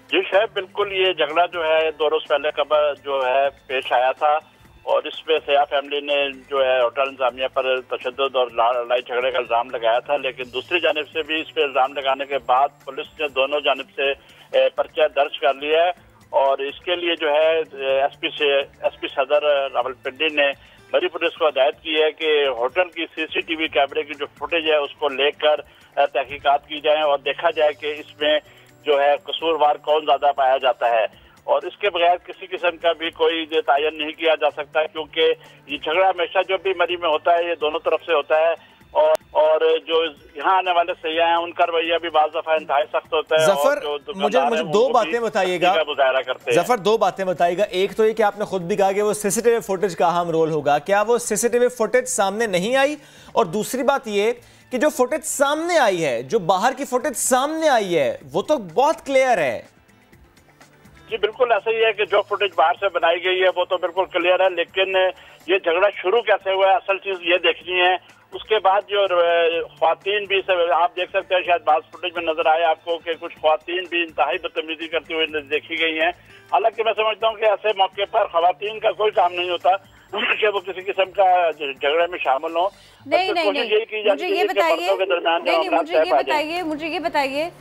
जी शायद बिल्कुल, ये झगड़ा जो है 2 रोज पहले खबर जो है पेश आया था और इसमें सयाह फैमिली ने जो है होटल इंतजामिया पर तशद्दुद और लड़ाई झगड़े का इल्ज़ाम लगाया था, लेकिन दूसरी जानिब से भी इस पर इल्ज़ाम लगाने के बाद पुलिस ने दोनों जानिब से पर्चा दर्ज कर लिया है और इसके लिए जो है एसपी सदर रावलपिंडी ने मरी पुलिस को हदायत की है कि होटल की सीसीटीवी कैमरे की जो फुटेज है उसको लेकर तहकीकात की जाए और देखा जाए कि इसमें जो है कसूरवार कौन ज्यादा पाया जाता है। और इसके बगैर किसी किस्म का भी कोई तयन नहीं किया जा सकता, क्योंकि ये झगड़ा हमेशा जो भी मरी में होता है ये दोनों तरफ से होता है और जो यहाँ आने वाले सयाह हैं उनका रवैया भी बाज़ दफा इंतहाई सख्त होता है। ज़फ़र, मुझे 2 बातें बताइएगा। ज़फ़र, 2 बातें बताइएगा। एक तो ये कि आपने खुद भी कहा कि वो सीसीटीवी फुटेज का अहम रोल होगा, क्या वो सीसीटीवी फुटेज सामने नहीं आई? और दूसरी बात ये कि जो फुटेज सामने आई है, जो बाहर की फुटेज सामने आई है, वो तो बहुत क्लियर है। जी बिल्कुल ऐसा ही है कि जो फुटेज बाहर से बनाई गई है वो तो बिल्कुल क्लियर है, लेकिन ये झगड़ा शुरू कैसे हुआ है असल चीज ये देखनी है। उसके बाद जो ख्वातीन भी आप देख सकते हैं, शायद बात फुटेज में नजर आए आपको कि कुछ ख्वातीन भी इंतहाई बदतमीजी करती हुई देखी गई हैं। हालांकि मैं समझता हूँ कि ऐसे मौके पर ख्वातीन का कोई काम नहीं होता कि वो किसी किस्म का झगड़े में शामिल हो। नहीं, मुझे ये बताइए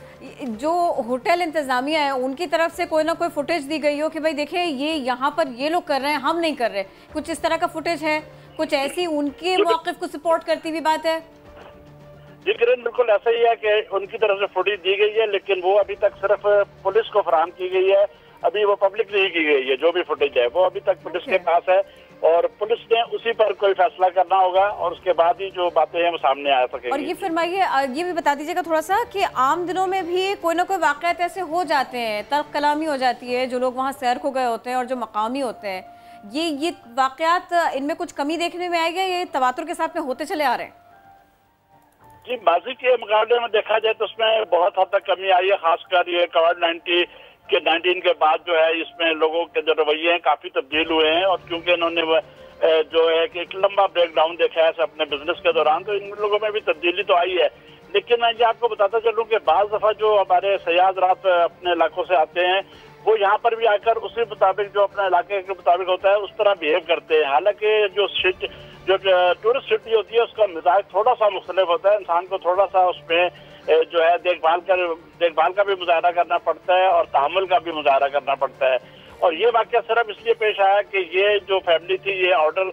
जो होटल इंतजामिया है उनकी तरफ से कोई ना कोई फुटेज दी गई हो कि भाई देखिए ये यहाँ पर ये लोग कर रहे हैं, हम नहीं कर रहे, कुछ इस तरह का फुटेज है, कुछ ऐसी उनके मौक़िफ़ को सपोर्ट करती हुई बात है? जी किरण, बिल्कुल ऐसा ही है कि उनकी तरफ से फुटेज दी गई है, लेकिन वो अभी तक सिर्फ पुलिस को फराहम की गई है, अभी वो पब्लिक नहीं की गई है। जो भी फुटेज है वो अभी तक पुलिस के पास है और पुलिस ने उसी पर कोई फैसला करना होगा और उसके बाद ही जो बातें हैं वो सामने आ सकेंगी। और ये फरमाइए, ये भी बता दीजिएगा थोड़ा सा कि आम दिनों में भी कोई ना कोई वाक़यात ऐसे हो जाते हैं, तल्ख कलामी हो जाती है, जो लोग वहाँ सैर को गए होते हैं और जो मकामी होते हैं, ये वाक़यात इनमें कुछ कमी देखने में आएगी, ये तवातुर के साथ में होते चले आ रहे हैं? जी माजी के मुकाबले में देखा जाए तो उसमें बहुत हद तक कमी आई है, खासकर ये कोविड-19 के बाद जो है इसमें लोगों के जो रवैये हैं काफी तब्दील हुए हैं और क्योंकि इन्होंने जो है कि एक लंबा ब्रेकडाउन देखा है अपने बिजनेस के दौरान, तो इन लोगों में भी तब्दीली तो आई है। लेकिन मैं ये आपको बताता चलूँ कि बाज़ दफ़ा जो हमारे सयाह हज़रात अपने इलाकों से आते हैं वो यहाँ पर भी आकर उसी मुताबिक जो अपने इलाके के मुताबिक होता है उस तरह बिहेव करते हैं। हालांकि जो टूरिस्ट सिटी होती है उसका मिजाज थोड़ा सा मुख्तलिफ होता है, इंसान को थोड़ा सा उसमें जो है देखभाल का भी मुजाहरा करना पड़ता है और तहम्मुल का भी मुजाहरा करना पड़ता है। और ये वाक़या सिर्फ इसलिए पेश आया कि ये जो फैमिली थी ये ऑर्डर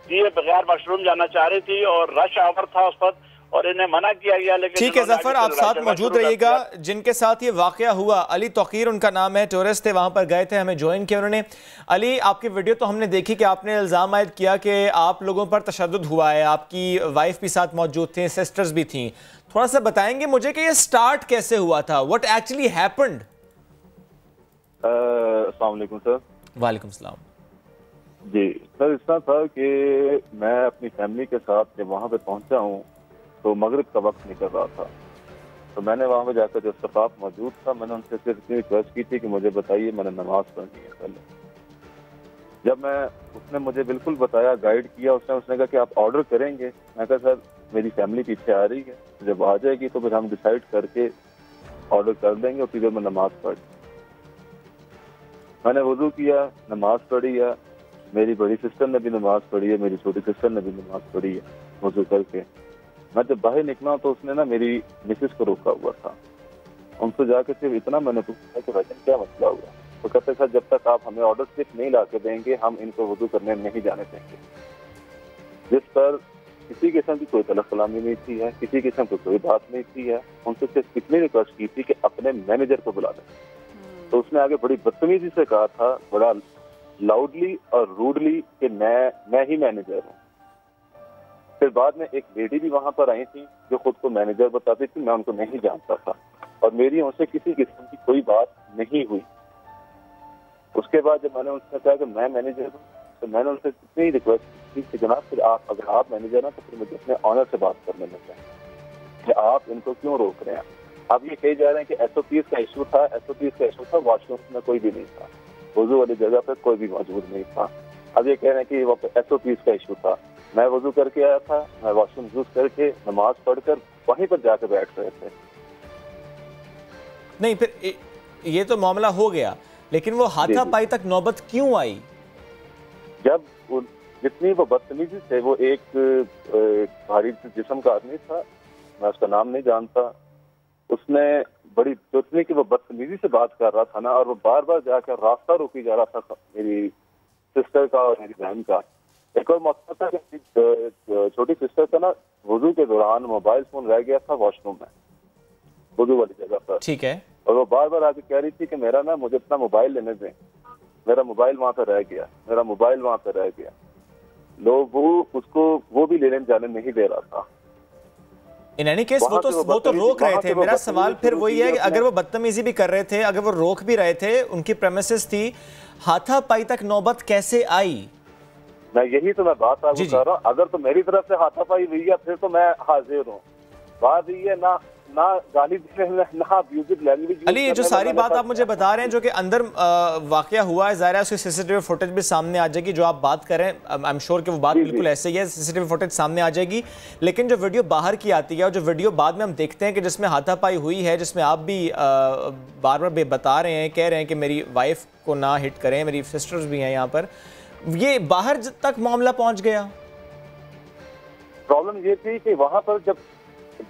दिए बगैर मशरूम जाना चाह रही थी और रश आवर था उस पर और इन्हें मना किया गया। लेकिन ठीक है जफर, आप साथ मौजूद रहिएगा। जिनके साथ ये वाकया हुआ अली तौकीर उनका नाम है, टूरिस्ट थे, वहां पर गए थे, हमें ज्वाइन किया उन्होंने। अली, आपकी वीडियो तो हमने देखी कि आपने इल्ज़ाम आयद किया कि आप लोगों पर तशद्दुद हुआ है, आपकी वाइफ भी साथ मौजूद थी, सिस्टर्स भी थी। थोड़ा सा बताएंगे मुझे कि ये स्टार्ट कैसे हुआ था, व्हाट एक्चुअली हैपेंड? अस्सलाम वालेकुम सर। वालेकुम सलाम जी सर, इस तरह था कि मैं अपनी फैमिली के साथ जब वहाँ पे पहुँचा हूँ तो मगरिब का वक्त निकल रहा था, तो मैंने वहाँ पे जाकर जो स्टाफ मौजूद था मैंने उनसे सिर्फ इतनी रिक्वेस्ट की थी कि मुझे बताइए मैंने नमाज पढ़नी है पहले। जब उसने मुझे बिल्कुल बताया, गाइड किया, उसने कहा कि आप ऑर्डर करेंगे। मैं कहा सर मेरी फैमिली पीछे आ रही है, तो जब आ जाएगी तो फिर हम डिसाइड करके ऑर्डर कर देंगे और फिर मैं नमाज पढ़। मैंने वुजू किया, नमाज पढ़ी है, मेरी बड़ी सिस्टर ने भी नमाज पढ़ी है, मेरी छोटी सिस्टर ने भी नमाज पढ़ी है वुजू करके। मैं जब बाहर निकला तो उसने ना मेरी मिसेस को रोका हुआ था, उनसे जाके सिर्फ इतना मैंने पूछा कि वजन क्या मसला हुआ। तो कहते सर जब तक आप हमें ऑर्डर सिर्फ नहीं ला के देंगे हम इनको वुजू करने नहीं जाने देंगे। जिस पर किसी किस्म की कोई तलब कलामी नहीं थी है, किसी किस्म की कोई बात नहीं थी है। उनसे सिर्फ इतनी रिक्वेस्ट की थी कि अपने मैनेजर को बुला दें। तो उसने आगे बड़ी बदतमीजी से कहा था, बड़ा लाउडली और रूडली, कि मैं ही मैनेजर हूँ। फिर बाद में एक लेडी भी वहां पर आई थी जो खुद को मैनेजर बताती थी, मैं उनको नहीं जानता था और मेरी उनसे किसी किस्म की कोई बात नहीं हुई। उसके बाद जब मैंने उनसे कहा कि मैं मैनेजर हूँ तो मैंने उनसे इतनी रिक्वेस्ट की कि जनाब फिर अगर आप मैनेजर हैं तो फिर मुझे अपने ऑनर से बात करने में चाहिए कि आप इनको क्यों रोक रहे हैं। अब ये कहे जा रहे हैं कि SOPs का इशू था, SOPs का इशू था, वॉशरूम में कोई भी नहीं था, वजू वाली जगह पर कोई भी मौजूद नहीं था। अब ये कह रहे हैं कि वो SOPs का इशू था। मैं वजू करके आया था, मैं वॉशरूम यूज करके नमाज पढ़कर वहीं पर जाकर बैठ रहे थे। नहीं, फिर ये तो मामला हो गया, लेकिन वो हाथापाई तक नौबत क्यों आई? जब जितनी वो बदतमीजी से, वो एक भारी जिस्म का आदमी था, मैं उसका नाम नहीं जानता, उसने बड़ी जितनी की वो बदतमीजी से बात कर रहा था ना, और वो बार बार जाकर रास्ता रोकी जा रहा था मेरी सिस्टर का और मेरी बहन का। एक और मौका था कि छोटी सिस्टर का ना वुजू के दौरान मोबाइल फोन रह गया था वॉशरूम में, वुजू वाली जगह पर। ठीक है। और वो बार बार आके कह रही थी कि मेरा ना मुझे अपना मोबाइल लेने दें, मेरा मोबाइल वहां पर रह गया, मेरा मोबाइल वहां पर रह गया। लोग वो भी लेने जाने नहीं दे रहा था। इन एनी केस वो तो रोक रहे थे। मेरा सवाल फिर वही है कि अगर वो बदतमीजी भी कर रहे थे, अगर वो रोक भी रहे थे, उनकी प्रेमिसेस थी, हाथापाई तक नौबत कैसे आई? मैं यही तो मैं बात आपको कर रहा हूँ। अगर तो मेरी तरफ से हाथापाई हुई है फिर तो मैं हाजिर हूँ। बात ये है ना गाली ना अब्यूजिव लैंग्वेज। अली, ये जो सारी बात आप मुझे बता रहे हैं जो कि अंदर वाकया हुआ है, ज़ाहिर है उसकी सीसीटीवी फुटेज भी सामने आ जाएगी। जो आप बात करें, आई एम श्योर कि वो बात बिल्कुल ऐसे ही है, सीसीटीवी फुटेज सामने आ जाएगी। लेकिन जो वीडियो बाहर की आती है और जो वीडियो बाद में हम देखते हैं कि जिसमें हाथापाई हुई है, जिसमें आप भी बार बार बता रहे हैं, कह रहे हैं कि मेरी वाइफ को ना हिट करें, मेरी सिस्टर्स भी हैं यहाँ पर, ये बाहर तक मामला पहुंच गया। प्रॉब्लम ये थी कि वहां पर जब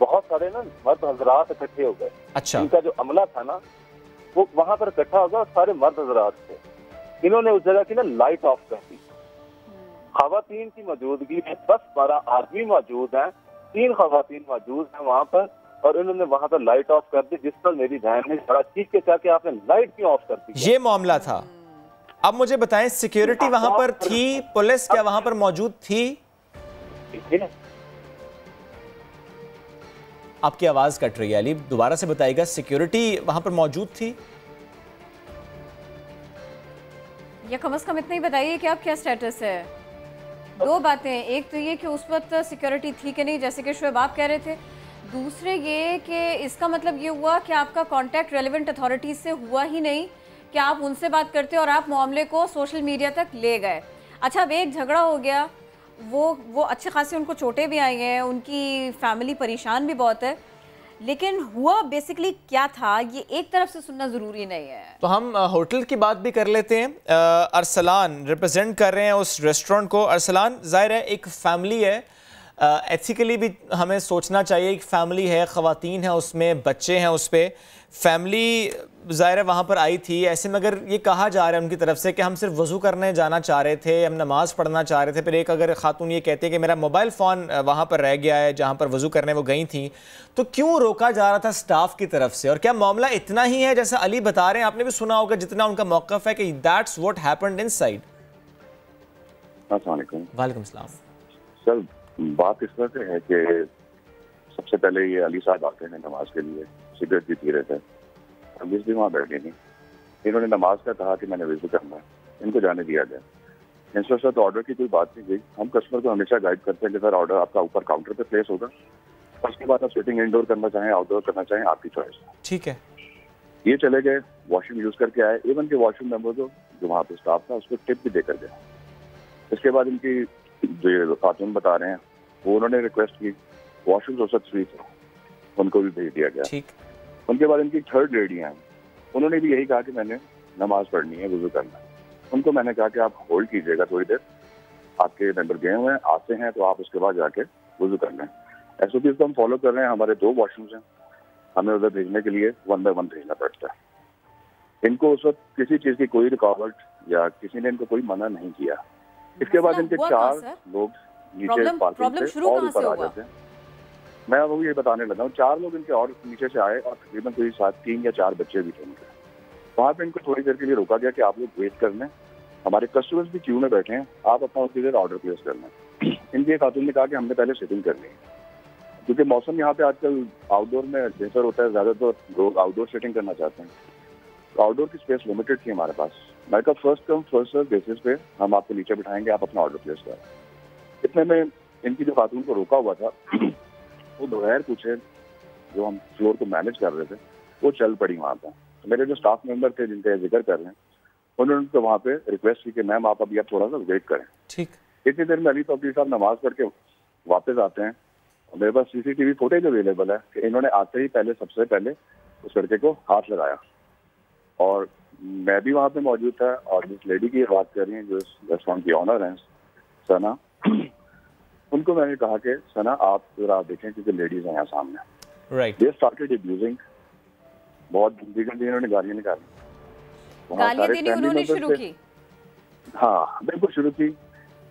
बहुत सारे ना मर्द हजरात इकट्ठे हो गए, अच्छा, इनका जो अमला था ना वो वहां पर इकट्ठा हो गया, सारे मर्द हजरात थे। इन्होंने उस जगह की ना लाइट ऑफ कर दी। खवातीन की मौजूदगी में 10-12 आदमी मौजूद हैं, 3 खवातीन मौजूद हैं वहां पर, और इन्होंने वहां पर लाइट ऑफ कर दी, जिस पर मेरी बहन ने बड़ा चीख के कहा कि आपने लाइट क्यों ऑफ कर दी। ये मामला था। अब मुझे बताएं, सिक्योरिटी वहां पर थी, पुलिस क्या वहां पर मौजूद थी? आपकी आवाज कट रही है अली, दोबारा से बताइएगा। सिक्योरिटी वहां पर मौजूद थी या कम से कम इतना ही बताइए कि अब क्या स्टेटस है? दो बातें, एक तो ये कि उस वक्त सिक्योरिटी थी कि नहीं, जैसे कि शुएब आप कह रहे थे। दूसरे ये कि इसका मतलब ये हुआ कि आपका कांटेक्ट रेलेवेंट अथॉरिटीज से हुआ ही नहीं, कि आप उनसे बात करते और आप मामले को सोशल मीडिया तक ले गए। अच्छा, अब एक झगड़ा हो गया, वो अच्छे खासे उनको चोटें भी आई हैं, उनकी फैमिली परेशान भी बहुत है, लेकिन हुआ बेसिकली क्या था ये एक तरफ से सुनना ज़रूरी नहीं है। तो हम होटल की बात भी कर लेते हैं। अरसलान रिप्रेजेंट कर रहे हैं उस रेस्टोरेंट को। अरसलान, जाहिर है एक फैमिली है, एथिकली भी हमें सोचना चाहिए, एक फैमिली है, ख़वातीन है उसमें, बच्चे हैं उस पर, फैमिली ज़ाहिर है वहाँ पर आई थी। ऐसे में अगर ये कहा जा रहा है उनकी तरफ से कि हम सिर्फ वज़ू करने जाना चाह रहे थे, हम नमाज़ पढ़ना चाह रहे थे, फिर एक अगर खातून ये कहती है कि मेरा मोबाइल फ़ोन वहाँ पर रह गया है जहाँ पर वज़ू करने वो गई थी, तो क्यों रोका जा रहा था स्टाफ की तरफ से? और क्या मामला इतना ही है जैसा अली बता रहे हैं? आपने भी सुना होगा जितना उनका मौक़िफ़ है कि दैट्स व्हाट हैपेंड इनसाइड। अस्सलाम वालेकुम। वालेकुम सलाम। सर, बात इस तरह से है कि सबसे पहले ये अली साहब आते हैं नमाज के लिए, सिगरेट भी पी रहे थे, हम भी वहाँ बैठे नहीं। इन्होंने नमाज का कहा कि मैंने वज़ू करना है, इनको जाने दिया गया। इंस्पेक्टर तो ऑर्डर की कोई बात नहीं गई। हम कस्टमर को हमेशा गाइड करते हैं कि सर ऑर्डर आपका ऊपर काउंटर पे प्लेस होगा, उसके बाद आप सिटिंग इंडोर करना चाहें, आउटडोर करना चाहें, आपकी चॉइस। ठीक है। ये चले गए, वॉशरूम यूज करके आए, इवन के वॉशरूम मेंबर जो वहाँ पे स्टाफ था उसको टिप भी देकर गया। इसके बाद इनकी जो खातून बता रहे हैं वो उन्होंने रिक्वेस्ट की, वॉशरूम जो सब फ्री थे उनको भी भेज दिया गया। ठीक। उनके बाद इनकी थर्ड लेडी हैं, उन्होंने भी यही कहा कि मैंने नमाज पढ़नी है, वज़ू करना है। उनको मैंने कहा कि आप होल्ड कीजिएगा थोड़ी देर, आपके मेंबर गए हुए हैं, आते हैं तो आप उसके बाद जाके वज़ू कर लें। SOP को हम फॉलो कर रहे हैं। हमारे 2 वॉशरूम्स हैं, हमें उधर भेजने के लिए 1 बाय 1 भेजना पड़ता है। इनको उस वक्त किसी चीज़ की कोई रुकावट या किसी ने इनको कोई मना नहीं किया। इसके बाद इनके 4 लोग नीचे पार्किंग से और ऊपर आ जाते हैं। मैं वो ये बताने लगा हूँ, 4 लोग इनके और नीचे से आए और तकरीबन कोई 3 या 4 बच्चे भी थे उनके। वहाँ पे इनको थोड़ी देर के लिए रोका गया कि आप लोग वेट कर लें, हमारे कस्टमर्स भी क्यू में बैठे हैं, आप अपना उतनी देर ऑर्डर प्लेस कर लें। इनकी खातून ने कहा कि हमने पहले सिटिंग करनी है, क्योंकि मौसम यहाँ पे आजकल आउटडोर में बेहतर होता है, ज़्यादातर लोग आउटडोर सिटिंग करना चाहते हैं। तो आउटडोर की स्पेस लिमिटेड थी हमारे पास। मैं कहा first come first serve basis पे हम आपको नीचे बिठाएंगे, आप अपना ऑर्डर प्लेस करें। इतने में इनकी जो खातून को रोका हुआ था वो बगैर पूछे, जो हम फ्लोर को मैनेज कर रहे थे, वो चल पड़ी वहाँ पर। तो मेरे जो स्टाफ मेंबर थे जिनका जिक्र कर रहे हैं, उन्होंने तो वहाँ पे रिक्वेस्ट की कि मैम आप अभी थोड़ा सा वेट करें। ठीक। इतनी देर में अली तौफीक साहब नमाज पढ़ के वापस आते हैं। मेरे पास CCTV फुटेज अवेलेबल है कि इन्होंने आते ही सबसे पहले उस लड़के को हाथ लगाया, और मैं भी वहाँ पे मौजूद था। और जिस लेडी की बात कर रही हैं, जो इस रेस्टोरेंट की ऑनर हैं सना, उनको मैंने कहा कि सना आप जरा देखें क्योंकि लेडीज हैं यहाँ सामने। राइट। दे स्टार्टेड अब्यूजिंग, बहुत गंदी गंदी इन्होंने गालियाँ निकाली, गालियाँ देनी उन्होंने शुरू की। हाँ बिल्कुल शुरू की,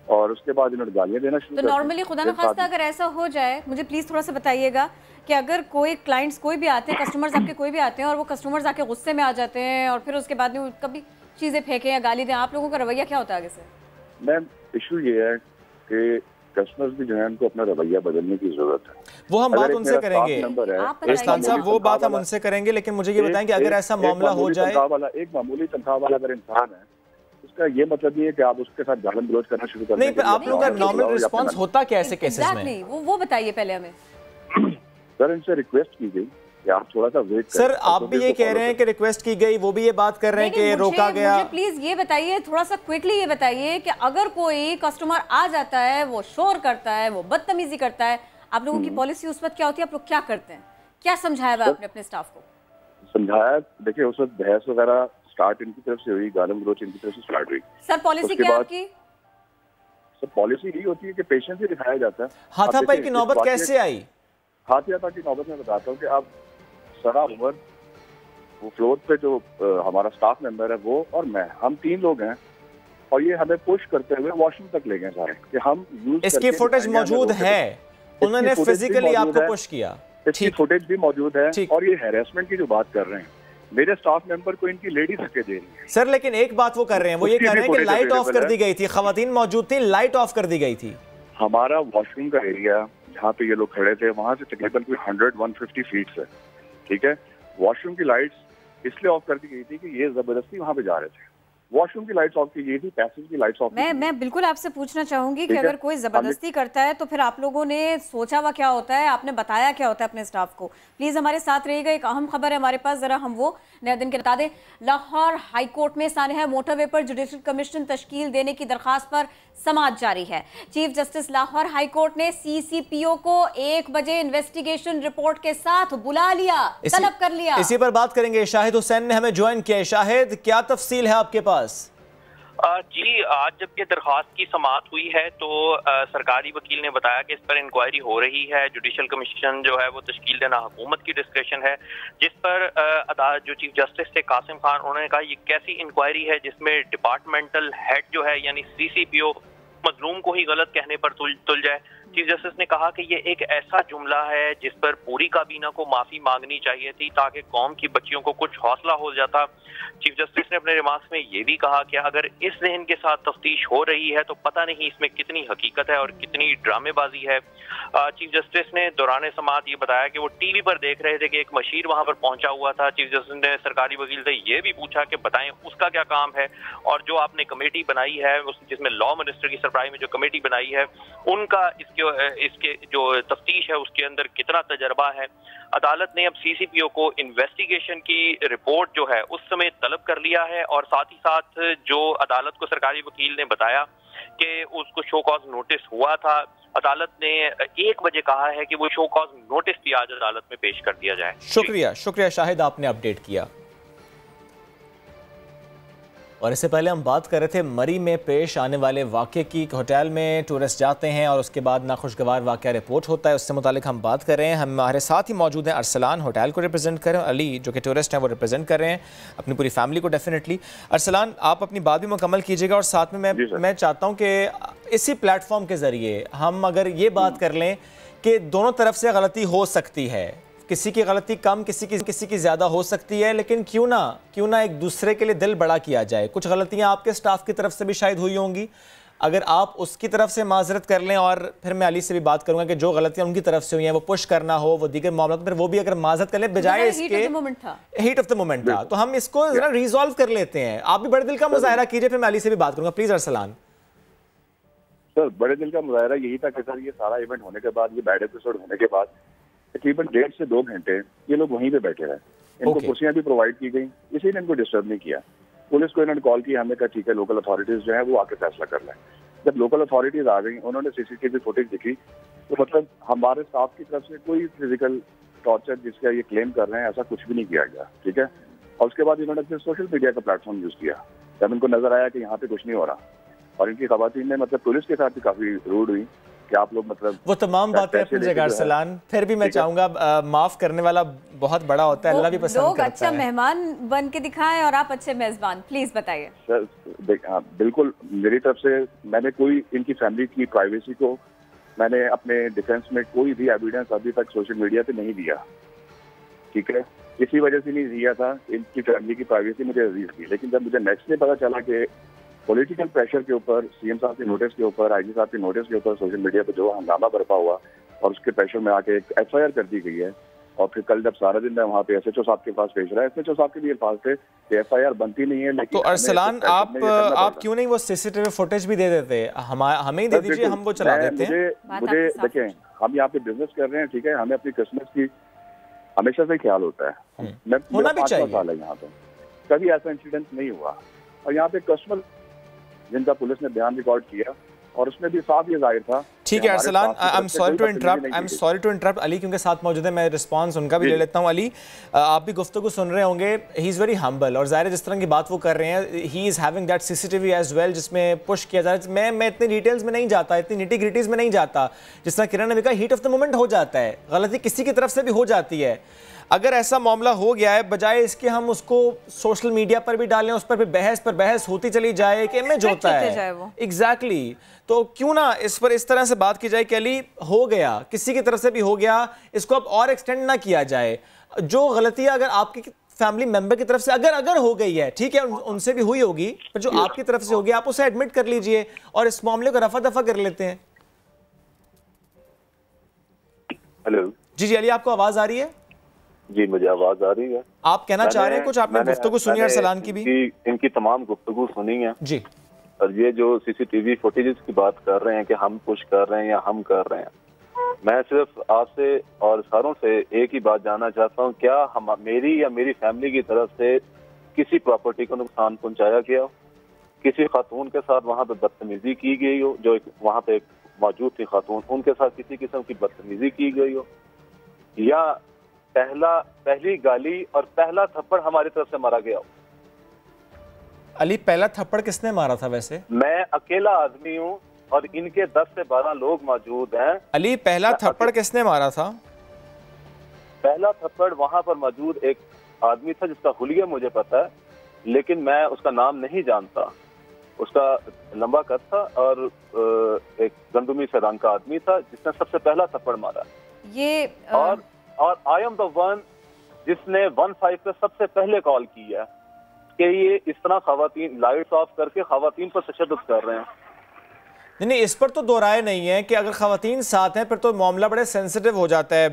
और उसके बाद इन्होंने गालियाँ देना शुरू। तो नॉर्मली खुदा न खास्ता अगर ऐसा हो जाए, मुझे प्लीज थोड़ा सा बताइएगा कि अगर कोई क्लाइंट्स कोई भी आते हैं, कस्टमर्स आपके कोई भी आते हैं और वो कस्टमर्स आके गुस्से में आ जाते हैं और फिर उसके बाद में कभी चीजें फेंकें या गाली दें, आप लोगों का रवैया क्या होता है आगे से? मैम इशू ये है कि कस्टमर्स भी जो है उनको अपना रवैया बदलने की जरूरत है। वो हम बात उनसे करेंगे इरफान साहब, वो बात हम उनसे करेंगे, लेकिन मुझे ये बताएं कि अगर ऐसा मामला हो जाए, एक मामूली तनख्वाह वाला अगर इंसान है, उसका ये मतलब नहीं है कि आप उसके साथ गालन गलौज करना शुरू कर दें। नहीं, आप लोगों का नॉर्मल रिस्पांस होता क्या ऐसे केसेस में? वो बताइए पहले हमें। सर इनसे रिक्वेस्ट की गई कि आप थोड़ा सा वेट करें। सर आप भी ये कह रहे हैं कि रिक्वेस्ट की गई, वो भी ये बात कर रहे हैं कि रोका गया। मुझे प्लीज ये बताइए, थोड़ा सा क्विकली ये बताइए कि अगर कोई कस्टमर आ जाता है, वो शोर करता है, वो बदतमीजी करता है, आप लोगों की पॉलिसी उस वक्त क्या होती है? आप लोग क्या करते हैं? क्या समझाया हुआ आपने अपने स्टाफ को? समझाया, देखिए उस वक्त बहस वगैरह स्टार्ट इनकी तरफ से हुई, गालम गलोच इनकी तरफ से स्टार्ट हुई। सर पॉलिसी क्या आपकी? सर पॉलिसी यही होती है कि पेशेंस ही दिखाया जाता है। हाथापाई की नौबत कैसे आई? हाथापाई की नौबत में बताता हूँ कि आप सरा उमर, वो फ्लोर पे जो हमारा स्टाफ मेंबर है वो और मैं, हम 3 लोग हैं, और ये हमें पुश करते हुए वॉशरूम तक ले गए सारे कि हम यूज। इसकी फुटेज मौजूद है, उन्होंने फिजिकली आपको पुश किया। इसकी फुटेज भी मौजूद है, और ये हैरेसमेंट की जो बात कर रहे हैं, मेरे स्टाफ मेंबर को इनकी लेडी धक्के दे रही है। सर लेकिन एक बात वो कर रहे हैं, वो ये कह रहे हैं कि लाइट ऑफ कर दी गई थी, खवातीन मौजूद थी, लाइट ऑफ कर दी गई थी। हमारा वॉशरूम का एरिया जहाँ पे ये लोग खड़े थे, वहां से तकरीबन कोई 100-150 फीट है, ठीक है। वॉशरूम की लाइट्स इसलिए ऑफ कर दी गई थी कि ये जबरदस्ती वहां पे जा रहे थे। वॉशरूम की लाइट्स ऑफ की गई थी, पैसेज की लाइट्स ऑफ। मैं बिल्कुल आपसे पूछना चाहूंगी कि अगर कोई जबरदस्ती करता है तो फिर आप लोगों ने सोचा हुआ क्या होता है, आपने बताया क्या होता है अपने स्टाफ को? प्लीज हमारे साथ रहिएगा, एक अहम खबर है हमारे पास, जरा हम वो नए दिन के बता दें। लाहौर हाई कोर्ट में सानहा मोटरवे पर जुडिशल कमीशन तश्कील देने की दरखास्त पर समाअत जारी है। Chief justice Lahore high court ने CCPO को 1 बजे इन्वेस्टिगेशन रिपोर्ट के साथ बुला लिया, तलब कर लिया। इसी पर बात करेंगे, शाहिद हुसैन ने हमें ज्वाइन किया। शाहिद, क्या तफसील है आपके पास? जी, आज जब ये दरख्वास्त की समाअत हुई है तो सरकारी वकील ने बताया कि इस पर इंक्वायरी हो रही है। जुडिशल कमीशन जो है वो तश्कील देना हुकूमत की डिस्क्रेशन है, जिस पर जो चीफ जस्टिस थे कासिम खान, उन्होंने कहा ये कैसी इंक्वायरी है जिसमें डिपार्टमेंटल हेड जो है यानी CCPO मजलूम को ही गलत कहने पर तुल जाए। चीफ जस्टिस ने कहा कि ये एक ऐसा जुमला है जिस पर पूरी काबीना को माफी मांगनी चाहिए थी ताकि कौम की बच्चियों को कुछ हौसला हो जाता। चीफ जस्टिस ने अपने रिमार्क्स में ये भी कहा कि अगर इस जहन के साथ तफ्तीश हो रही है तो पता नहीं इसमें कितनी हकीकत है और कितनी ड्रामेबाजी है। चीफ जस्टिस ने दौरान समाअत ये बताया कि वो टीवी पर देख रहे थे कि एक मशीर वहां पर पहुंचा हुआ था। चीफ जस्टिस ने सरकारी वकील से ये भी पूछा कि बताएं उसका क्या काम है, और जो आपने कमेटी बनाई है जिसमें लॉ मिनिस्टर की सरबराही में जो कमेटी बनाई है उनका इसके जो तफ्तीश है उसके अंदर कितना तजर्बा है। अदालत ने अब CCPO को इन्वेस्टिगेशन की रिपोर्ट जो है उस समय तलब कर लिया है, और साथ ही साथ जो अदालत को सरकारी वकील ने बताया कि उसको शो कॉज नोटिस हुआ था, अदालत ने 1 बजे कहा है कि वो शो कॉज नोटिस भी आज अदालत में पेश कर दिया जाए। शुक्रिया शाहिद, आपने अपडेट किया। और इससे पहले हम बात कर रहे थे मरी में पेश आने वाले वाक़े की। होटल में टूरिस्ट जाते हैं और उसके बाद नाखुशगवार वाक़या रिपोर्ट होता है, उससे मुतालिक हम बात कर रहे हैं। हमारे साथ ही मौजूद हैं अरसलान, होटल को रिप्रेजेंट कर रहे हैं, अली जो कि टूरिस्ट हैं वो रिप्रेजेंट कर रहे हैं अपनी पूरी फैमिली को। डेफिनेटली अरसलान, आप अपनी बात भी मुकम्मल कीजिएगा, और साथ में मैं चाहता हूँ कि इसी प्लेटफॉर्म के ज़रिए हम अगर ये बात कर लें कि दोनों तरफ से गलती हो सकती है, किसी की गलती कम, किसी की ज़्यादा हो सकती है, लेकिन क्यों ना एक दूसरे के लिए दिल बड़ा किया जाए। कुछ गलतियां आपके स्टाफ की तरफ से भी शायद हुई होंगी, अगर आप उसकी तरफ से माजरत कर लें, और फिर मैं अली से भी बात करूंगा कि जो गलतियां उनकी तरफ से हुई हैं वो पुश करना हो, वो दीगर मामला पर वो भी अगर माजरत कर लें, बजाय इसके हीट ऑफ द मोमेंट था, तो हम इसको जरा रिजॉल्व कर लेते हैं। आप भी बड़े दिल का मुजाहरा कीजिए, फिर मैं अली से भी बात करूंगा। प्लीज अरसलान। सर, बड़े दिल का मुजाहरा यही था कि सर ये सारा इवेंट होने के बाद, ये बैड एपिसोड होने के बाद तकरीबन 1.5 से 2 घंटे ये लोग वहीं पे बैठे रहे। इनको कुर्सियां भी प्रोवाइड की गई, इसी ने इनको डिस्टर्ब नहीं किया। पुलिस को इन्होंने कॉल किया, हमने कहा ठीक है लोकल अथॉरिटीज जो है वो आके फैसला कर लें। जब लोकल अथॉरिटीज आ गई, उन्होंने CCTV फुटेज दिखी, तो मतलब हमारे स्टाफ की तरफ से कोई फिजिकल टॉर्चर जिसका ये क्लेम कर रहे हैं ऐसा कुछ भी नहीं किया गया, ठीक है। और उसके बाद इन्होंने फिर सोशल मीडिया का प्लेटफॉर्म यूज किया। जब इनको नजर आया कि यहाँ पे कुछ नहीं हो रहा, और इनकी खवातीन ने मतलब पुलिस के साथ भी काफी रूड हुई कि आप लोग मतलब वो तमाम बातें अपनी जगह अरसलान। फिर भी मैं चाहूंगा माफ करने वाला बहुत बड़ा होता है, अल्लाह भी पसंद करता है। लोग अच्छा मेहमान बन के दिखाएं और आप अच्छे मेजबान, प्लीज बताइए। सर बिल्कुल, मेरी तरफ से मैंने कोई इनकी फैमिली की प्राइवेसी को मैंने अपने डिफेंस में कोई भी एविडेंस अभी तक सोशल मीडिया पे नहीं दिया, ठीक है। इसी वजह से नहीं दिया था, इनकी फैमिली की प्राइवेसी मुझे अजीज थी। लेकिन जब मुझे नेक्स्ट डे पता चला कि पॉलिटिकल प्रेशर के ऊपर, CM साहब के नोटिस के ऊपर, IG साहब के नोटिस के ऊपर सोशल मीडिया पे जो हंगामा बरपा हुआ और उसके प्रेशर में आके एक FIR कर दी गई है, और फिर कल जब सारा दिन मैं वहाँ पे SHO साहब के पास पेश रहा, SHO साहब के भी अल्फाज थे कि FIR बनती नहीं है। लेकिन तो अरसलान आप क्यों नहीं वो CCTV फुटेज भी दे देते, हमें ही दे दीजिए, हम वो चला देते हैं। मुझे देखें, हम यहाँ पे बिजनेस कर रहे हैं, ठीक है, हमें अपनी कस्टमर्स की हमेशा से ख्याल होता है। होना भी चाहिए। साल है यहाँ पे, कभी ऐसा इंसिडेंट नहीं हुआ। और यहाँ पे कस्टमर जिनका पुलिस ने बयान रिकॉर्ड किया, और उसमें भी साफ ये जाहिर था। ठीक है Arsalan, I am sorry to interrupt Ali, क्योंकि साथ मौजूद है, मैं रिस्पांस उनका भी ले लेता हूं। अली, आप भी गुफ्तगू सुन रहे होंगे, ही इज़ वेरी हम्बल, और ज़ाहिर है जिस तरह की बात वो कर रहे हैं, he is having that CCTV as well जिसमें पुश किया जा रहा है। मैं इतनी डिटेल्स में नहीं जाता, इतनी निटी ग्रिटीज़ में नहीं जाता। जिस तरह किरण ने भी कहा, हीट ऑफ द मोमेंट हो जाता है, गलती किसी की तरफ से भी हो जाती है। अगर ऐसा मामला हो गया है, बजाय इसके हम उसको सोशल मीडिया पर भी डालें, उस पर भी बहस होती चली जाए कि इमेज होता है। एग्जैक्टली, तो क्यों ना इस पर इस तरह से बात की जाए कि अली हो गया, किसी की तरफ से भी हो गया, इसको अब और एक्सटेंड ना किया जाए। जो गलतियां अगर आपकी फैमिली मेंबर की तरफ से अगर हो गई है, ठीक है, उनसे भी हुई होगी, पर जो आपकी तरफ से होगी आप उसे एडमिट कर लीजिए और इस मामले को रफा दफा कर लेते हैं। हेलो जी अली, आपको आवाज आ रही है? जी मुझे आवाज आ रही है। आप कहना चाह रहे हैं कुछ? आपने गुफ्तगू सुनी अरसलान की भी? इनकी तमाम गुफ्तगू सुनी है जी। और ये जो CCTV फुटेजेस की बात कर रहे हैं कि हम पुश कर रहे हैं या हम कर रहे हैं, मैं सिर्फ आपसे और सारों से एक ही बात जानना चाहता हूँ, क्या हम मेरी या मेरी फैमिली की तरफ से किसी प्रॉपर्टी को नुकसान पहुंचाया गया हो? किसी खातून के साथ वहाँ पे बदतमीजी की गई हो? जो वहाँ पे मौजूद थी खातून, उनके साथ किसी किस्म की बदतमीजी की गई हो? या पहली गाली और पहला थप्पड़ हमारी तरफ से मारा गया हो? अली, पहला थप्पड़ किसने मारा था वैसे? मैं अकेला आदमी हूँ और इनके 10 से 12 लोग मौजूद हैं। अली, पहला थप्पड़ किसने मारा था? पहला थप्पड़ वहाँ पर मौजूद एक आदमी था जिसका हुलिया मुझे पता है, लेकिन मैं उसका नाम नहीं जानता। उसका लंबा कद था और एक गंदुमी से रंग का आदमी था जिसने सबसे पहला थप्पड़ मारा। ये और आई एम द वन जिसने 15 पे सबसे पहले कॉल की है कि ये इस तरह खवातीन लाइट्स ऑफ करके खवातीन पर तशद्दुद कर रहे हैं। नहीं, इस पर तो दो राय नहीं है कि अगर खवातीन साथ हैं फिर तो मामला बड़े सेंसिटिव हो जाता है।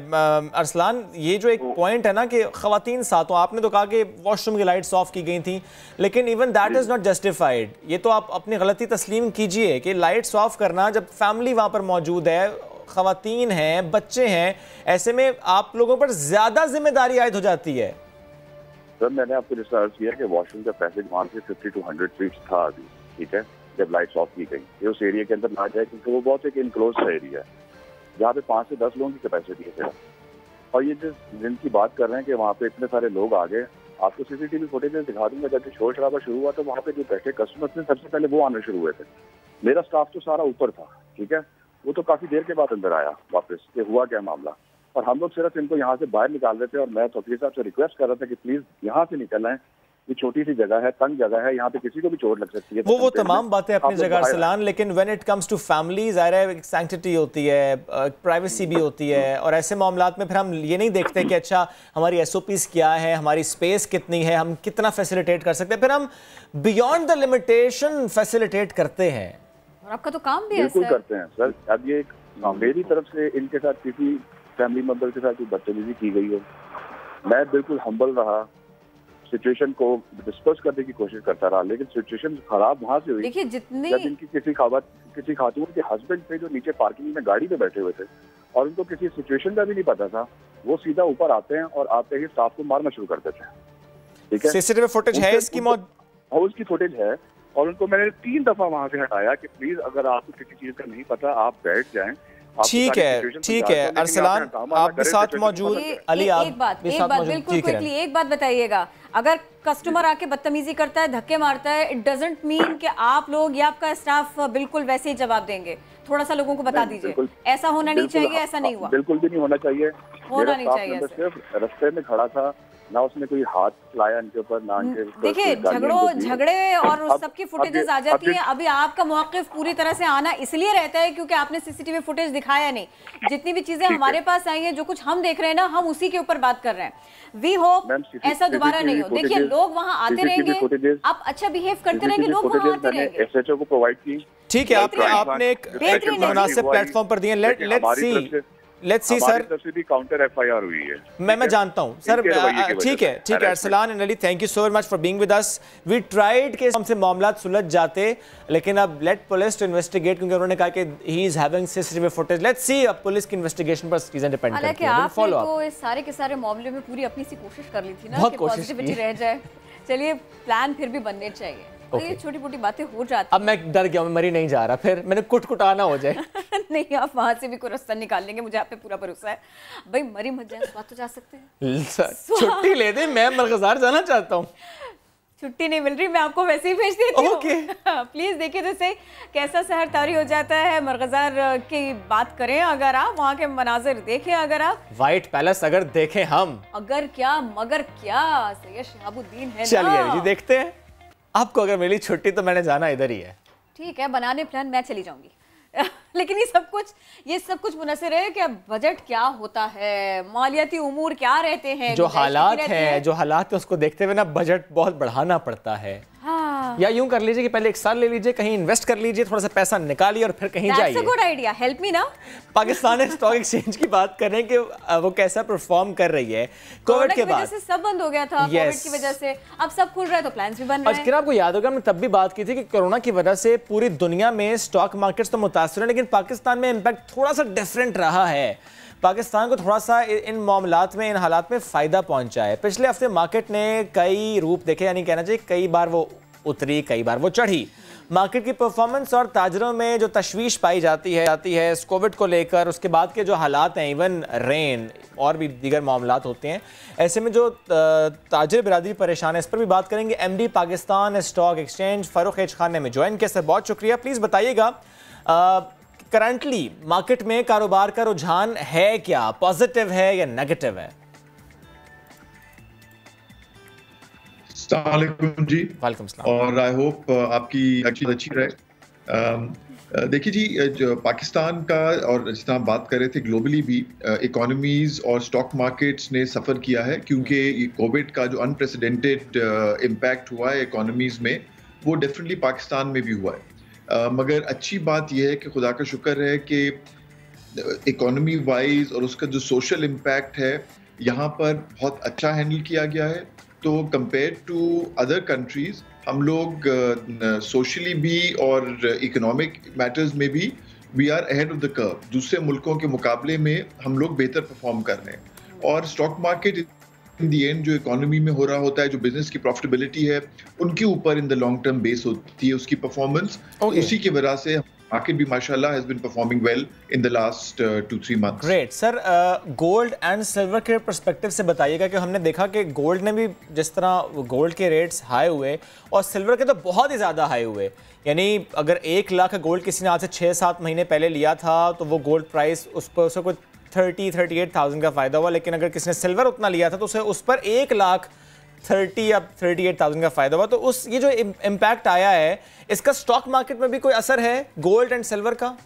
अरसलान, ये जो एक पॉइंट है ना कि खवातीन साथ हो, आपने तो कहा कि वॉशरूम की लाइट्स ऑफ की गई थी, लेकिन even that is not justified. ये तो आप अपनी गलती तस्लीम कीजिए कि लाइट्स ऑफ करना, जब फैमिली वहाँ पर मौजूद है, खवातीन हैं, बच्चे हैं, ऐसे में आप लोगों पर ज़्यादा जिम्मेदारी आयद हो जाती है। सर, मैंने आपको जैसा अर्ज किया कि वॉशरूम का पैसेज वहाँ से 50 to 100 फीट था अभी, ठीक है, जब लाइट्स ऑफ की गई। ये उस एरिया के अंदर ना जाए क्योंकि वो बहुत एक इनक्लोज एरिया है जहाँ पे 5 से 10 लोगों की कैपेसिटी है सिर्फ। और ये जिनकी बात कर रहे हैं कि वहाँ पे इतने सारे लोग आ गए, आपको CCTV फुटेज में दिखा दूंगा। जब शोर शराबा शुरू हुआ तो वहाँ पे जो बैठे कस्टमर्स थे सबसे पहले वो आने शुरू हुए थे। मेरा स्टाफ तो सारा ऊपर था, ठीक है, वो तो काफी देर के बाद अंदर आया वापस कि हुआ क्या मामला, और हम लोग सिर्फ इनको यहाँ से बाहर निकाल रहे थे। और मैं तौकीर साहब से रिक्वेस्ट कर रहा था कि प्लीज यहाँ से निकल आए, ये छोटी सी जगह है, तंग जगह है, यहाँ पे किसी को भी चोट लग सकती है। वो तमाम बातें अपनी जगह अरसलान, लेकिन when it comes to family, ज़ाहिर है एक सैंक्टिटी होती है, प्राइवेसी भी होती है, और ऐसे मामलात में फिर हम ये नहीं देखते कि अच्छा हमारी SOPs क्या है, हमारी स्पेस कितनी है, हम कितना फैसिलिटेट कर सकते हैं, फिर हम बियॉन्ड द लिमिटेशन फैसिलिटेट करते हैं। और आपका तो काम भी बिल्कुल करते हैं सर। अब ये मेरी तरफ से इनके साथ किसी फैमिली मेंबर के साथ कोई बदतमीजी की गई हो, मैं बिल्कुल हम्बल रहा, सिचुएशन को डिस्कस करने की कोशिश करता रहा, लेकिन सिचुएशन खराब वहाँ से हुई देखिए जितनी जब इनकी किसी खातून के हस्बैंड थे जो नीचे पार्किंग में गाड़ी पे बैठे हुए थे और उनको किसी सिचुएशन का भी नहीं पता था, वो सीधा ऊपर आते हैं और आते ही स्टाफ को मारना शुरू कर देते हैं। ठीक है, CCTV फुटेज है इसकी? उसकी फुटेज है और उनको मैंने 3 दफा वहाँ से हटाया कि प्लीज अगर आपको किसी चीज का नहीं पता आप बैठ जाएं। ठीक है अरसलान, आपके साथ मौजूद अली, एक बात बिल्कुल क्विकली एक बात बताइएगा, अगर कस्टमर आके बदतमीजी करता है, धक्के मारता है, इट डजंट मीन कि आप लोग या आपका स्टाफ बिल्कुल वैसे ही जवाब देंगे। थोड़ा सा लोगों को बता दीजिए, ऐसा होना नहीं चाहिए। ऐसा नहीं हुआ, बिल्कुल भी नहीं होना चाहिए, होना नहीं चाहिए। सिर्फ रास्ते में खड़ा था, ना उसने कोई हाथ लाया इनके ऊपर, ना इनके। देखिए झगड़े और सबकी फुटेजेस आ जाती हैं। अभी आपका मौक़िफ़ पूरी तरह से आना इसलिए रहता है क्योंकि आपने CCTV फुटेज दिखाया नहीं। जितनी भी चीजें हमारे पास आई हैं, जो कुछ हम देख रहे हैं ना, हम उसी के ऊपर बात कर रहे हैं। वी होप ऐसा दोबारा नहीं हो। देखिए लोग वहाँ आते रहेंगे, आप अच्छा बिहेव करते रहेंगे, लोग वहाँ आते रहेंगे। SHO को प्रोवाइड की, ठीक है, आपने एक मुनासिब प्लेटफॉर्म पर दिए। Let's see sir, counter FIR हुई है। मैं जानता हूं सर, ठीक है Arsalan and Ali, thank you so much for being with us. We tried के हमसे मामला सुलझ जाते, लेकिन अब लेट पुलिस टू इन्वेस्टिगेट, क्योंकि उन्होंने कहा कि he is having CCTV footage. Let's see, अब पुलिस की इन्वेस्टिगेशन पर चीजें डिपेंड करती हैं। फॉलो अप, तो इस सारे के सारे मामले में पूरी अपनी सी कोशिश कर ली थी ना कि पॉजिटिविटी रह जाए। चलिए, प्लान फिर भी बनने चाहिए। ये छोटी मोटी बातें हो जाती। अब मैं डर गया, मैं मरी नहीं जा रहा, फिर मैंने कुटकुटाना हो जाए। नहीं, आप वहां से भी कोई रास्ता निकाल लेंगे, मुझे आप पे पूरा भरोसा है। भाई मरी मत जाए, स्वाद तो जा सकते हैं। छुट्टी ले दे, मैं मरगजार जाना चाहता हूँ। छुट्टी नहीं मिल रही, मैं आपको वैसे ही भेज देती हूँ। प्लीज देखिए जैसे कैसा सहर तारी हो जाता है। मरगजार की बात करें अगर आप, वहाँ के मनाजिर देखें अगर आप, व्हाइट पैलेस अगर देखें हम, अगर क्या मगर क्या, सैयद शहाबुद्दीन है। चलिए जी देखते हैं। आपको अगर मिली छुट्टी तो मैंने जाना इधर ही है। ठीक है, बनाने प्लान, मैं चली जाऊंगी। लेकिन ये सब कुछ मुनसर है कि बजट क्या होता है, मालियाती उमूर क्या रहते हैं, जो हालात है उसको देखते हुए ना बजट बहुत बढ़ाना पड़ता है। हाँ या यूं कर लीजिए कि पहले 1 साल ले लीजिए, कहीं इन्वेस्ट कर लीजिए, थोड़ा सा पैसा निकालिए और फिर कहीं जाइए। That's a good idea. Help me now. Pakistan stock exchange की बात करें कि वो कैसा परफॉर्म कर रही है कोविड के बाद। से सब बंद हो गया था कोविड की वजह से, अब सब खुल रहा है तो प्लान्स भी बन रहे हैं। और आपको याद होगा हमने तब भी बात की थी कि कोरोना की वजह से पूरी दुनिया में स्टॉक मार्केट्स तो मुतासर हैं, लेकिन पाकिस्तान में इम्पैक्ट थोड़ा सा डिफरेंट रहा है। पाकिस्तान को थोड़ा सा इन मामलात में, इन हालात में फ़ायदा पहुंचा है। पिछले हफ्ते मार्केट ने कई रूप देखे, यानी कहना चाहिए कई बार वो उतरी, कई बार वो चढ़ी। मार्केट की परफॉर्मेंस और ताजरों में जो तशवीश पाई जाती है इस कोविड को लेकर, उसके बाद के जो हालात हैं, इवन रेन और भी दीगर मामलात होते हैं, ऐसे में जो ताजर बिरादरी परेशान है, इस पर भी बात करेंगे। MD Pakistan stock exchange Farooq H Khan ने हमें ज्वाइन किया। सर बहुत शुक्रिया। प्लीज़ बताइएगा करंटली मार्केट में कारोबार का रुझान है क्या, पॉजिटिव है या नेगेटिव है? अस्सलामुअलैकुम जी। वालेकुम सलाम। और आई होप आपकी एक्चुअली अच्छी रहे। देखिए जी, जो पाकिस्तान का और जिस तरह बात कर रहे थे ग्लोबली भी इकोनॉमीज और स्टॉक मार्केट्स ने सफ़र किया है, क्योंकि कोविड का जो अनप्रेसिडेंटेड इम्पैक्ट हुआ है इकोनॉमीज में, वो डेफिनेटली पाकिस्तान में भी हुआ है। मगर अच्छी बात यह है कि खुदा का शुक्र है कि इकोनॉमी वाइज और उसका जो सोशल इम्पैक्ट है यहाँ पर बहुत अच्छा हैंडल किया गया है। तो कंपेयर टू अदर कंट्रीज हम लोग सोशली भी और इकोनॉमिक मैटर्स में भी we are ahead of the curve. दूसरे मुल्कों के मुकाबले में हम लोग बेहतर परफॉर्म कर रहे हैं। और stock market in the and जो इकोनॉमी में हो रहा होता है, जो बिजनेस की प्रॉफिटेबिलिटी है, उनके ऊपर in the long term base होती है उसकी परफॉर्मेंस। उसी की वजह से मार्केट भी माशाल्लाह has been performing well in the last 2-3 months. Great. Sir gold and silver के पर्सपेक्टिव से बताइएगा कि हमने देखा कि गोल्ड ने भी जिस तरह गोल्ड के रेट्स हाई हुए और सिल्वर के तो बहुत ही ज़्यादा हाई हुए, यानी अगर 1 लाख गोल्ड किसी ने आज से 6-7 महीने पहले लिया था तो वो गोल्ड प्राइस उस पर उसे कोई 38,000 का फ़ायदा हुआ, लेकिन अगर किसी ने सिल्वर उतना लिया था तो उसे उस पर 1,30,000 या 38,000 का फ़ायदा हुआ। तो उस ये जो इम्पैक्ट आया है, इसका स्टॉक मार्केट में भी कोई असर है गोल्ड एंड सिल्वर का?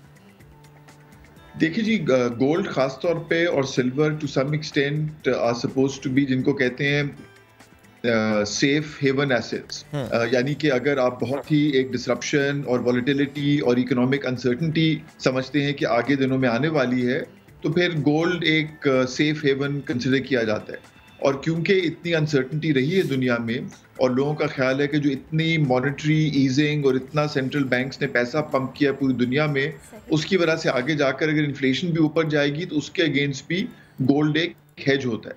देखिए जी, गोल्ड खास तौर पे और silver to some extent are supposed to be, जिनको कहते हैं सेफ हेवन एसेट्स। यानी कि अगर आप बहुत ही एक डिसरप्शन और वॉलेटिलिटी और इकोनॉमिक अनसर्टनिटी समझते हैं कि आगे दिनों में आने वाली है, तो फिर गोल्ड एक सेफ हेवन कंसिडर किया जाता है। और क्योंकि इतनी अनसर्टनिटी रही है दुनिया में और लोगों का ख्याल है कि जो इतनी मॉनेटरी ईजिंग और इतना सेंट्रल बैंक्स ने पैसा पंप किया पूरी दुनिया में, उसकी वजह से आगे जाकर अगर इन्फ्लेशन भी ऊपर जाएगी तो उसके अगेंस्ट भी गोल्ड एक हेज होता है।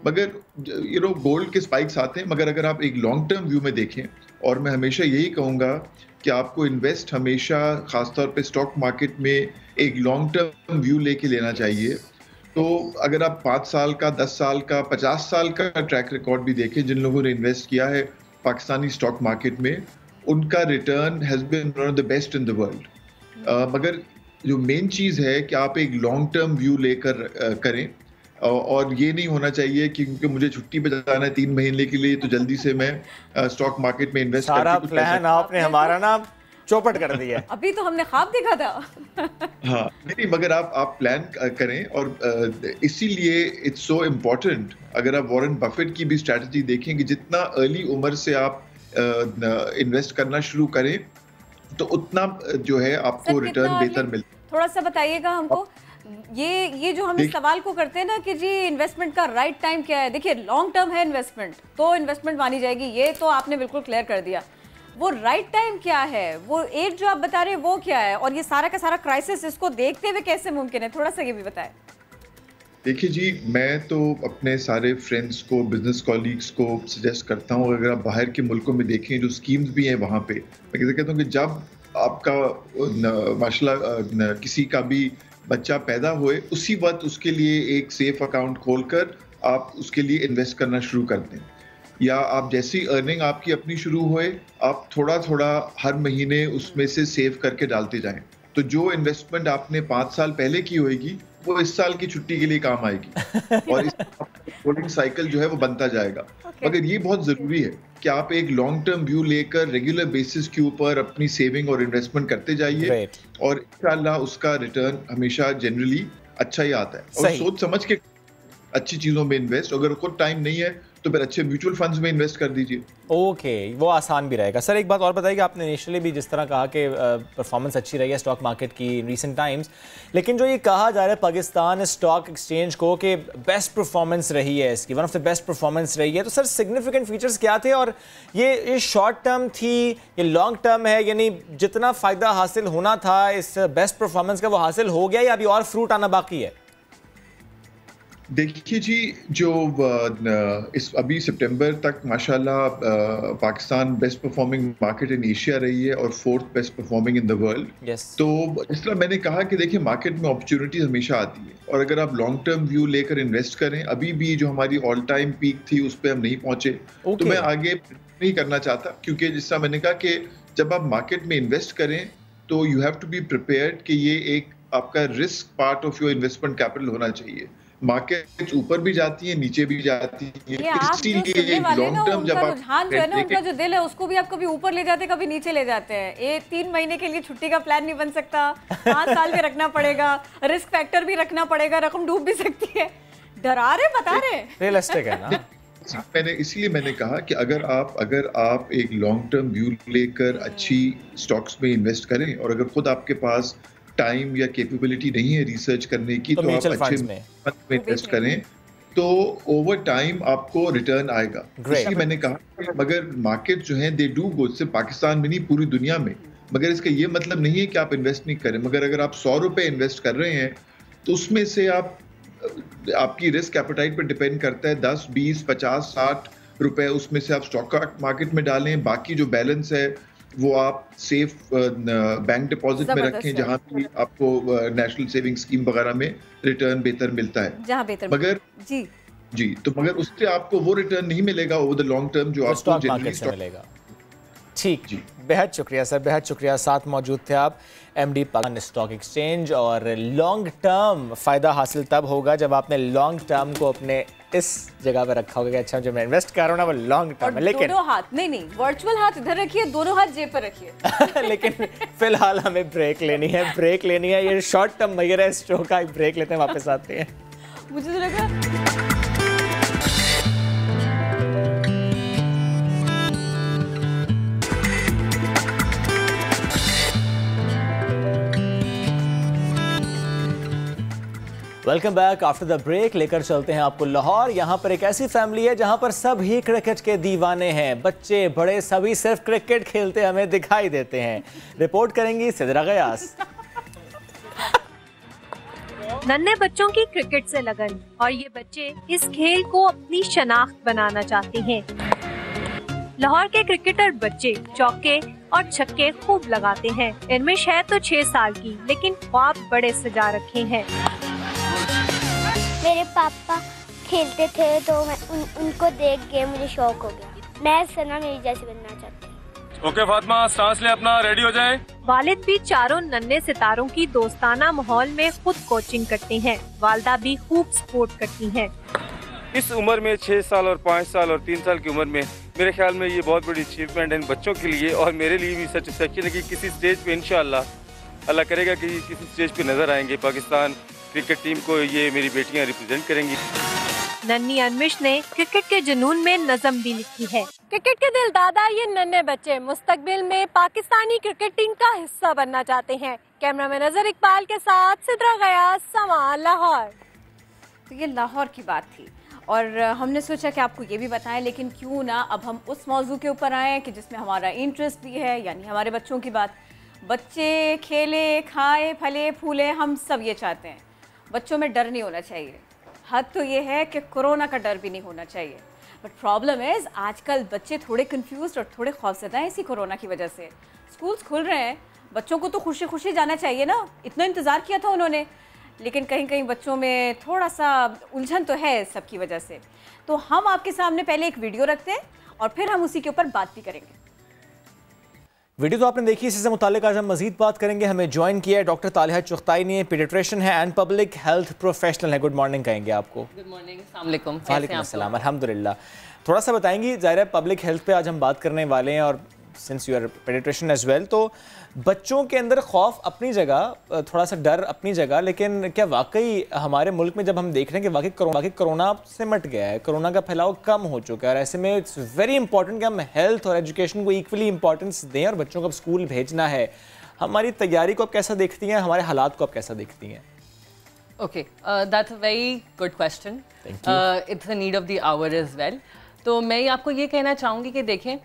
मगर गोल्ड के स्पाइक्स आते हैं, मगर अगर आप एक लॉन्ग टर्म व्यू में देखें, और मैं हमेशा यही कहूँगा कि आपको इन्वेस्ट हमेशा खासतौर पे स्टॉक मार्केट में एक लॉन्ग टर्म व्यू लेके लेना चाहिए। तो अगर आप 5 साल का, 10 साल का, 50 साल का ट्रैक रिकॉर्ड भी देखें जिन लोगों ने इन्वेस्ट किया है पाकिस्तानी स्टॉक मार्केट में, उनका return has been one of the best in the world. मगर जो मेन चीज़ है कि आप एक लॉन्ग टर्म व्यू लेकर करें, और ये नहीं होना चाहिए कि क्योंकि मुझे छुट्टी पे जाना है 3 महीने के लिए तो जल्दी से मैं स्टॉक मार्केट में इन्वेस्ट सारा प्लान आपने हमारा ना चौपट कर दिया। अभी तो हमने ख्वाब देखा था। हाँ नहीं, मगर आप प्लान करें, और इसीलिए इट्स सो इम्पोर्टेंट। अगर आप वॉरेन बफेट की भी स्ट्रैटेजी देखें कि जितना अर्ली उम्र से आप इन्वेस्ट करना शुरू करें तो उतना जो है आपको रिटर्न बेहतर मिलता है। थोड़ा सा बताइएगा हमको, ये जो हम इस सवाल को करते हैं ना कि जी इन्वेस्टमेंट का राइट टाइम क्या है। देखिए लॉन्ग टर्म है इन्वेस्टमेंट तो इन्वेस्टमेंट मानी जाएगी, ये तो आपने बिल्कुल क्लियर कर दिया। वो राइट टाइम क्या है, वो एज जो आप बता रहे हैं वो क्या है, और ये सारा का सारा क्राइसिस इसको देखते हुए कैसे मुमकिन है, थोड़ा सा ये भी बताएं। देखिए जी, मैं तो अपने सारे फ्रेंड्स को, बिजनेस कॉलीग्स को सजेस्ट करता हूँ, अगर आप बाहर के मुल्कों में देखें जो स्कीम्स भी हैं वहाँ पे, मैं कहता हूँ कि जब आपका माशाल्लाह किसी का भी बच्चा पैदा हुए उसी वक्त उसके लिए एक सेफ अकाउंट खोलकर आप उसके लिए इन्वेस्ट करना शुरू कर दें, या आप जैसी अर्निंग आपकी अपनी शुरू हुए आप थोड़ा थोड़ा हर महीने उसमें से सेव करके डालते जाएं। तो जो इन्वेस्टमेंट आपने 5 साल पहले की होगी वो इस साल की छुट्टी के लिए काम आएगी और इस होल्डिंग साइकिल जो है वो बनता जाएगा। मगर ये बहुत जरूरी है कि आप एक लॉन्ग टर्म व्यू लेकर रेगुलर बेसिस के ऊपर अपनी सेविंग और इन्वेस्टमेंट करते जाइए और इंशाल्लाह उसका रिटर्न हमेशा जनरली अच्छा ही आता है। और सोच समझ के अच्छी चीजों में इन्वेस्ट, अगर खुद टाइम नहीं है तो फिर अच्छे म्यूचुअल फंड्स में इन्वेस्ट कर दीजिए। ओके, वो आसान भी रहेगा। सर एक बात और बताइए कि आपने इनिशियली भी जिस तरह कहा कि परफॉर्मेंस अच्छी रही है स्टॉक मार्केट की इन रीसेंट टाइम्स, लेकिन जो ये कहा जा रहा है पाकिस्तान स्टॉक एक्सचेंज को कि बेस्ट परफॉर्मेंस रही है इसकी, one of the best performance रही है, तो सर सिग्निफिकेंट फीचर्स क्या थे और ये शॉर्ट टर्म थी, ये लॉन्ग टर्म है, यानी जितना फ़ायदा हासिल होना था इस बेस्ट परफॉर्मेंस का वो हासिल हो गया या अभी और फ्रूट आना बाकी है? देखिए जी, जो इस अभी सितंबर तक माशाल्लाह Pakistan best performing market in Asia रही है और 4th best performing in the world. तो इस तरह मैंने कहा कि देखिए मार्केट में अपॉर्चुनिटीज हमेशा आती है और अगर आप लॉन्ग टर्म व्यू लेकर इन्वेस्ट करें, अभी भी जो हमारी ऑल टाइम पीक थी उस पर हम नहीं पहुंचे, तो मैं आगे नहीं करना चाहता, क्योंकि जिस तरह मैंने कहा कि जब आप मार्केट में इन्वेस्ट करें तो you have to be prepared कि ये एक आपका risk part of your investment capital होना चाहिए। मार्केट ऊपर भी जाती है, नीचे भी जाती है, इसीलिए लॉन्ग टर्म जब आप रुझान जो है ना, उनका जो दिल है उसको भी आप कभी ऊपर ले जाते हैं कभी नीचे ले जाते हैं। ये 3 महीने के लिए छुट्टी का प्लान नहीं बन सकता, 5 साल भी रखना पड़ेगा, रिस्क फैक्टर भी रखना पड़ेगा, रकम डूब भी सकती है। डरा रहे बता रहे रियलिस्टिक है ना। इसलिए मैंने कहा कि अगर आप एक लॉन्ग टर्म व्यू लेकर अच्छी स्टॉक्स में इन्वेस्ट करें और अगर खुद आपके पास टाइम या कैपेबिलिटी नहीं है रिसर्च करने की, तो आप अच्छे फंड में इन्वेस्ट करें तो ओवर टाइम आपको रिटर्न आएगा। इसलिए मैंने कहा मगर मार्केट जो है दे डू गो, सिर्फ पाकिस्तान में नहीं पूरी दुनिया में, मगर इसका ये मतलब नहीं है कि आप इन्वेस्ट नहीं करें। मगर अगर आप 100 रुपए इन्वेस्ट कर रहे हैं तो उसमें से आपकी रिस्क एपेटाइट पर डिपेंड करता है 10, 20, 50, 60 रुपए उसमें से आप स्टॉक मार्केट में डालें, बाकी जो बैलेंस है वो आप सेफ बैंक डिपॉजिट में रखें जहां भी आपको नेशनल सेविंग स्कीम वगैरह में रिटर्न बेहतर मिलता है, जहां बेहतर मगर जी तो मगर उससे आपको वो रिटर्न नहीं मिलेगा ओवर द लॉन्ग टर्म जो आपको जनरली स्टॉक मिलेगा। ठीक जी, बेहद शुक्रिया सर, बेहद शुक्रिया। साथ मौजूद थे आप MD पाकिस्तान स्टॉक एक्सचेंज। और लॉन्ग टर्म फ़ायदा हासिल तब होगा जब आपने लॉन्ग टर्म को अपने इस जगह पे रखा होगा कि अच्छा जो मैं इन्वेस्ट कर रहा हूँ ना वो लॉन्ग टर्म है। लेकिन दोनों हाथ नहीं वर्चुअल हाथ इधर रखिए, दोनों हाथ जेब पर रखिए। लेकिन फिलहाल हमें ब्रेक लेनी है, ये शॉर्ट टर्म वगैरह इस शो का ब्रेक लेते हैं, वापस आते हैं। मुझे तो लगा welcome back after the break. लेकर चलते हैं आपको लाहौर। यहाँ पर एक ऐसी फैमिली है जहाँ पर सब ही क्रिकेट के दीवाने हैं, बच्चे बड़े सभी सिर्फ क्रिकेट खेलते हमें दिखाई देते हैं। रिपोर्ट करेंगी सिद्रा गयास। नन्हे बच्चों की क्रिकेट से लगन और ये बच्चे इस खेल को अपनी शनाख्त बनाना चाहते हैं। लाहौर के क्रिकेटर बच्चे चौके और छक्के खूब लगाते हैं। इनमें है तो 6 साल की, लेकिन ख्वाब बड़े सजा रखे हैं। मेरे पापा खेलते थे तो मैं उनको देख के मुझे शौक हो गया। मैं सना मेरी जैसे बनना चाहती हूँ। ओके फातिमा, सांस ले अपना, रेडी हो जाए। वालिद भी चारों नन्हे सितारों की दोस्ताना माहौल में खुद कोचिंग करते हैं। वालदा भी खूब सपोर्ट करती हैं। इस उम्र में 6 साल और 5 साल और 3 साल की उम्र में मेरे ख्याल में ये बहुत बड़ी अचीवमेंट है इन बच्चों के लिए और मेरे लिए भी सेटिस्फेक्शन है कि किसी स्टेज पे इंशाअल्लाह अल्लाह करेगा कि किसी स्टेज पे नजर आएंगे। पाकिस्तान क्रिकेट टीम को ये मेरी बेटियां रिप्रेजेंट करेंगी। नन्ही अनमिश ने क्रिकेट के जुनून में नज़म भी लिखी है। क्रिकेट के दिल दादा ये नन्हे बच्चे मुस्तकबिल में पाकिस्तानी क्रिकेट टीम का हिस्सा बनना चाहते हैं। कैमरामैन नजर इकबाल के साथ सिद्रा गयास, समा लाहौर। तो ये लाहौर की बात थी और हमने सोचा कि आपको ये भी बताएं, लेकिन क्यों ना अब हम उस मौजू के ऊपर आए कि जिसमें हमारा इंटरेस्ट भी है, यानी हमारे बच्चों की बात। बच्चे खेले, खाए, फले, फूले, हम सब ये चाहते हैं। बच्चों में डर नहीं होना चाहिए। हद तो ये है कि कोरोना का डर भी नहीं होना चाहिए। बट प्रॉब्लम इज़ आजकल बच्चे थोड़े कंफ्यूज और थोड़े खौफज़दा हैं इसी कोरोना की वजह से। स्कूल्स खुल रहे हैं, बच्चों को तो खुशी खुशी जाना चाहिए ना, इतना इंतज़ार किया था उन्होंने, लेकिन कहीं कहीं बच्चों में थोड़ा सा उलझन तो है सबकी वजह से। तो हम आपके सामने पहले एक वीडियो रखते हैं और फिर हम उसी के ऊपर बात भी करेंगे। वीडियो तो आपने देखी, इसी से मुताल्लिक आज हम मजीद बात करेंगे। हमें ज्वाइन किया है डॉक्टर तालिहा चुगताई ने, पीडियाट्रिशियन है एंड पब्लिक हेल्थ प्रोफेशनल है। गुड मॉर्निंग कहेंगे आपको। गुड मॉर्निंग, अस्सलाम वालेकुम। वालेकुम अस्सलाम, अल्हम्दुलिल्लाह। थोड़ा सा बताएंगी, ज़ाहिर है पब्लिक हेल्थ पे आज हम बात करने वाले हैं और since you are paediatrician as well, तो बच्चों के अंदर खौफ अपनी जगह, थोड़ा सा डर अपनी जगह, लेकिन क्या वाकई हमारे मुल्क में जब हम देख रहे हैं कि वाकई कोरोना सिमट गया है, कोरोना का फैलाव कम हो चुका है, और ऐसे में इट्स वेरी इंपॉर्टेंट कि हम हेल्थ और एजुकेशन को इक्वली इंपॉर्टेंस दें और बच्चों को अब स्कूल भेजना है, हमारी तैयारी को आप कैसा देखती हैं, हमारे हालात को आप कैसा देखती हैं? Okay, that's a very good question. Thank you. It's the need of the hour as well. तो मैं आपको ये कहना चाहूँगी कि देखें,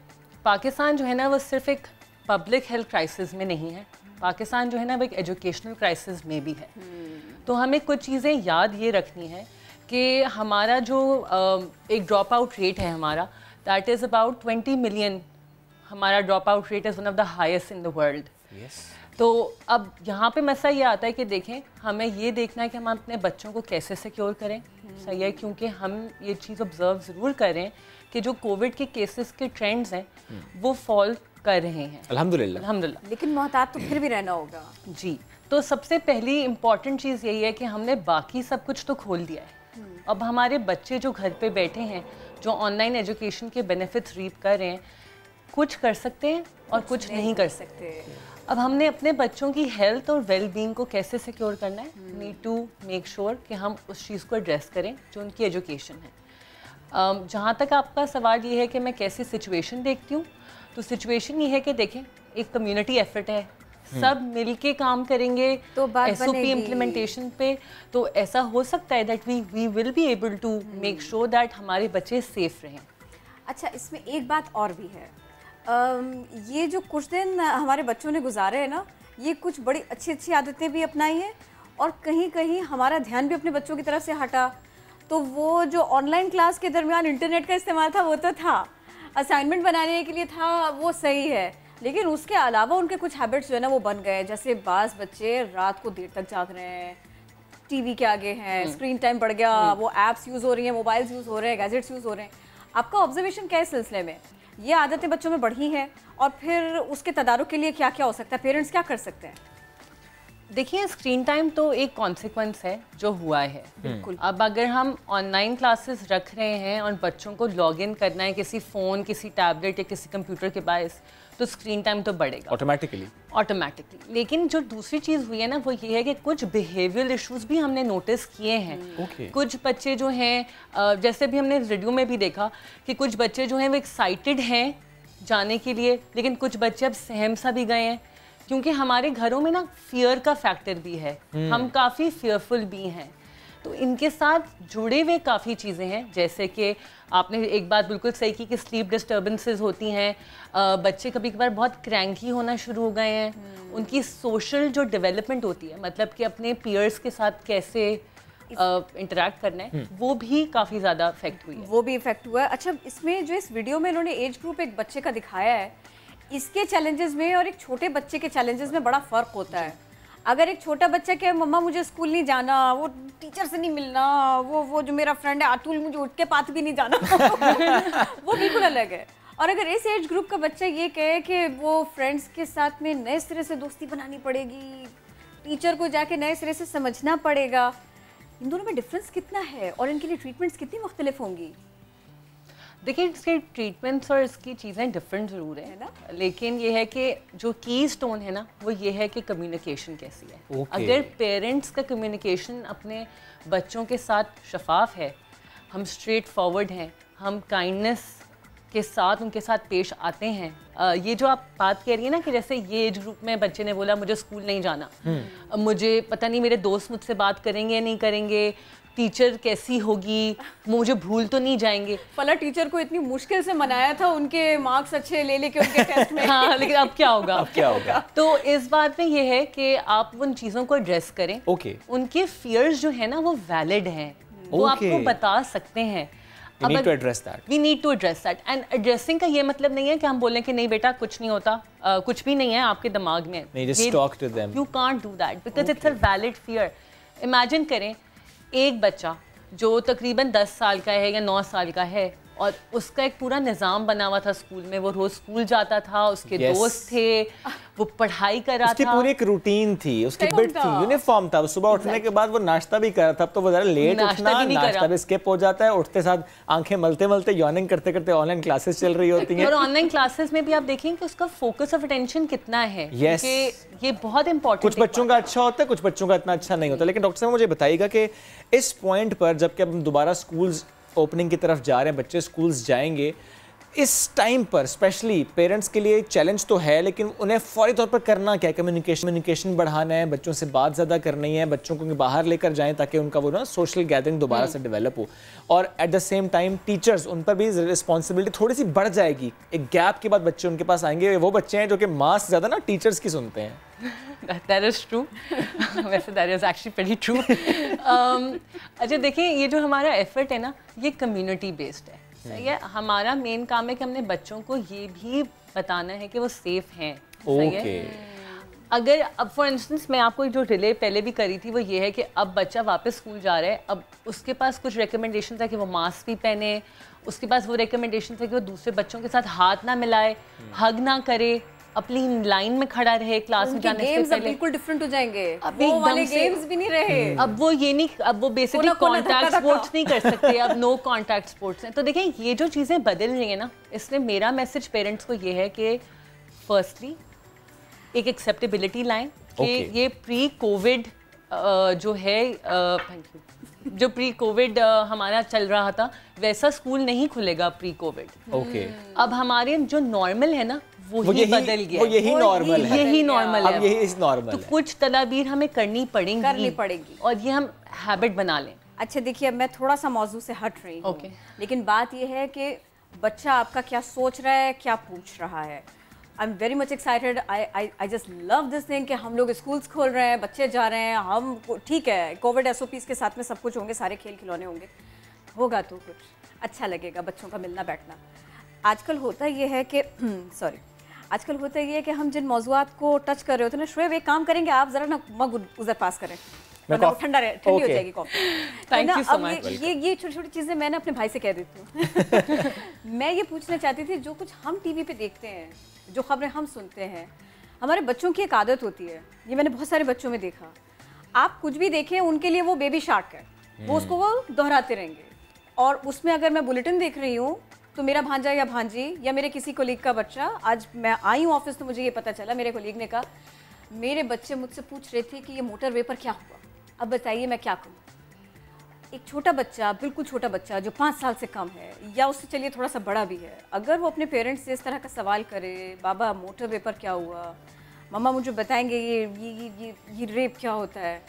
पाकिस्तान जो है ना वो सिर्फ एक पब्लिक हेल्थ क्राइसिस में नहीं है, पाकिस्तान जो है ना वो एक एजुकेशनल क्राइसिस में भी है। तो हमें कुछ चीज़ें याद ये रखनी है कि हमारा जो एक ड्रॉप आउट रेट है हमारा, दैट इज़ अबाउट 20 मिलियन, हमारा drop out rate is one of the highest in the world. तो अब यहाँ पे मसला ये आता है कि देखें, हमें ये देखना है कि हम अपने बच्चों को कैसे सिक्योर करें, सही है, क्योंकि हम ये चीज़ ऑब्जर्व ज़रूर करें कि जो कोविड के केसेस के ट्रेंड्स हैं वो फॉल कर रहे हैं, अल्हम्दुलिल्लाह। लेकिन मोहतात तो फिर भी रहना होगा जी। तो सबसे पहली इम्पॉर्टेंट चीज़ यही है कि हमने बाकी सब कुछ तो खोल दिया है, अब हमारे बच्चे जो घर पे बैठे हैं, जो ऑनलाइन एजुकेशन के बेनिफिट्स रीप कर रहे हैं, कुछ कर सकते हैं और कुछ नहीं कर सकते। अब हमने अपने बच्चों की हेल्थ और वेल बीइंग को कैसे सिक्योर करना है, नीड टू मेक श्योर कि हम उस चीज़ को एड्रेस करें जो उनकी एजुकेशन है। जहाँ तक आपका सवाल ये है कि मैं कैसी सिचुएशन देखती हूँ, तो सिचुएशन ये है कि देखें, एक कम्युनिटी एफर्ट है, सब मिल के काम करेंगे तो SOP इम्प्लीमेंटेशन पे, तो ऐसा हो सकता है that we will be able to make sure that हमारे बच्चे सेफ रहें। अच्छा, इसमें एक बात और भी है, ये जो कुछ दिन हमारे बच्चों ने गुजारे हैं ना, ये कुछ बड़ी अच्छी अच्छी आदतें भी अपनाई हैं और कहीं कहीं हमारा ध्यान भी अपने बच्चों की तरफ से हटा। तो वो जो ऑनलाइन क्लास के दरमियान इंटरनेट का इस्तेमाल था वो तो था, असाइनमेंट बनाने के लिए था, वो सही है, लेकिन उसके अलावा उनके कुछ हैबिट्स जो है ना वो बन गए। जैसे बाज़ बच्चे रात को देर तक जाग रहे हैं, टीवी के आगे हैं, स्क्रीन टाइम बढ़ गया, वो ऐप्स यूज़ हो रही हैं, मोबाइल्स यूज़ हो रहे हैं, गैजेट्स यूज़ हो रहे हैं। आपका ऑब्जर्वेशन क्या है इस सिलसिले में? ये आदतें बच्चों में बढ़ी हैं और फिर उसके तदारुक के लिए क्या क्या हो सकता है, पेरेंट्स क्या कर सकते हैं? देखिए, स्क्रीन टाइम तो एक कॉन्सिक्वेंस है जो हुआ है, बिल्कुल। अब अगर हम ऑनलाइन क्लासेस रख रहे हैं और बच्चों को लॉग इन करना है किसी फ़ोन, किसी टैबलेट या किसी कंप्यूटर के बायस, तो स्क्रीन टाइम तो बढ़ेगा ऑटोमेटिकली। लेकिन जो दूसरी चीज़ हुई है ना वो ये है कि कुछ बिहेवियरल इश्यूज भी हमने नोटिस किए हैं। कुछ बच्चे जो हैं, जैसे भी हमने वीडियो में भी देखा कि कुछ बच्चे जो हैं वो एक्साइटेड हैं जाने के लिए, लेकिन कुछ बच्चे अब सहम सा भी गए हैं, क्योंकि हमारे घरों में ना फियर का फैक्टर भी है, हम काफ़ी फियरफुल भी हैं। तो इनके साथ जुड़े हुए काफ़ी चीज़ें हैं, जैसे कि आपने एक बात बिल्कुल सही की कि स्लीप डिस्टर्बेंसेस होती हैं, बच्चे कभी कभार बहुत क्रैंकी होना शुरू हो गए हैं, उनकी सोशल जो डेवलपमेंट होती है, मतलब कि अपने पीयर्स के साथ कैसे इंटरेक्ट करना है, वो भी काफ़ी ज़्यादा इफेक्ट हुई है, वो भी इफेक्ट हुआ है। अच्छा, इसमें जो इस वीडियो में इन्होंने एज ग्रुप एक बच्चे का दिखाया है, इसके चैलेंजेस में और एक छोटे बच्चे के चैलेंजेस में बड़ा फ़र्क होता है। अगर एक छोटा बच्चा कहे मम्मा मुझे स्कूल नहीं जाना, वो टीचर से नहीं मिलना, वो जो मेरा फ्रेंड है अतुल, मुझे उठ के पात भी नहीं जाना वो बिल्कुल अलग है। और अगर इस एज ग्रुप का बच्चा ये कहे कि वो फ्रेंड्स के साथ में नए सिरे से दोस्ती बनानी पड़ेगी, टीचर को जाके नए सिरे से समझना पड़ेगा, इन दोनों में डिफरेंस कितना है और इनके लिए ट्रीटमेंट्स कितनी मुख्तलिफ होंगी? देखिए, इसके ट्रीटमेंट्स और इसकी चीज़ें डिफरेंट ज़रूर है ना, लेकिन ये है कि जो की स्टोन है ना वो ये है कि कम्युनिकेशन कैसी है। अगर पेरेंट्स का कम्युनिकेशन अपने बच्चों के साथ शफाफ है, हम स्ट्रेट फॉरवर्ड हैं, हम काइंडनेस के साथ उनके साथ पेश आते हैं, ये जो आप बात कह रही है ना कि जैसे ये एज ग्रुप में बच्चे ने बोला मुझे स्कूल नहीं जाना, मुझे पता नहीं मेरे दोस्त मुझसे बात करेंगे या नहीं करेंगे, टीचर कैसी होगी, मुझे भूल तो नहीं जाएंगे। फला टीचर को इतनी मुश्किल से मनाया था उनके मार्क्स अच्छे ले लेके उनके टेस्ट में हाँ, लेकिन अब क्या होगा तो इस बात में ये है कि आप उन चीज़ों को एड्रेस करें। उनके फियर्स जो है ना वो वैलिड हैं, वो आपको बता सकते हैं। We need to address that. We need to address that. And addressing का ये मतलब नहीं है कि हम बोलें कि नहीं बेटा कुछ नहीं होता, कुछ भी नहीं है आपके दिमाग में। Just talk to them. You can't do that because it's a valid fear. Imagine करें एक बच्चा जो तकरीबन 10 साल का है या 9 साल का है, और उसका एक पूरा निज़ाम बना हुआ था स्कूल में। वो रोज स्कूल जाता था, उसके दोस्त थे, वो पढ़ाई कर रहा था, उसकी पूरी एक रूटीन थी, उसकी बिट थी, यूनिफॉर्म था। सुबह उठने के बाद वो नाश्ता भी कर रहा था। अब तो वो जरा लेट उठना, नाश्ता भी स्किप हो जाता है, उठते साथ आंखें मलते मलते यॉर्निंग करते करते ऑनलाइन क्लासेस चल रही होती हैं। और ऑनलाइन क्लासेस में भी आप देखेंगे कि उसका फोकस ऑफ अटेंशन कितना है। ये बहुत इंपॉर्टेंट। कुछ बच्चों का अच्छा होता है, कुछ बच्चों का इतना अच्छा नहीं होता। लेकिन डॉक्टर साहब मुझे बताइएगा कि इस पॉइंट पर जबकि अब दोबारा स्कूल्स ओपनिंग की तरफ जा रहे हैं, बच्चे स्कूल्स जाएंगे, इस टाइम पर स्पेशली पेरेंट्स के लिए चैलेंज तो है, लेकिन उन्हें फौरी तौर पर करना क्या है? कम्युनिकेशन बढ़ाना है, बच्चों से बात ज़्यादा करनी है, बच्चों को बाहर लेकर जाएं ताकि उनका वो ना सोशल गैदरिंग दोबारा से डेवलप हो। और at the same time teachers, उन पर भी रिस्पॉन्सिबिलिटी थोड़ी सी बढ़ जाएगी। एक गैप के बाद बच्चे उनके पास आएंगे, वो बच्चे हैं जो कि मास ज़्यादा ना टीचर्स की सुनते हैं। That is true. वैसे that is actually pretty true. अच्छा देखिए, ये जो हमारा एफर्ट है ना, ये कम्युनिटी बेस्ड है। सही है। हमारा मेन काम है कि हमने बच्चों को ये भी बताना है कि वो सेफ हैं। सही है। अगर अब फॉर इंस्टेंस मैं आपको जो रिले पहले भी करी थी वो ये है कि अब बच्चा वापस स्कूल जा रहा है, अब उसके पास कुछ रिकमेंडेशन है कि वो मास्क भी पहने, उसके पास वो रिकमेंडेशन है कि वो दूसरे बच्चों के साथ हाथ ना मिलाए, हग ना करे, अपनी लाइन में खड़ा रहे क्लास में जाने से पहले। बिल्कुल डिफरेंट हो जाएंगे, वो वाले गेम्स भी नहीं रहे। अब वो ये नहीं, अब वो बेसिकली कॉन्टैक्ट स्पोर्ट्स नहीं कर सकते, अब नो कॉन्टैक्ट स्पोर्ट्स हैं। तो देखें, ये जो चीज़ें बदल रही हैं ना, इसलिए मेरा मैसेज पेरेंट्स को ये है कि फर्स्टली एक एक्सेप्टेबिलिटी लाएं कि ये प्री कोविड जो है, थैंक यू, जो प्री कोविड हमारा चल रहा था वैसा स्कूल नहीं खुलेगा प्री कोविड। अब हमारे जो नॉर्मल है ना वो बदल गया, वो यही नॉर्मल है, यही नॉर्मल है, अब यही नॉर्मल है। तो कुछ तदाबीर हमें करनी पड़ेंगी और ये हम हैबिट बना लें। अच्छा देखिए, अब मैं थोड़ा सा मौजू से हट रही हूँ, लेकिन बात ये है कि बच्चा आपका क्या सोच रहा है, क्या पूछ रहा है। I am very much excited, I just love this thing कि हम लोग स्कूल्स खोल रहे हैं, बच्चे जा रहे हैं, हम ठीक है कोविड SOPs के साथ में सब कुछ होंगे, सारे खेल खिलौने होंगे, होगा तो कुछ अच्छा लगेगा, बच्चों का मिलना बैठना। आजकल होता ये है कि सॉरी आजकल होता ये है कि हम जिन मौजूआत को टच कर रहे होते हैं ना, शुएब एक काम करेंगे, आप जरा ना मग उधर पास करें, ठंडी हो जाएगी coffee. Thank you so much. ये छोटी छोटी चीज़ें मैं ना अपने भाई से कह देती हूँ। मैं ये पूछना चाहती थी, जो कुछ हम टीवी पे देखते हैं, जो खबरें हम सुनते हैं, हमारे बच्चों की एक आदत होती है, ये मैंने बहुत सारे बच्चों में देखा, आप कुछ भी देखें उनके लिए वो बेबी शार्क है, वो उसको वो दोहराते रहेंगे। और उसमें अगर मैं बुलेटिन देख रही हूँ तो मेरा भांजा या भांजी या मेरे किसी कोलीग का बच्चा, आज मैं आई हूँ ऑफिस तो मुझे ये पता चला, मेरे कोलीग ने कहा मेरे बच्चे मुझसे पूछ रहे थे कि ये मोटरवे पर क्या हुआ, अब बताइए मैं क्या करूँ। एक छोटा बच्चा, बिल्कुल छोटा बच्चा जो 5 साल से कम है या उससे चलिए थोड़ा सा बड़ा भी है, अगर वो अपने पेरेंट्स से इस तरह का सवाल करे, बाबा मोटरवे पर क्या हुआ, मम्मा मुझे बताएंगे ये रेप क्या होता है,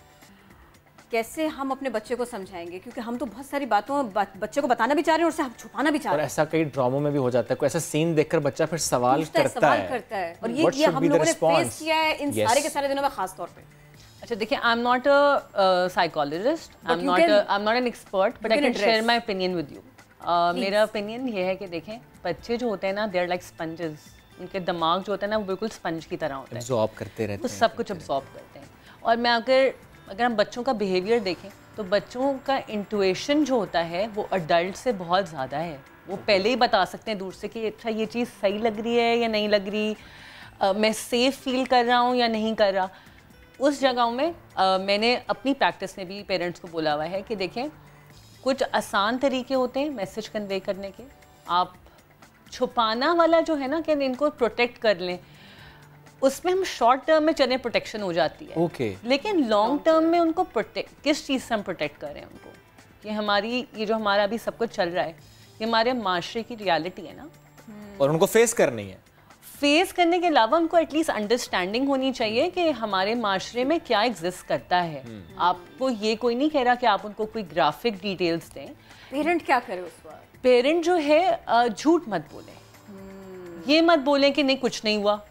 कैसे हम अपने बच्चे को समझाएंगे? क्योंकि हम तो बहुत सारी बातों बच्चे को बताना भी चाह रहे हैं और उससे हम छुपाना भी चाह रहे हैं। और ऐसा कई ड्रामों में भी हो जाता है, कोई ऐसा सीन देखकर बच्चा फिर सवाल करता है। और ये हम लोगों ने फेस किया है इन सारे के सारे दिनों में खास तौर पे। अच्छा देखिए, I am not a psychologist, I am not an expert, but I can share my opinion with you. मेरा ओपिनियन ये है कि देखें, बच्चे जो होते हैं ना, दे आर लाइक स्पंजेस, उनके दिमाग जो होता है ना वो बिल्कुल स्पंज की तरह होता है, एब्जॉर्ब करते रहते हैं, वो सब कुछ एब्जॉर्ब करते हैं। और मैं अगर हम बच्चों का बिहेवियर देखें तो बच्चों का इंट्यूशन जो होता है वो अडल्ट से बहुत ज़्यादा है। वो पहले ही बता सकते हैं दूर से कि अच्छा ये चीज़ सही लग रही है या नहीं लग रही, मैं सेफ़ फील कर रहा हूँ या नहीं कर रहा। उस जगहों में मैंने अपनी प्रैक्टिस में भी पेरेंट्स को बोला हुआ है कि देखें, कुछ आसान तरीके होते हैं मैसेज कन्वे करने के। आप छुपाना वाला जो है ना कि इनको प्रोटेक्ट कर लें, उसमें हम शॉर्ट टर्म में चलें प्रोटेक्शन हो जाती है, लेकिन लॉन्ग टर्म में उनको प्रोटेक्ट किस चीज़ से हम प्रोटेक्ट कर रहे हैं उनको, कि हमारी ये जो हमारा अभी सब कुछ चल रहा है ये हमारे माशरे की रियलिटी है ना, और उनको फेस करनी है। फेस करने के अलावा उनको एटलीस्ट अंडरस्टैंडिंग होनी चाहिए कि हमारे माशरे में क्या एग्जिस्ट करता है। आपको ये कोई नहीं कह रहा कि आप उनको कोई ग्राफिक डिटेल्स दें। पेरेंट क्या करे उस वक्त? पेरेंट जो है झूठ मत बोले, ये मत बोलें कि नहीं कुछ नहीं हुआ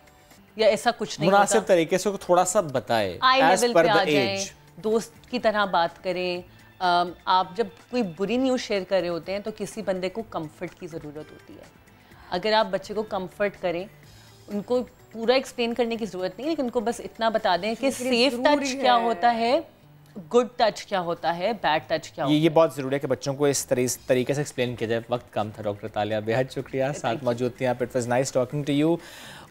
या ऐसा कुछ नहीं, मुनासिब तरीके से थोड़ा सा बताएं, आई लेवल पे आ जाएं, दोस्त की तरह बात करें। आप जब कोई बुरी न्यूज़ शेयर कर रहे होते हैं तो किसी बंदे को कंफर्ट की ज़रूरत होती है। अगर आप बच्चे को कंफर्ट करें, उनको पूरा एक्सप्लेन करने की ज़रूरत नहीं है, लेकिन उनको बस इतना बता दें कि सेफ टच क्या होता है, गुड टच क्या होता है, बैड टच क्या होता है। ये बहुत ज़रूरी है कि बच्चों को इस तरीके से एक्सप्लेन किया जाए। वक्त कम था डॉक्टर तालिया, बेहद शुक्रिया साथ मौजूद थी आप। It was nice talking to you.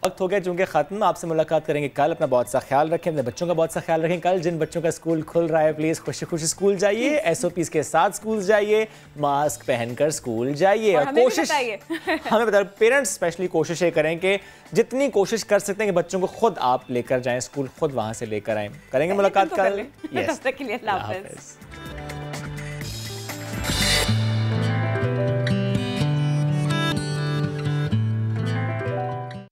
वक्त हो गया चूँकि ख़त्म, आपसे मुलाकात करेंगे कल। अपना बहुत सा ख्याल रखें, अपने बच्चों का बहुत सा ख्याल रखें। कल जिन बच्चों का स्कूल खुल रहा है प्लीज़ खुशी खुशी स्कूल जाइए, SOPs के साथ स्कूल जाइए, मास्क पहनकर स्कूल जाइए और कोशिश हमें बताइए पेरेंट्स स्पेशली कोशिश ये करें कि जितनी कोशिश कर सकते हैं कि बच्चों को खुद आप लेकर जाएं स्कूल, खुद वहाँ से लेकर आएँ। करेंगे मुलाकात कल। तब तक के लिए अल्लाह हाफ़िज़।